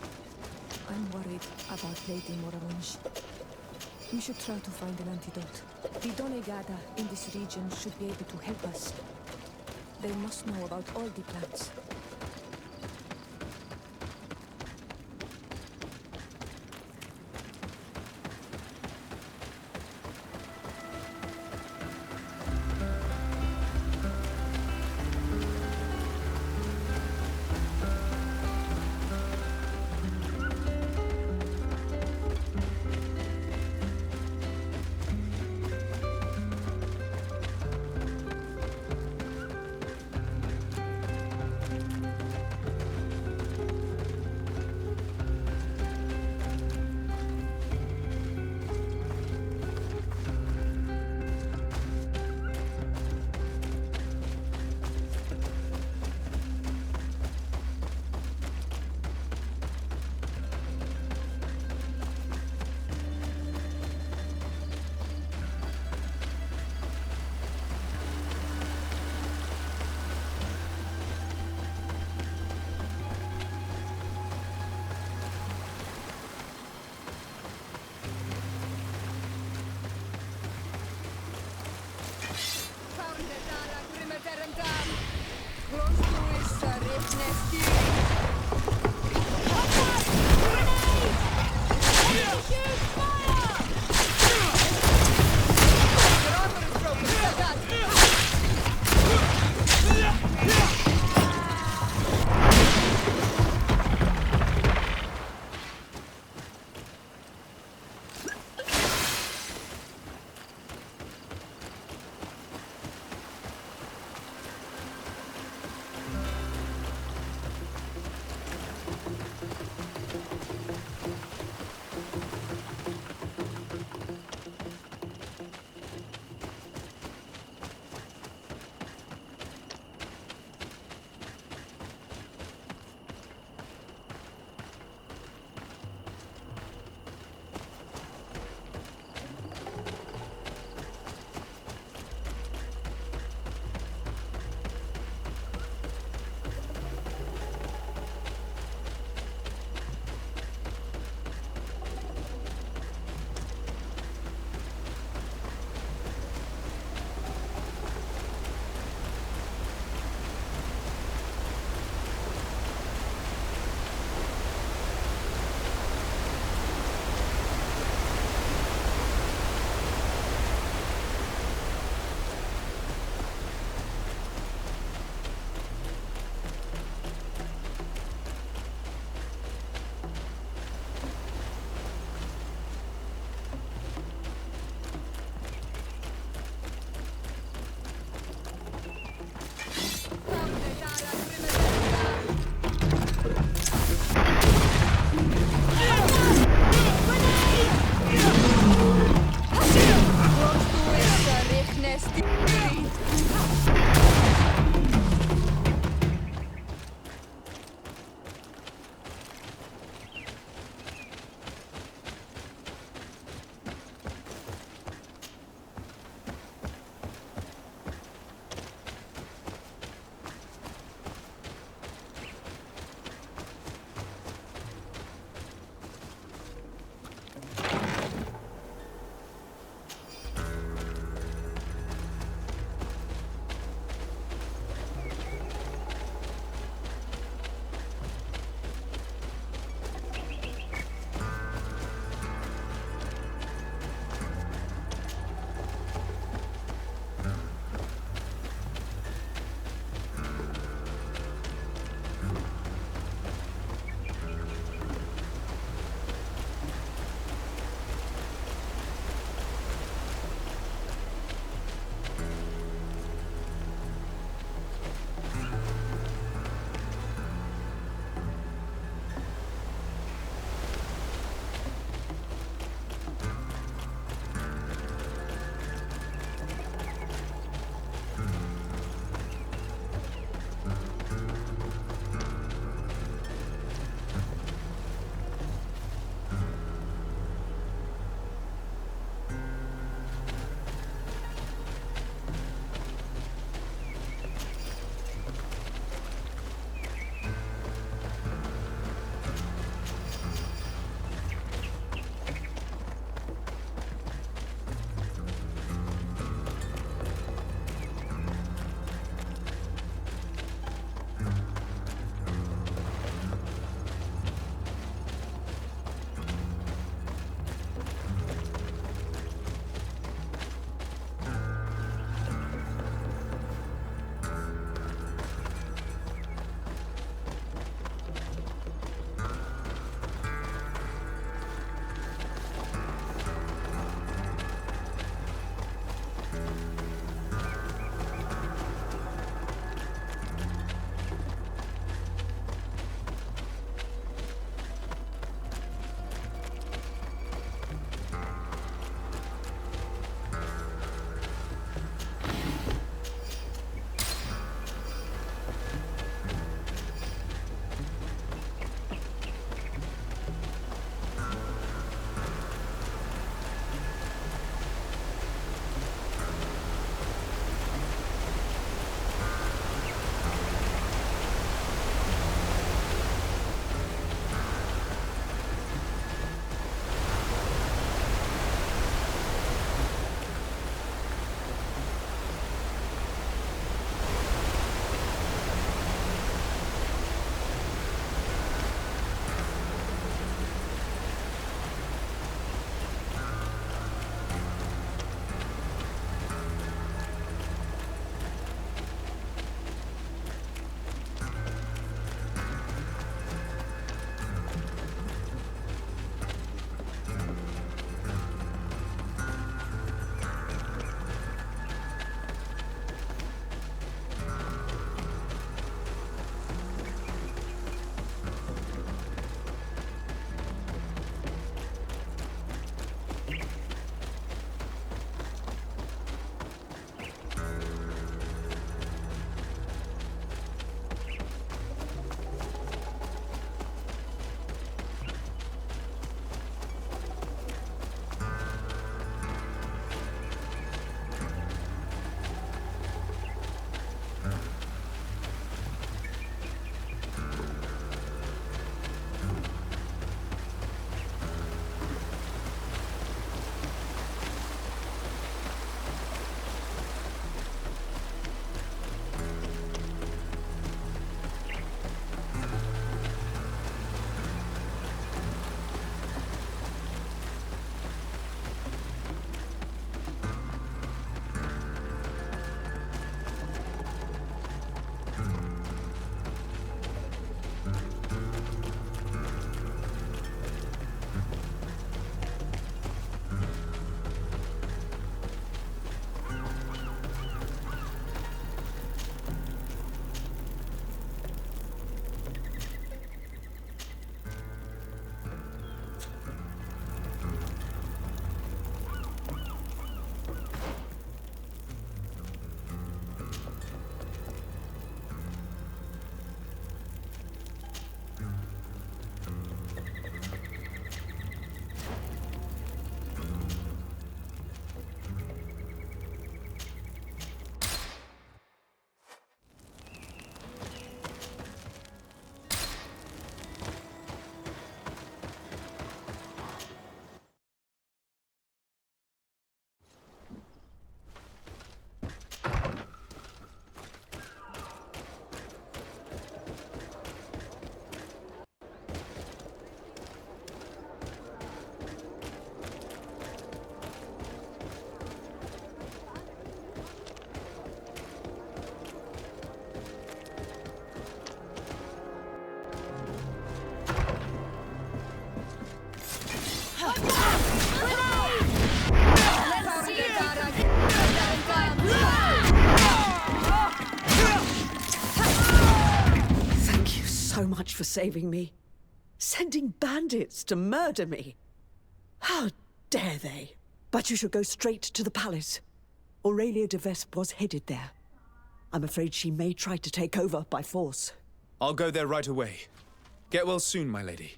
I'm worried about Lady Moravange. We should try to find an antidote. The Donegada in this region should be able to help us. They must know about all the plants. so much for saving me. Sending bandits to murder me. How dare they? But you should go straight to the palace. Aurelia de Vespe was headed there. I'm afraid she may try to take over by force. I'll go there right away. Get well soon, my lady.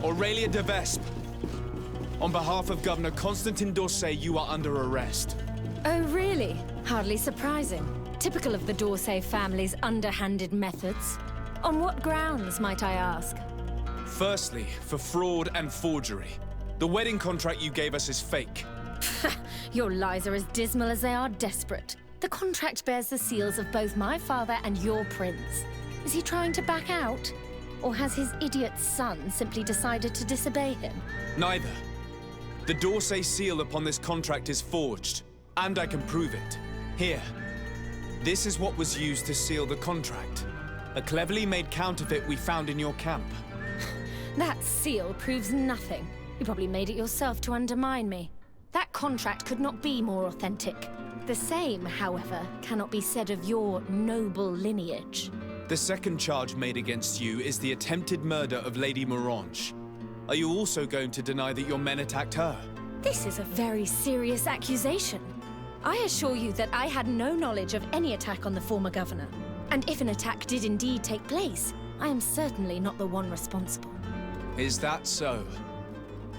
Aurelia de Vespe. On behalf of Governor Constantin d'Orsay, you are under arrest. Oh, really? Hardly surprising. Typical of the d'Orsay family's underhanded methods. On what grounds, might I ask? Firstly, for fraud and forgery. The wedding contract you gave us is fake. Your lies are as dismal as they are desperate. The contract bears the seals of both my father and your prince. Is he trying to back out? Or has his idiot son simply decided to disobey him? Neither. The d'Orsay seal upon this contract is forged, and I can prove it. Here. This is what was used to seal the contract. A cleverly made counterfeit we found in your camp. That seal proves nothing. You probably made it yourself to undermine me. That contract could not be more authentic. The same, however, cannot be said of your noble lineage. The second charge made against you is the attempted murder of Lady Morange. Are you also going to deny that your men attacked her? This is a very serious accusation. I assure you that I had no knowledge of any attack on the former governor. And if an attack did indeed take place, I am certainly not the one responsible. Is that so?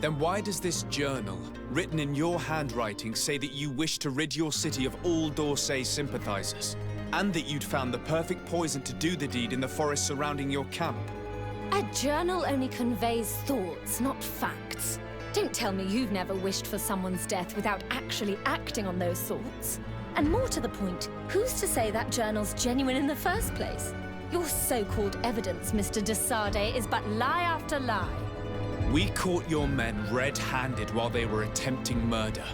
Then why does this journal, written in your handwriting, say that you wish to rid your city of all d'Orsay sympathizers? And that you'd found the perfect poison to do the deed in the forest surrounding your camp? A journal only conveys thoughts, not facts. Don't tell me you've never wished for someone's death without actually acting on those thoughts. And more to the point, who's to say that journal's genuine in the first place? Your so-called evidence, Mr. de Sade, is but lie after lie. We caught your men red-handed while they were attempting murder.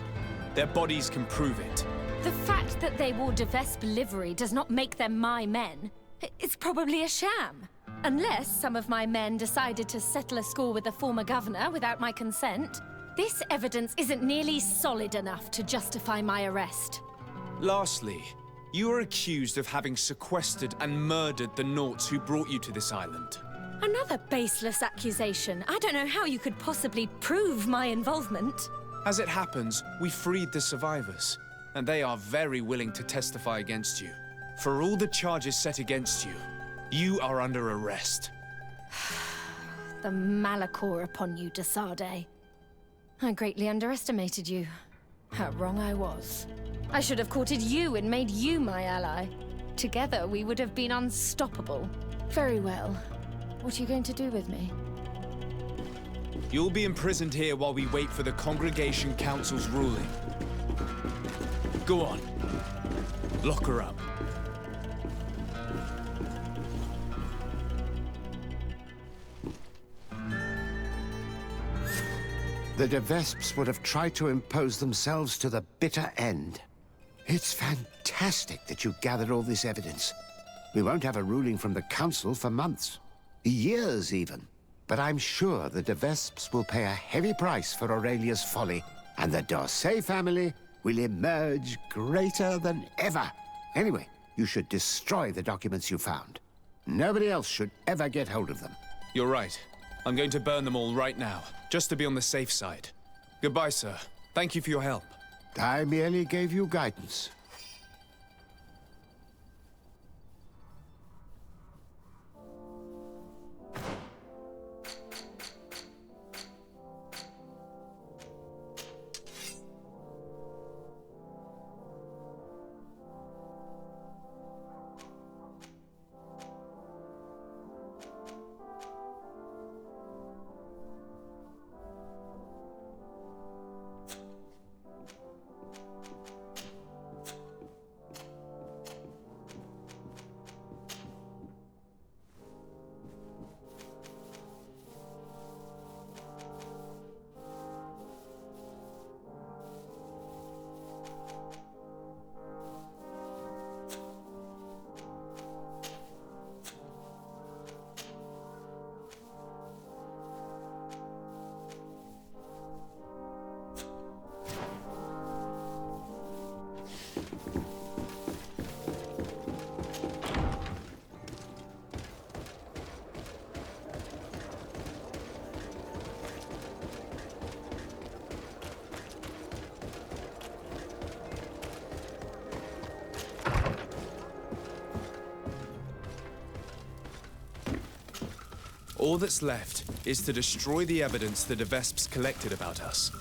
Their bodies can prove it. The fact that they wore de Vespe livery does not make them my men. It's probably a sham. Unless some of my men decided to settle a score with the former governor without my consent. This evidence isn't nearly solid enough to justify my arrest. Lastly, you are accused of having sequestered and murdered the Nauts who brought you to this island. Another baseless accusation. I don't know how you could possibly prove my involvement. As it happens, we freed the survivors, and they are very willing to testify against you. For all the charges set against you, you are under arrest. The malachor upon you, de Sade. I greatly underestimated you. How wrong I was. I should have courted you and made you my ally. Together, we would have been unstoppable. Very well. What are you going to do with me? You'll be imprisoned here while we wait for the Congregation Council's ruling. Go on. Lock her up. The de Vespes would have tried to impose themselves to the bitter end. It's fantastic that you gathered all this evidence. We won't have a ruling from the Council for months. Years, even. But I'm sure the de Vespes will pay a heavy price for Aurelia's folly, and the d'Orsay family will emerge greater than ever. Anyway, you should destroy the documents you found. Nobody else should ever get hold of them. You're right. I'm going to burn them all right now, just to be on the safe side. Goodbye, sir. Thank you for your help. I merely gave you guidance. All that's left is to destroy the evidence the De Vesps collected about us.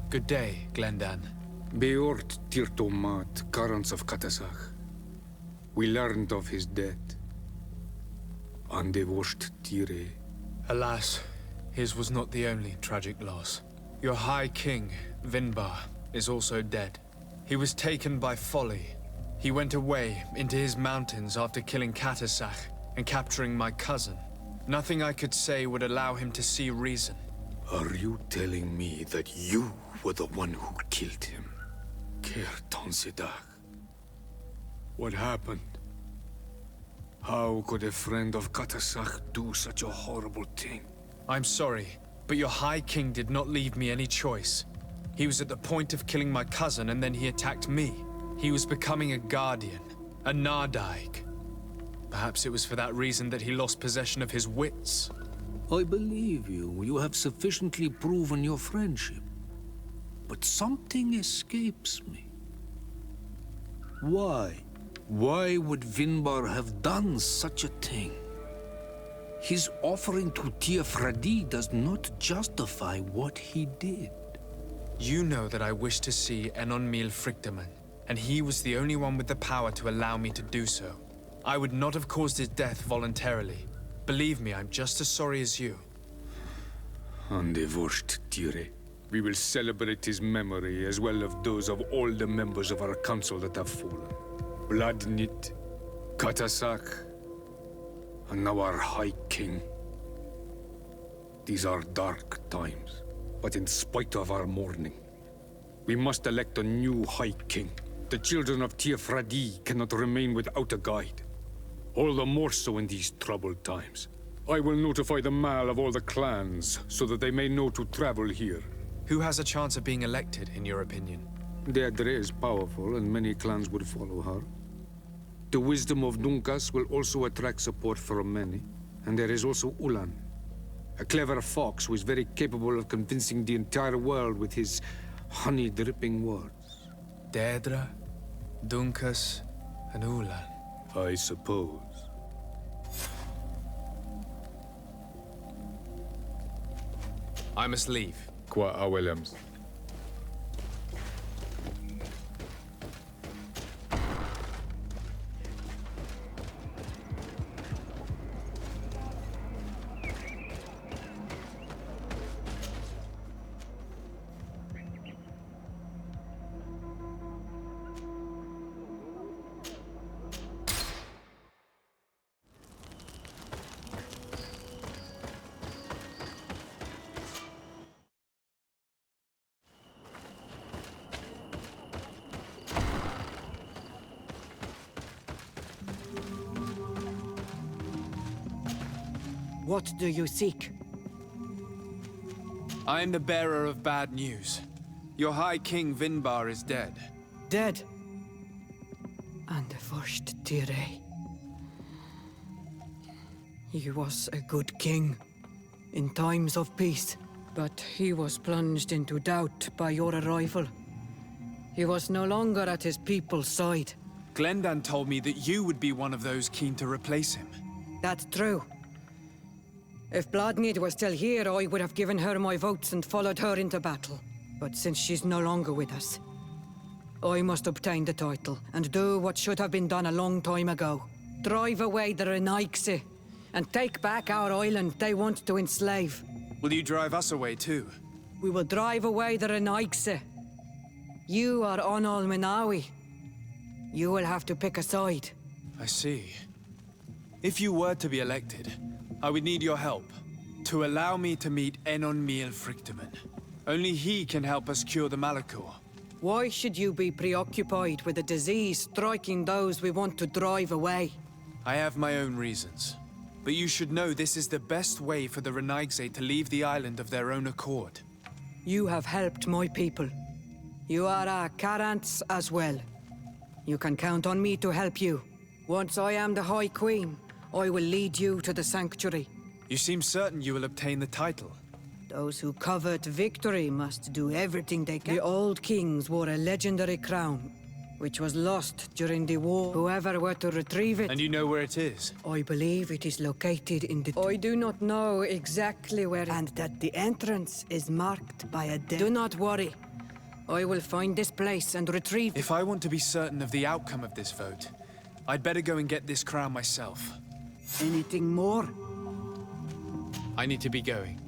Good day, Glendan. Beort Tirtomat, Karans of Katasach. We learned of his death. Andevosht Tire. Alas, his was not the only tragic loss. Your High King, Vinbar, is also dead. He was taken by folly. He went away into his mountains after killing Katasach and capturing my cousin. Nothing I could say would allow him to see reason. Are you telling me that you were the one who killed him? Kertonsidach. What happened? How could a friend of Katasach do such a horrible thing? I'm sorry, but your High King did not leave me any choice. He was at the point of killing my cousin and then he attacked me. He was becoming a guardian, a Nardaig. Perhaps it was for that reason that he lost possession of his wits. I believe you. You have sufficiently proven your friendship. But something escapes me. Why? Why would Vinbar have done such a thing? His offering to Tiafradi does not justify what he did. You know that I wish to see Enonmil Frichtemann, and he was the only one with the power to allow me to do so. I would not have caused his death voluntarily. Believe me, I'm just as sorry as you. Andevosht Tire. We will celebrate his memory as well as those of all the members of our council that have fallen. Vladnit, Katasach, and now our High King. These are dark times, but in spite of our mourning, we must elect a new High King. The children of Tiafradi cannot remain without a guide. All the more so in these troubled times. I will notify the Mal of all the clans, so that they may know to travel here. Who has a chance of being elected, in your opinion? Deirdre is powerful, and many clans would follow her. The wisdom of Dunkas will also attract support from many. And there is also Ulan, a clever fox who is very capable of convincing the entire world with his honey-dripping words. Deirdre, Dunkas, and Ulan. I suppose. I must leave. Qua Williams. What do you seek? I am the bearer of bad news. Your High King Vinbar is dead. Dead? And the first Tire. He was a good king in times of peace. But he was plunged into doubt by your arrival. He was no longer at his people's side. Glendan told me that you would be one of those keen to replace him. That's true. If Bladnid was still here, I would have given her my votes and followed her into battle. But since she's no longer with us, I must obtain the title and do what should have been done a long time ago. Drive away the Renaigse and take back our island they want to enslave. Will you drive us away too? We will drive away the Renaigse. You are Onal Menawi. You will have to pick a side. I see. If you were to be elected, I would need your help to allow me to meet Enonmil Frichtemann. Only he can help us cure the Malachor. Why should you be preoccupied with a disease striking those we want to drive away? I have my own reasons. But you should know this is the best way for the Renaigse to leave the island of their own accord. You have helped my people. You are our Karants as well. You can count on me to help you. Once I am the High Queen, I will lead you to the Sanctuary. You seem certain you will obtain the title. Those who covet victory must do everything they can. The old kings wore a legendary crown, which was lost during the war. Whoever were to retrieve it... And you know where it is? I believe it is located in the... I do not know exactly where... And that the entrance is marked by a... Do not worry. I will find this place and retrieve... If I want to be certain of the outcome of this vote, I'd better go and get this crown myself. Anything more? I need to be going.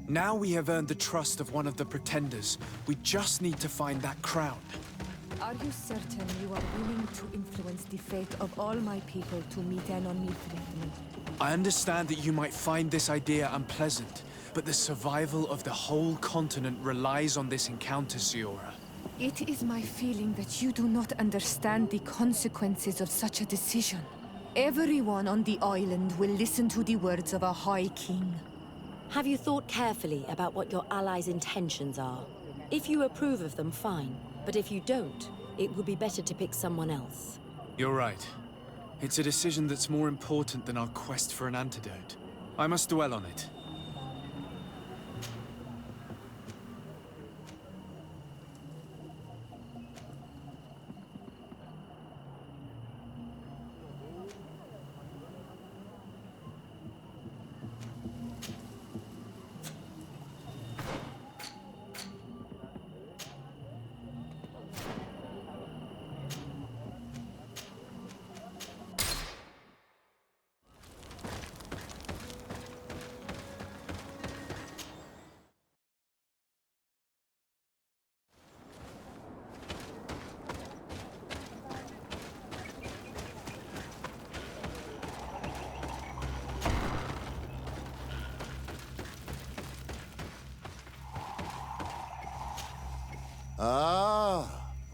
Now we have earned the trust of one of the pretenders. We just need to find that crown. Are you certain you are willing to influence the fate of all my people to meet Enon Milfred? I understand that you might find this idea unpleasant, but the survival of the whole continent relies on this encounter, Siora. It is my feeling that you do not understand the consequences of such a decision. Everyone on the island will listen to the words of a High King. Have you thought carefully about what your allies' intentions are? If you approve of them, fine. But if you don't, it would be better to pick someone else. You're right. It's a decision that's more important than our quest for an antidote. I must dwell on it.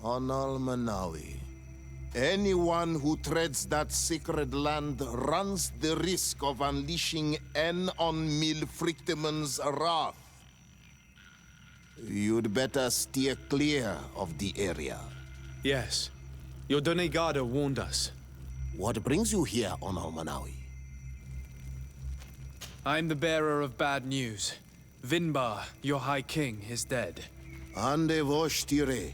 On Almanawi. Anyone who treads that sacred land runs the risk of unleashing Enon Milfrictiman's wrath. You'd better steer clear of the area. Yes. Your Donegada warned us. What brings you here on Almanawi? I'm the bearer of bad news. Vinbar, your High King, is dead. Ande Vostire.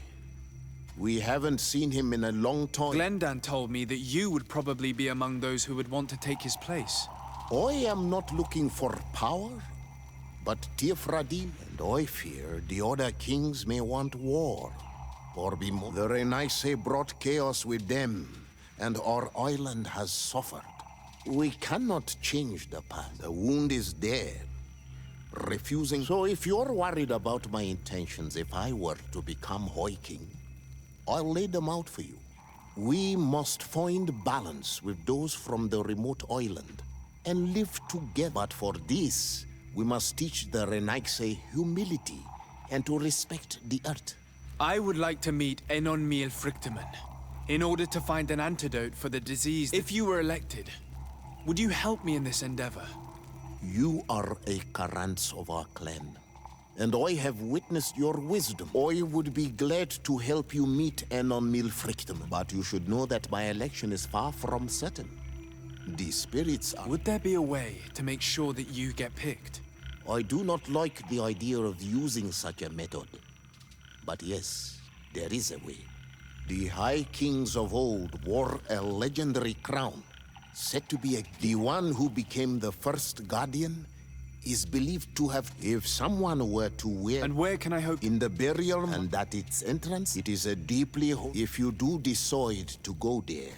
We haven't seen him in a long time. Glendan told me that you would probably be among those who would want to take his place. I am not looking for power, but Tifradim, and I fear the other kings may want war. Or be more. The Renaigse brought chaos with them, and our island has suffered. We cannot change the past. The wound is there. Refusing. So if you're worried about my intentions, if I were to become High King, I'll lay them out for you. We must find balance with those from the remote island and live together. But for this, we must teach the Renaigse humility and to respect the earth. I would like to meet Enon Milfrictiman in order to find an antidote for the disease. If you were elected, would you help me in this endeavor? You are a Karants of our clan, and I have witnessed your wisdom. I would be glad to help you meet Enon Milfrictiman, but you should know that my election is far from certain. The spirits are... Would there be a way to make sure that you get picked? I do not like the idea of using such a method. But yes, there is a way. The High Kings of old wore a legendary crown, said to be the one who became the first guardian is believed to have... If someone were to wear... And where can I hope... In the burial, and at its entrance, it is a deeply... If you do decide to go there...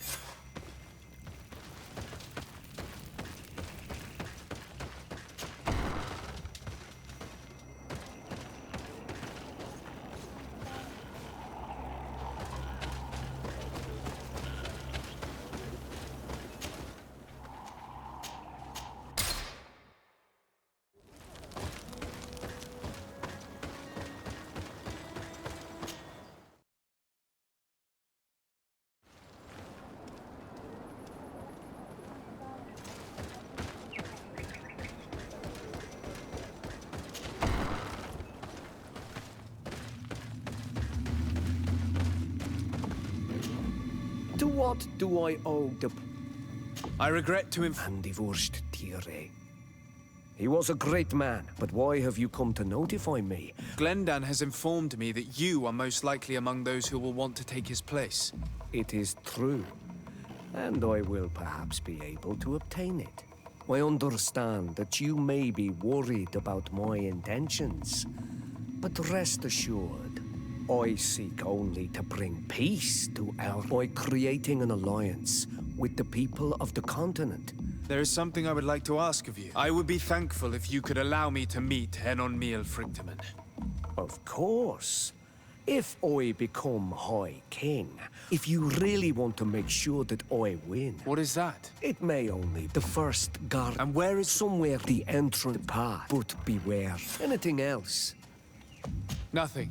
To what do I owe the... I regret to And divorced Tire. He was a great man, but why have you come to notify me? Glendan has informed me that you are most likely among those who will want to take his place. It is true, and I will perhaps be able to obtain it. I understand that you may be worried about my intentions, but rest assured, I seek only to bring peace to our... by creating an alliance with the people of the continent. There is something I would like to ask of you. I would be thankful if you could allow me to meet Henon Miel Frichtemann. Of course. If I become High King, if you really want to make sure that I win... What is that? It may only be the first guard. And where is... Somewhere the entrance path. But beware. Anything else? Nothing.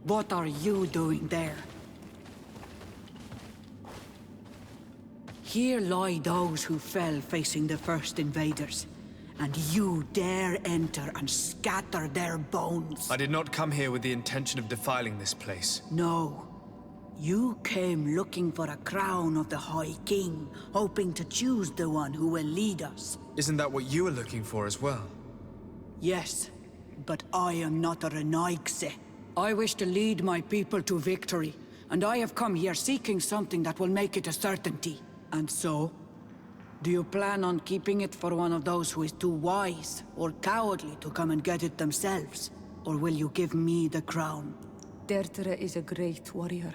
What are you doing there? Here lie those who fell facing the first invaders. And you dare enter and scatter their bones. I did not come here with the intention of defiling this place. No. You came looking for a crown of the High King, hoping to choose the one who will lead us. Isn't that what you were looking for as well? Yes, but I am not a Renaigse. I wish to lead my people to victory, and I have come here seeking something that will make it a certainty. And so? Do you plan on keeping it for one of those who is too wise or cowardly to come and get it themselves? Or will you give me the crown? Dertere is a great warrior.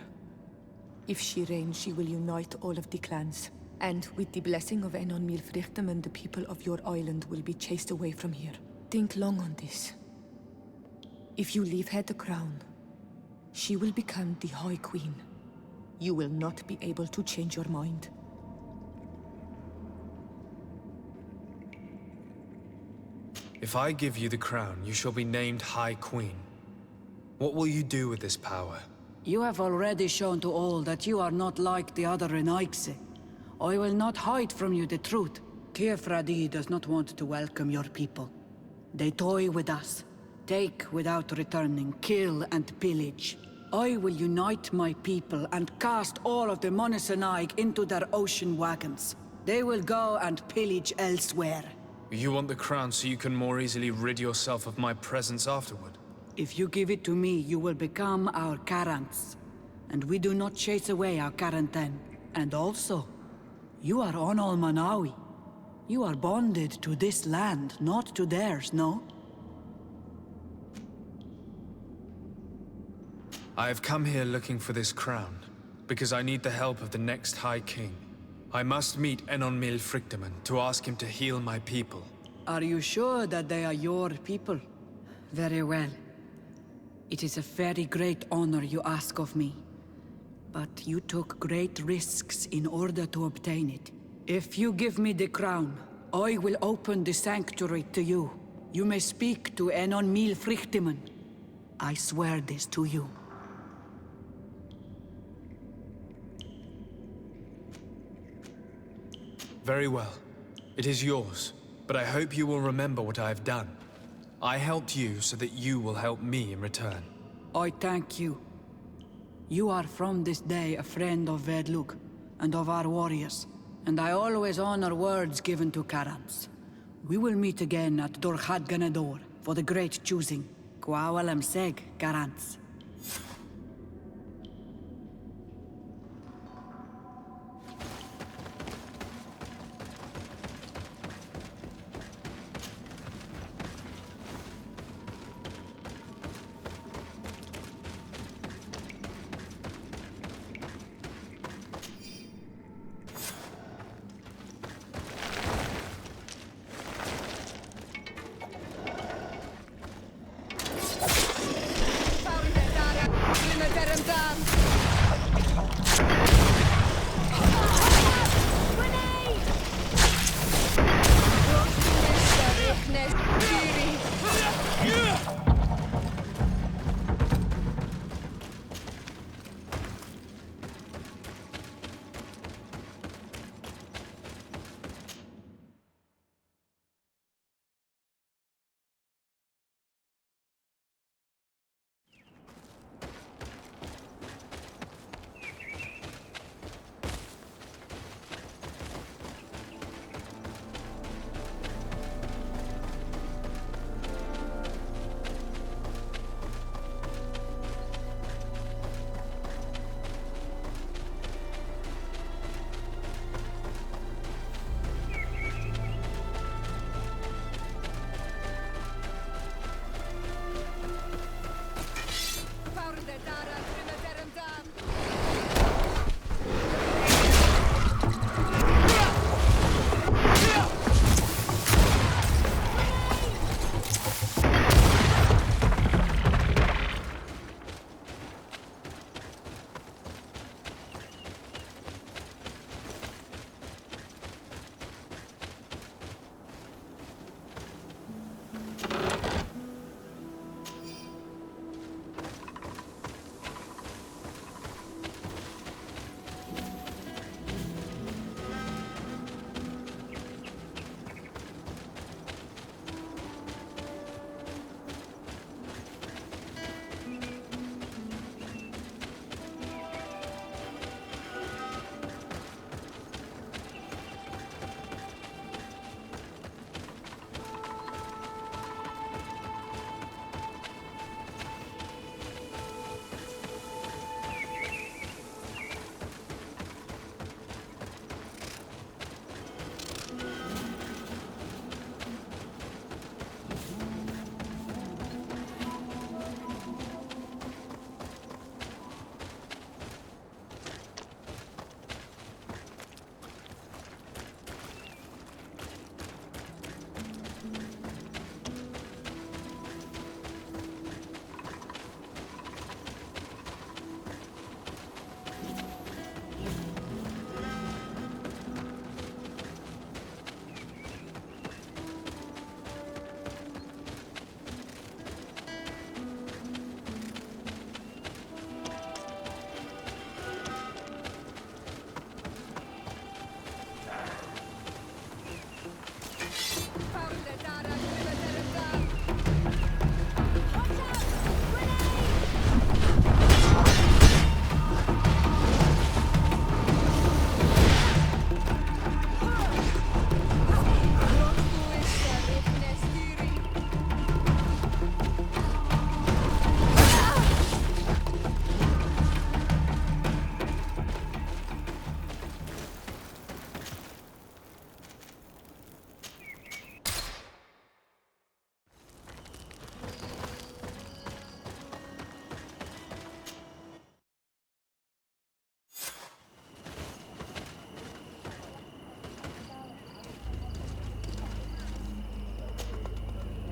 If she reigns, she will unite all of the clans. And with the blessing of Enon Milfrichtem, the people of your island will be chased away from here. Think long on this. If you leave her the crown, she will become the High Queen. You will not be able to change your mind. If I give you the crown, you shall be named High Queen. What will you do with this power? You have already shown to all that you are not like the other Renaigse. I will not hide from you the truth. Teirfradi does not want to welcome your people. They toy with us, take without returning, kill and pillage. I will unite my people and cast all of the Monesenaig into their ocean wagons. They will go and pillage elsewhere. You want the crown so you can more easily rid yourself of my presence afterward? If you give it to me, you will become our Karants. And we do not chase away our Karanten. And also, you are Onol Manawi. You are bonded to this land, not to theirs, no? I have come here looking for this crown, because I need the help of the next High King. I must meet Enon Milfrichtem to ask him to heal my people. Are you sure that they are your people? Very well. It is a very great honor you ask of me. But you took great risks in order to obtain it. If you give me the crown, I will open the sanctuary to you. You may speak to Enon Milfrichtem. I swear this to you. Very well. It is yours, but I hope you will remember what I have done. I helped you so that you will help me in return. I thank you. You are from this day a friend of Vedlug and of our warriors, and I always honor words given to Karants. We will meet again at Dorchad Ganador for the great choosing. Kwawalem Seg, Karants. Found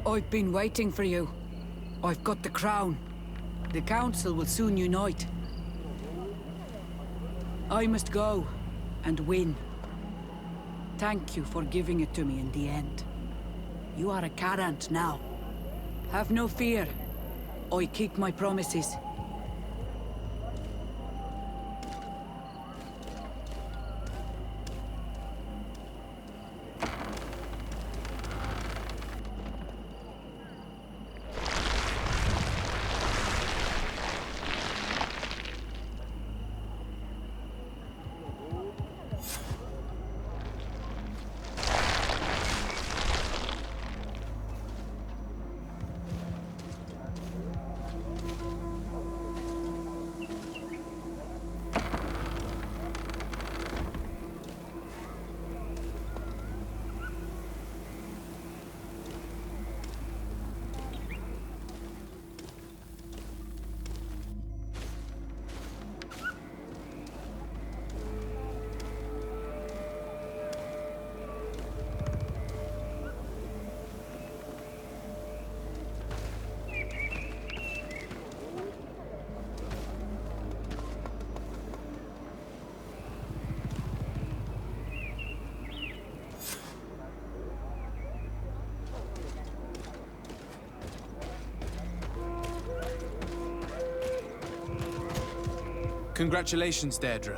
I've been waiting for you. I've got the crown. The council will soon unite. I must go and win. Thank you for giving it to me in the end. You are a Carant now. Have no fear. I keep my promises. Congratulations, Deirdre.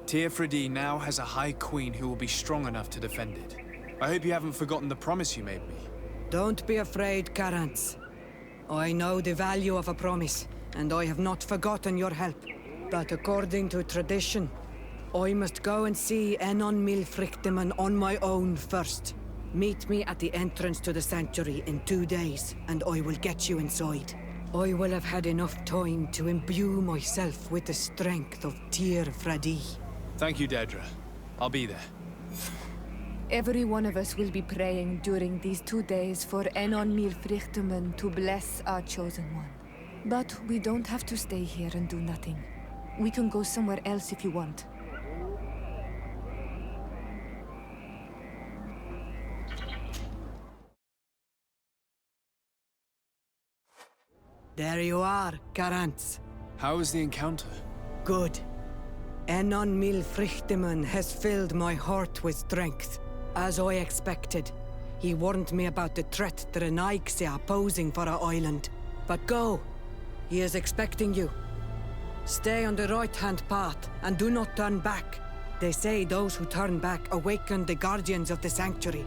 Tear Fradee now has a High Queen who will be strong enough to defend it. I hope you haven't forgotten the promise you made me. Don't be afraid, Carants. I know the value of a promise, and I have not forgotten your help. But according to tradition, I must go and see Enon Milfrichteman on my own first. Meet me at the entrance to the sanctuary in 2 days, and I will get you inside. I will have had enough time to imbue myself with the strength of Tear Fradee. Thank you, Deirdre. I'll be there. Every one of us will be praying during these 2 days for Enon Milfrichteman to bless our chosen one. But we don't have to stay here and do nothing. We can go somewhere else if you want. There you are, Carants. How was the encounter? Good. Enon Milfrichteman has filled my heart with strength. As I expected, he warned me about the threat the Renaigse are posing for our island. But go. He is expecting you. Stay on the right-hand path and do not turn back. They say those who turn back awaken the guardians of the sanctuary.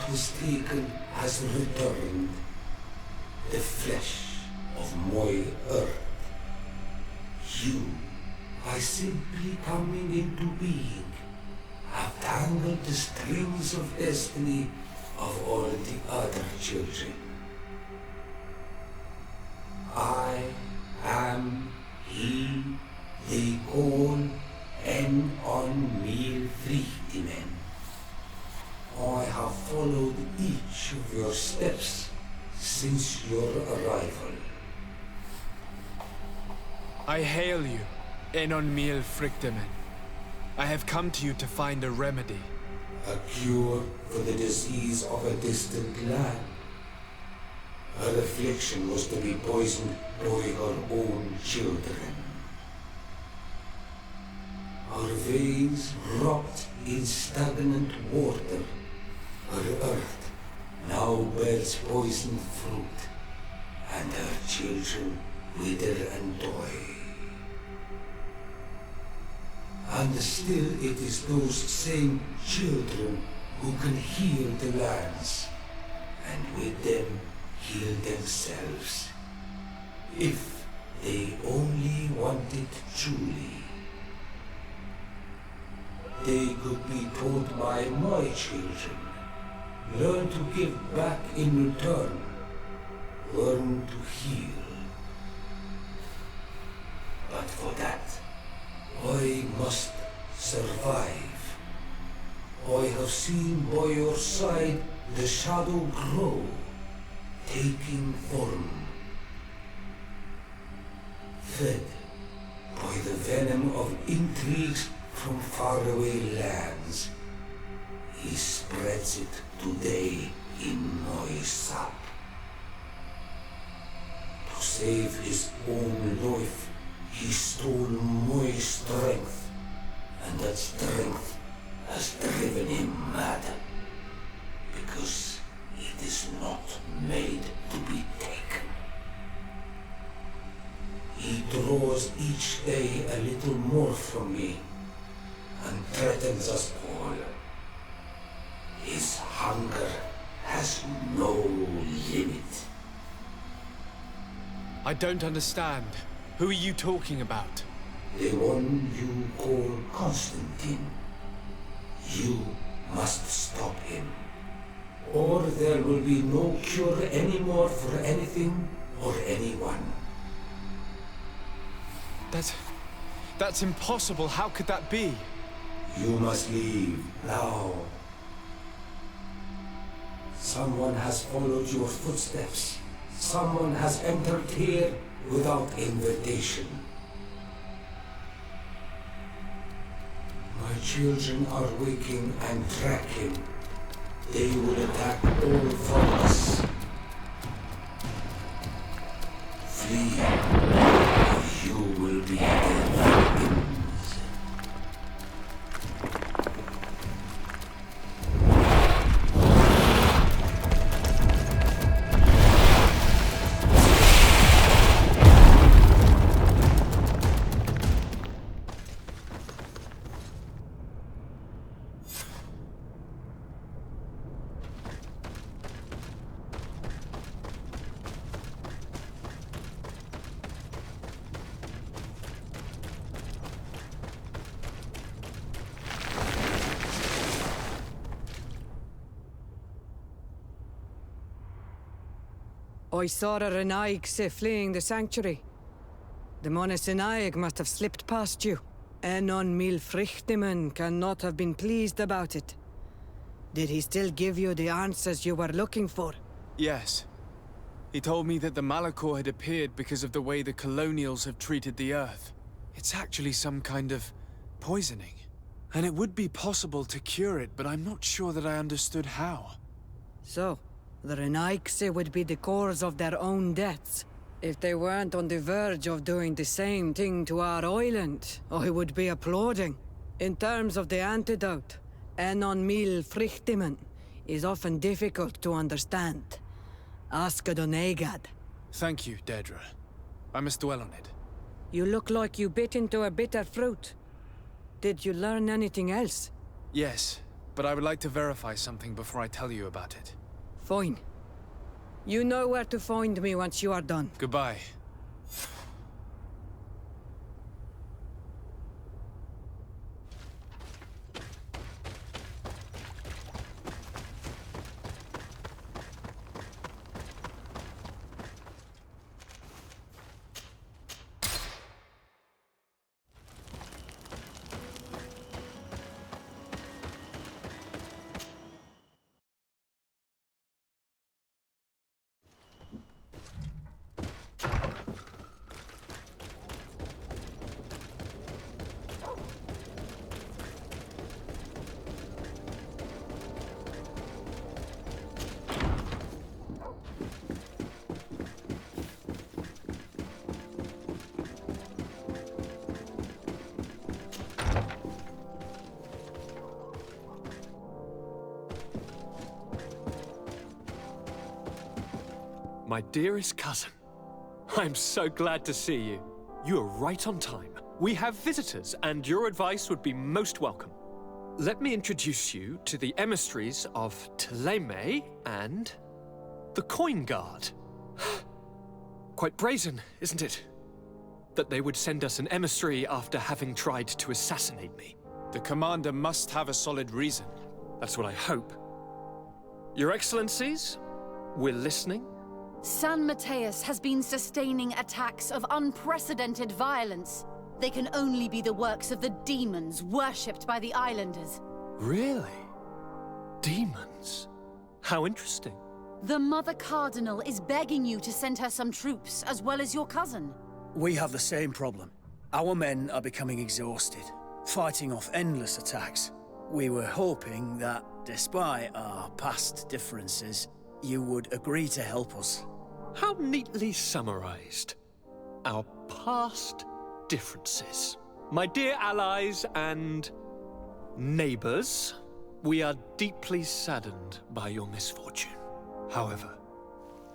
was taken has returned. The flesh of my earth. You, by simply coming into being, have tangled the strings of destiny of all the other children. I am he they call on me Vrichtimen. I have followed each of your steps since your arrival. I hail you, Enon Mil Frichtemen. I have come to you to find a remedy. A cure for the disease of a distant land. Her affliction was to be poisoned by her own children. Her veins rot in stagnant water. Her earth now bears poisoned fruit, and her children wither and die. And still it is those same children who can heal the lands, and with them heal themselves, if they only want it truly. They could be taught by my children, learn to give back in return, learn to heal. But for that, I must survive. I have seen by your side the shadow grow, taking form. Fed by the venom of intrigues from faraway lands, he spreads it today in my sap. To save his own life, he stole my strength, and that strength has driven him mad, because it is not made to be taken. He draws each day a little more from me, and threatens us all. His hunger has no limit. I don't understand. Who are you talking about? The one you call Constantine. You must stop him, or there will be no cure anymore for anything or anyone. That's impossible. How could that be? You must leave now. Someone has followed your footsteps. Someone has entered here without invitation. My children are waking and tracking. They will attack all foes. Flee, or you will be their victims. I saw a Renaigse fleeing the sanctuary. The Monasenaig must have slipped past you. Enon Mil Frichtemen cannot have been pleased about it. Did he still give you the answers you were looking for? Yes. He told me that the Malachor had appeared because of the way the colonials have treated the Earth. It's actually some kind of poisoning. And it would be possible to cure it, but I'm not sure that I understood how. So, the Renaigse would be the cause of their own deaths. If they weren't on the verge of doing the same thing to our island, I would be applauding. In terms of the antidote, Enon Mil Frichtemen is often difficult to understand. Ask Adonegad. Thank you, Dedra. I must dwell on it. You look like you bit into a bitter fruit. Did you learn anything else? Yes. but I would like to verify something before I tell you about it. Fine. You know where to find me once you are done. Goodbye. My dearest cousin, I'm so glad to see you. You are right on time. We have visitors, and your advice would be most welcome. Let me introduce you to the emissaries of Ptolemy and the Coin Guard. Quite brazen, isn't it? That they would send us an emissary after having tried to assassinate me. The commander must have a solid reason. That's what I hope. Your Excellencies, we're listening. San Mateus has been sustaining attacks of unprecedented violence. They can only be the works of the demons worshipped by the islanders. Really? Demons? How interesting. The Mother Cardinal is begging you to send her some troops, as well as your cousin. We have the same problem. Our men are becoming exhausted, fighting off endless attacks. We were hoping that, despite our past differences, you would agree to help us. How neatly summarized. Our past differences. My dear allies and neighbors, we are deeply saddened by your misfortune. However,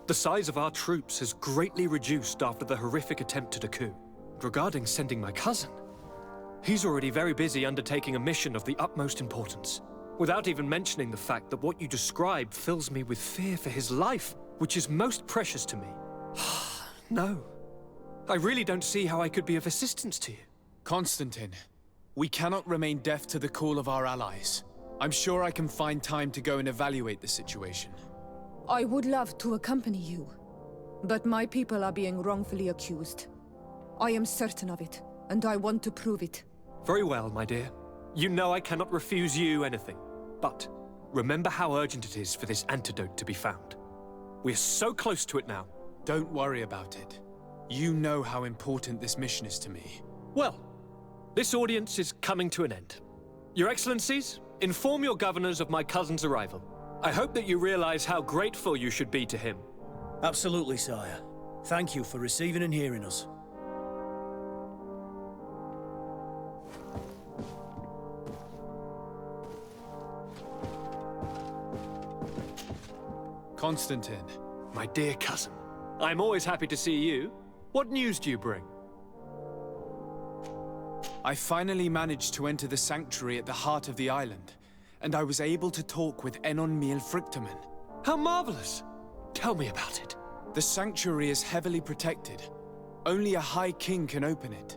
the size of our troops has greatly reduced after the horrific attempt at a coup. Regarding sending my cousin, he's already very busy undertaking a mission of the utmost importance, without even mentioning the fact that what you describe fills me with fear for his life, which is most precious to me. No, I really don't see how I could be of assistance to you. Constantine, we cannot remain deaf to the call of our allies. I'm sure I can find time to go and evaluate the situation. I would love to accompany you, but my people are being wrongfully accused. I am certain of it, and I want to prove it. Very well, my dear. You know I cannot refuse you anything. But remember how urgent it is for this antidote to be found. We're so close to it now. Don't worry about it. You know how important this mission is to me. Well, this audience is coming to an end. Your Excellencies, inform your governors of my cousin's arrival. I hope that you realize how grateful you should be to him. Absolutely, sire. Thank you for receiving and hearing us. Constantine. My dear cousin, I'm always happy to see you. What news do you bring? I finally managed to enter the sanctuary at the heart of the island, and I was able to talk with Enon Miel Frictamen. How marvelous! Tell me about it. The sanctuary is heavily protected. Only a High King can open it.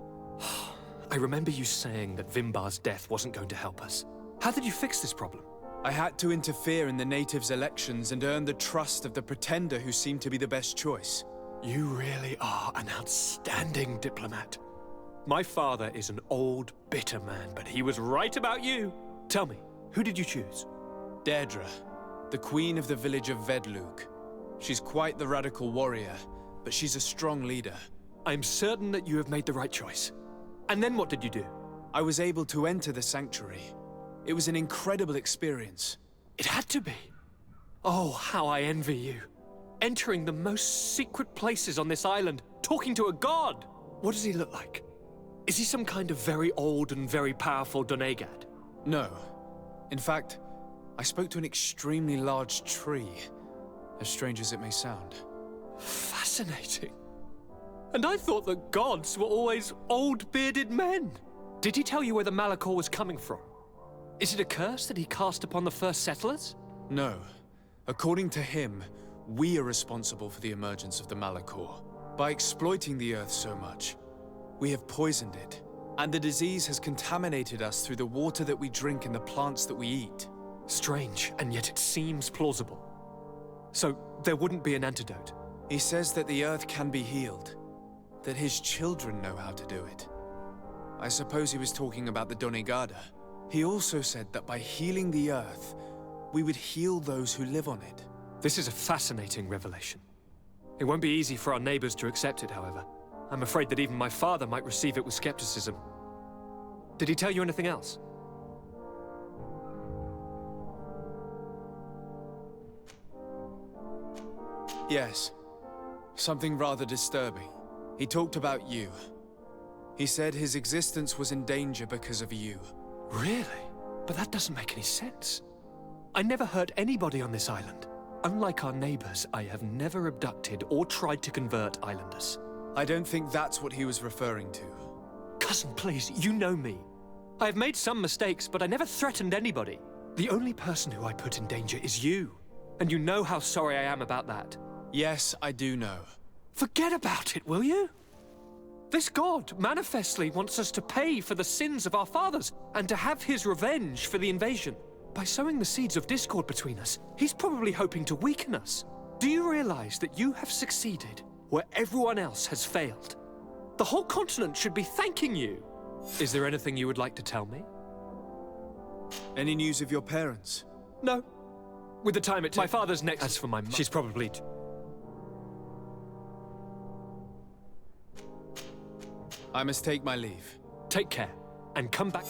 I remember you saying that Vimbar's death wasn't going to help us. How did you fix this problem? I had to interfere in the natives' elections and earn the trust of the pretender who seemed to be the best choice. You really are an outstanding diplomat. My father is an old, bitter man, but he was right about you. Tell me, who did you choose? Deirdre, the queen of the village of Vedlug. She's quite the radical warrior, but she's a strong leader. I'm certain that you have made the right choice. And then what did you do? I was able to enter the sanctuary. It was an incredible experience. It had to be. Oh, how I envy you. Entering the most secret places on this island, talking to a god. What does he look like? Is he some kind of very old and very powerful Donegad? No. In fact, I spoke to an extremely large tree, as strange as it may sound. Fascinating. And I thought that gods were always old, bearded men. Did he tell you where the Malachor was coming from? Is it a curse that he cast upon the first settlers? No. According to him, we are responsible for the emergence of the Malachor. By exploiting the Earth so much, we have poisoned it. And the disease has contaminated us through the water that we drink and the plants that we eat. Strange, and yet it seems plausible. So, there wouldn't be an antidote? He says that the Earth can be healed. That his children know how to do it. I suppose he was talking about the Donegada. He also said that by healing the Earth, we would heal those who live on it. This is a fascinating revelation. It won't be easy for our neighbors to accept it, however. I'm afraid that even my father might receive it with skepticism. Did he tell you anything else? Yes. Something rather disturbing. He talked about you. He said his existence was in danger because of you. Really? But that doesn't make any sense. I never hurt anybody on this island. Unlike our neighbors, I have never abducted or tried to convert islanders. I don't think that's what he was referring to. Cousin, please, you know me. I have made some mistakes, but I never threatened anybody. The only person who I put in danger is you. And you know how sorry I am about that. Yes, I do know. Forget about it, will you? This god manifestly wants us to pay for the sins of our fathers and to have his revenge for the invasion. By sowing the seeds of discord between us, he's probably hoping to weaken us. Do you realize that you have succeeded where everyone else has failed? The whole continent should be thanking you. Is there anything you would like to tell me? Any news of your parents? No. With the time it takes. My father's next. As for my mum, she's probably... I must take my leave. Take care, and come back.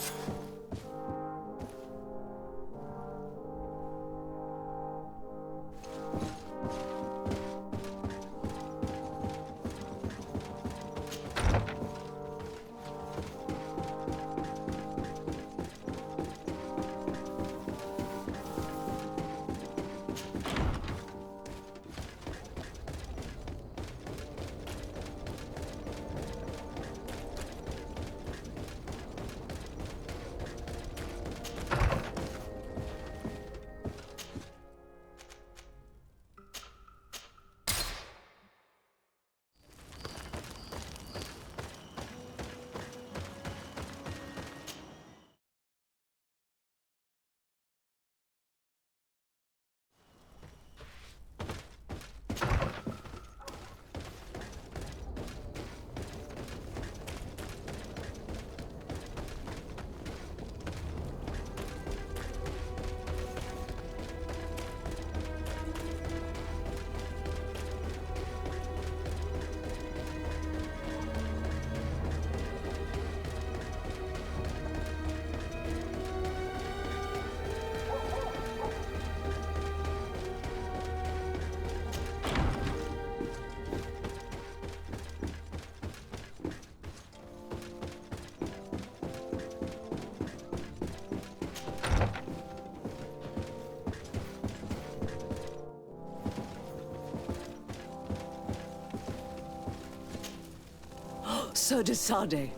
Sir de Sade,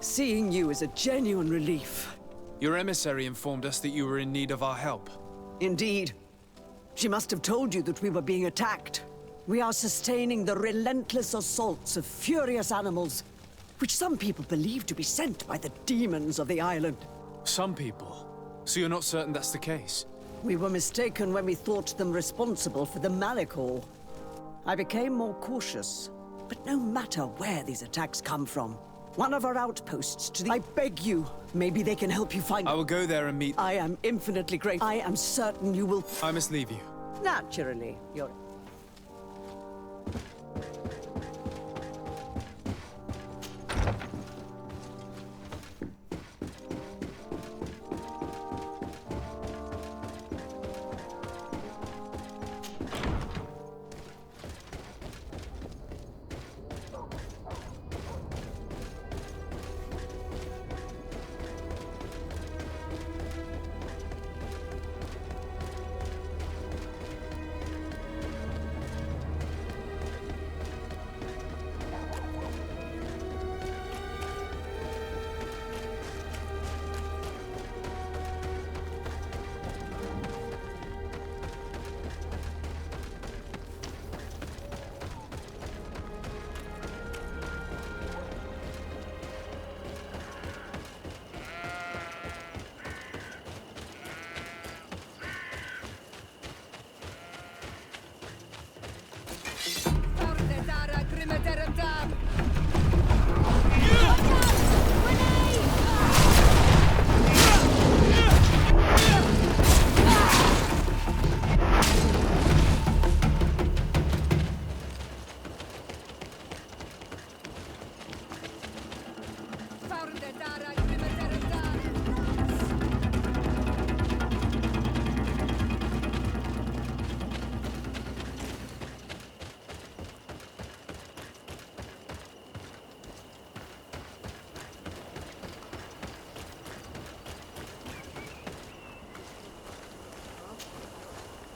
seeing you is a genuine relief. Your emissary informed us that you were in need of our help. Indeed. She must have told you that we were being attacked. We are sustaining the relentless assaults of furious animals, which some people believe to be sent by the demons of the island. Some people? So you're not certain that's the case? We were mistaken when we thought them responsible for the Malachor. I became more cautious. But no matter where these attacks come from, one of our outposts to the... I beg you, maybe they can help you find... I will go there and meet... I am infinitely grateful. I am certain you will... I must leave you. Naturally, you're...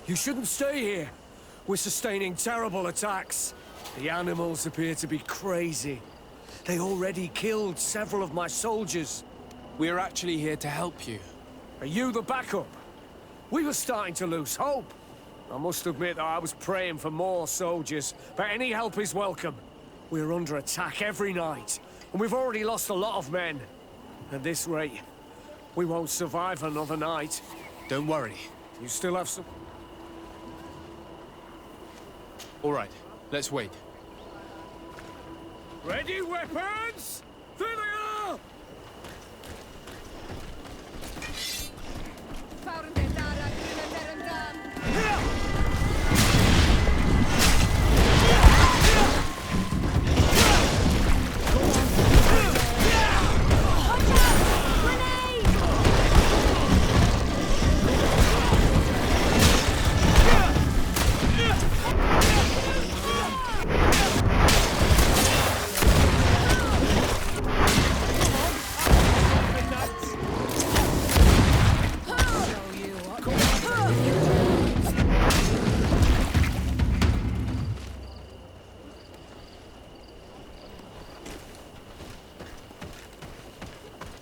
You shouldn't stay here. We're sustaining terrible attacks. The animals appear to be crazy. They already killed several of my soldiers. We're actually here to help you. Are you the backup? We were starting to lose hope. I must admit that I was praying for more soldiers, but any help is welcome. We're under attack every night, and we've already lost a lot of men. At this rate, we won't survive another night. Don't worry. You still have some... All right, let's wait. Ready, weapons? There they are!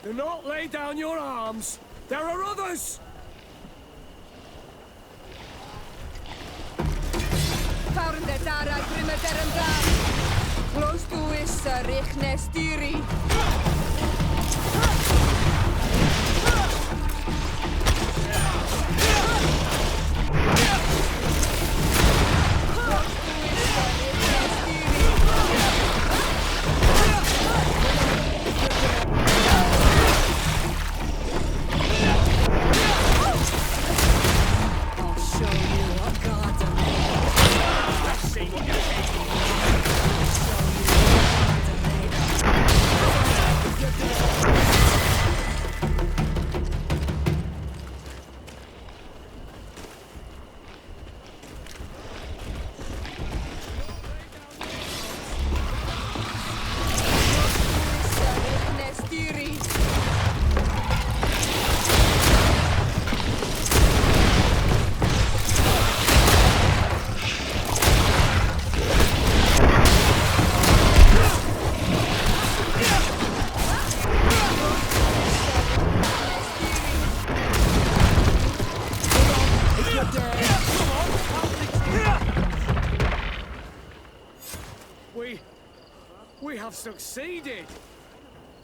Do not lay down your arms. There are others! Close to is Richnestiri. We have succeeded!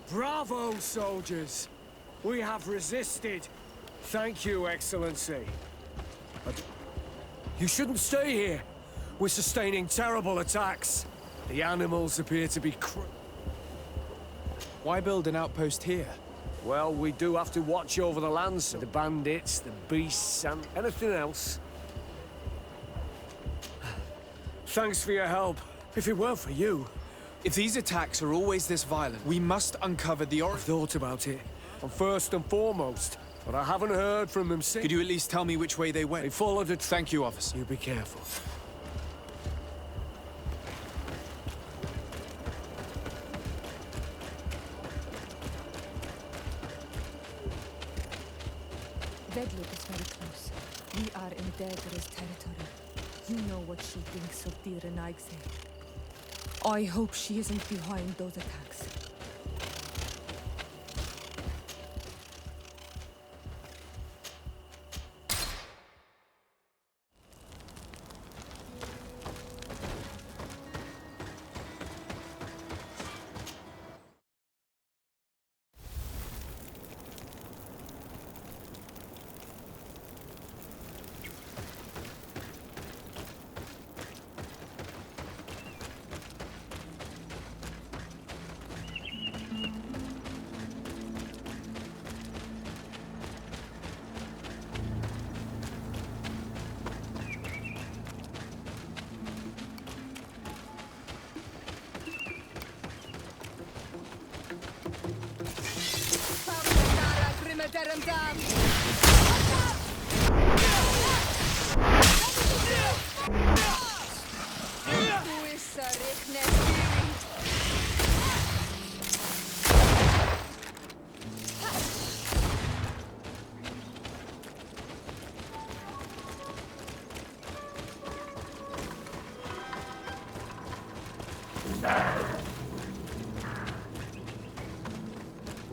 Bravo, soldiers! We have resisted. Thank you, Excellency. But you shouldn't stay here. We're sustaining terrible attacks. The animals appear to be Why build an outpost here? Well, we do have to watch over the lands, the bandits, the beasts, and anything else. Thanks for your help. If it weren't for you... If these attacks are always this violent, we must uncover the I've thought about it. And first and foremost, but I haven't heard from them since. Could you at least tell me which way they went? They followed it. Thank you, officer. You be careful. Vedluk is very close. We are in Daedra's territory. You know what she thinks of Dira Naigse. I hope she isn't behind those attacks.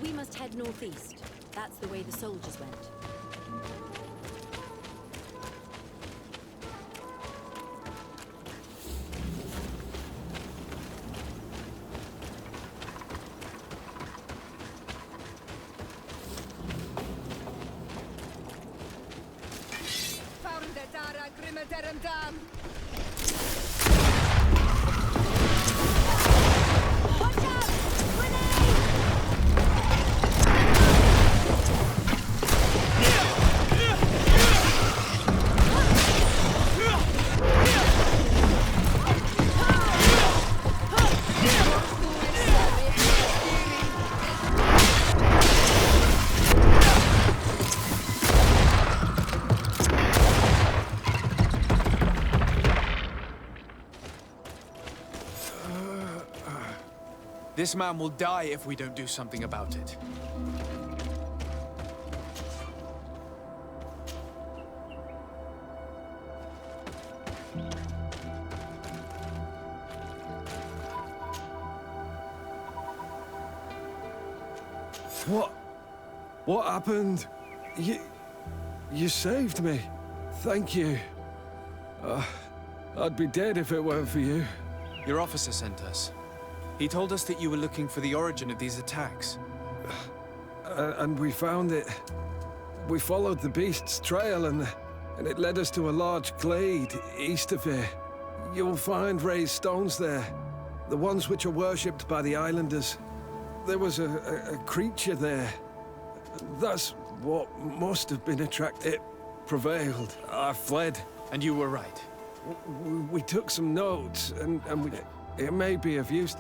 We must head northeast. That's the way the soldiers went. This man will die if we don't do something about it. What happened? You saved me. Thank you. I'd be dead if it weren't for you. Your officer sent us. He told us that you were looking for the origin of these attacks. And we found it. We followed the beast's trail and it led us to a large glade east of here. You'll find raised stones there, the ones which are worshipped by the islanders. There was a creature there. That's what must have been attracted. It prevailed. I fled. And you were right. We took some notes, and it may be of use.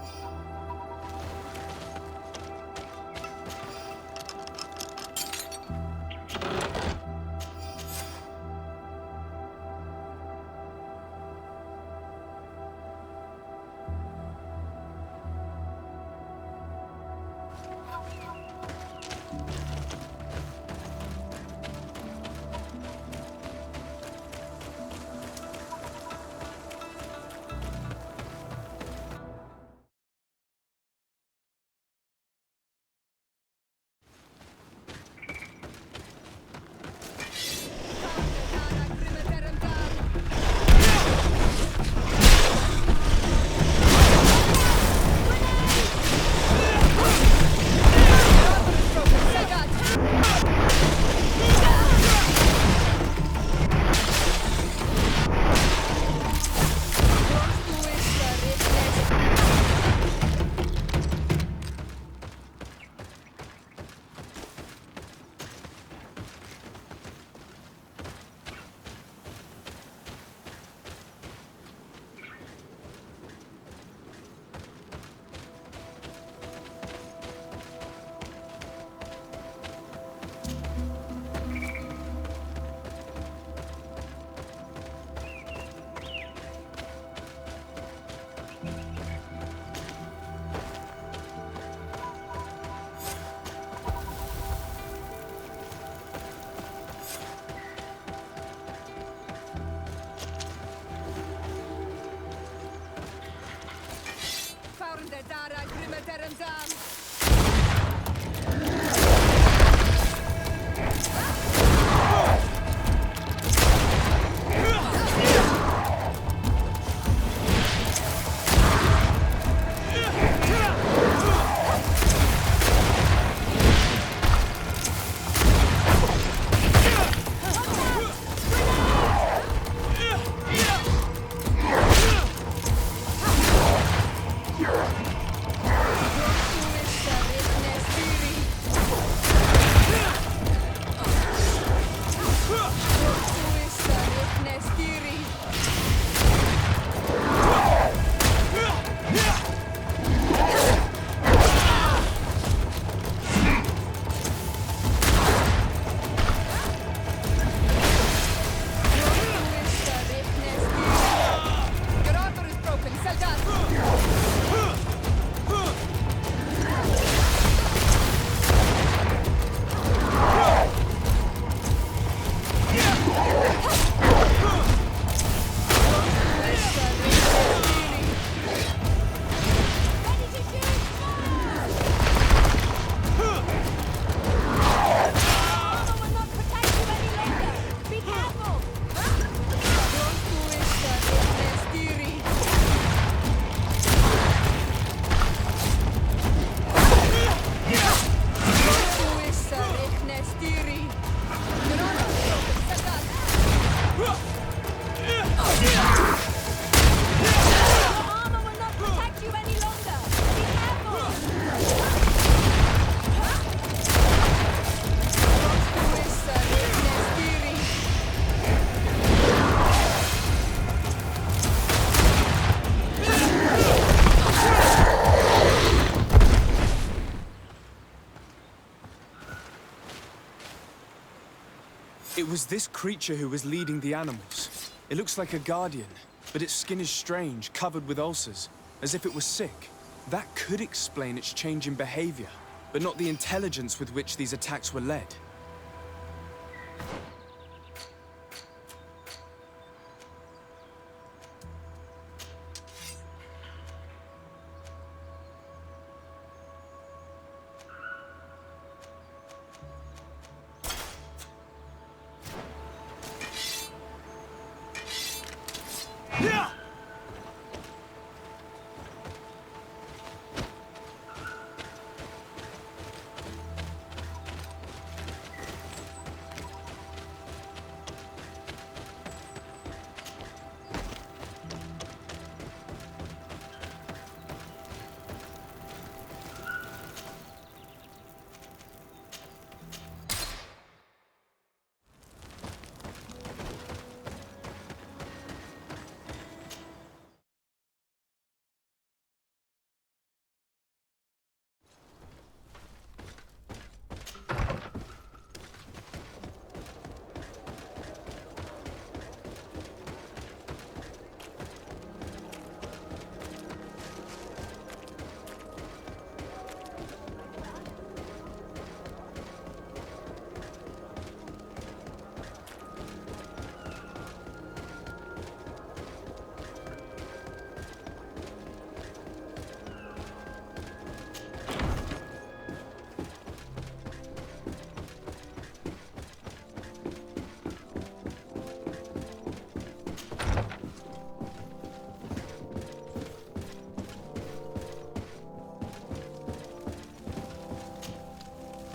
It was this creature who was leading the animals. It looks like a guardian, but its skin is strange, covered with ulcers, as if it was sick. That could explain its change in behavior, but not the intelligence with which these attacks were led.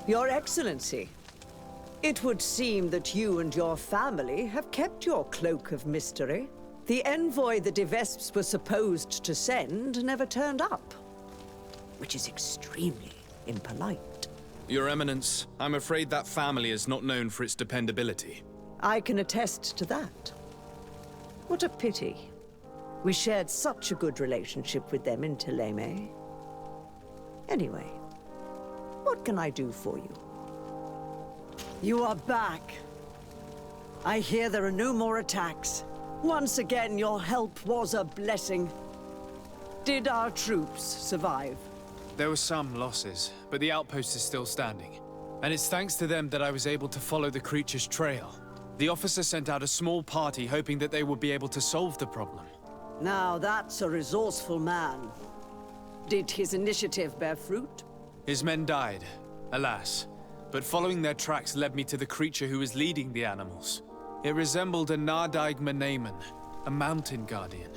Your Excellency, it would seem that you and your family have kept your cloak of mystery. The envoy the de Vesps were supposed to send never turned up, which is extremely impolite. Your Eminence, I'm afraid that family is not known for its dependability. I can attest to that. What a pity. We shared such a good relationship with them in Teleme. Anyway, what can I do for you? You are back. I hear there are no more attacks. Once again, your help was a blessing. Did our troops survive? There were some losses, but the outpost is still standing. And it's thanks to them that I was able to follow the creature's trail. The officer sent out a small party hoping that they would be able to solve the problem. Now that's a resourceful man. Did his initiative bear fruit? His men died, alas. But following their tracks led me to the creature who was leading the animals. It resembled a Nardaig Menaemon, a mountain guardian.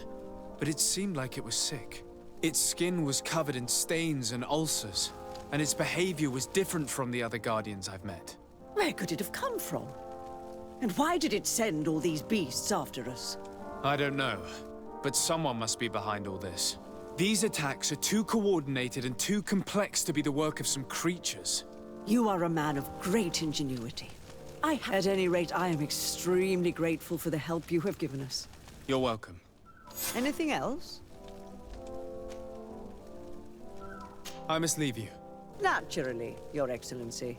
But it seemed like it was sick. Its skin was covered in stains and ulcers, and its behavior was different from the other guardians I've met. Where could it have come from? And why did it send all these beasts after us? I don't know, but someone must be behind all this. These attacks are too coordinated and too complex to be the work of some creatures. You are a man of great ingenuity. At any rate, I am extremely grateful for the help you have given us. You're welcome. Anything else? I must leave you. Naturally, Your Excellency.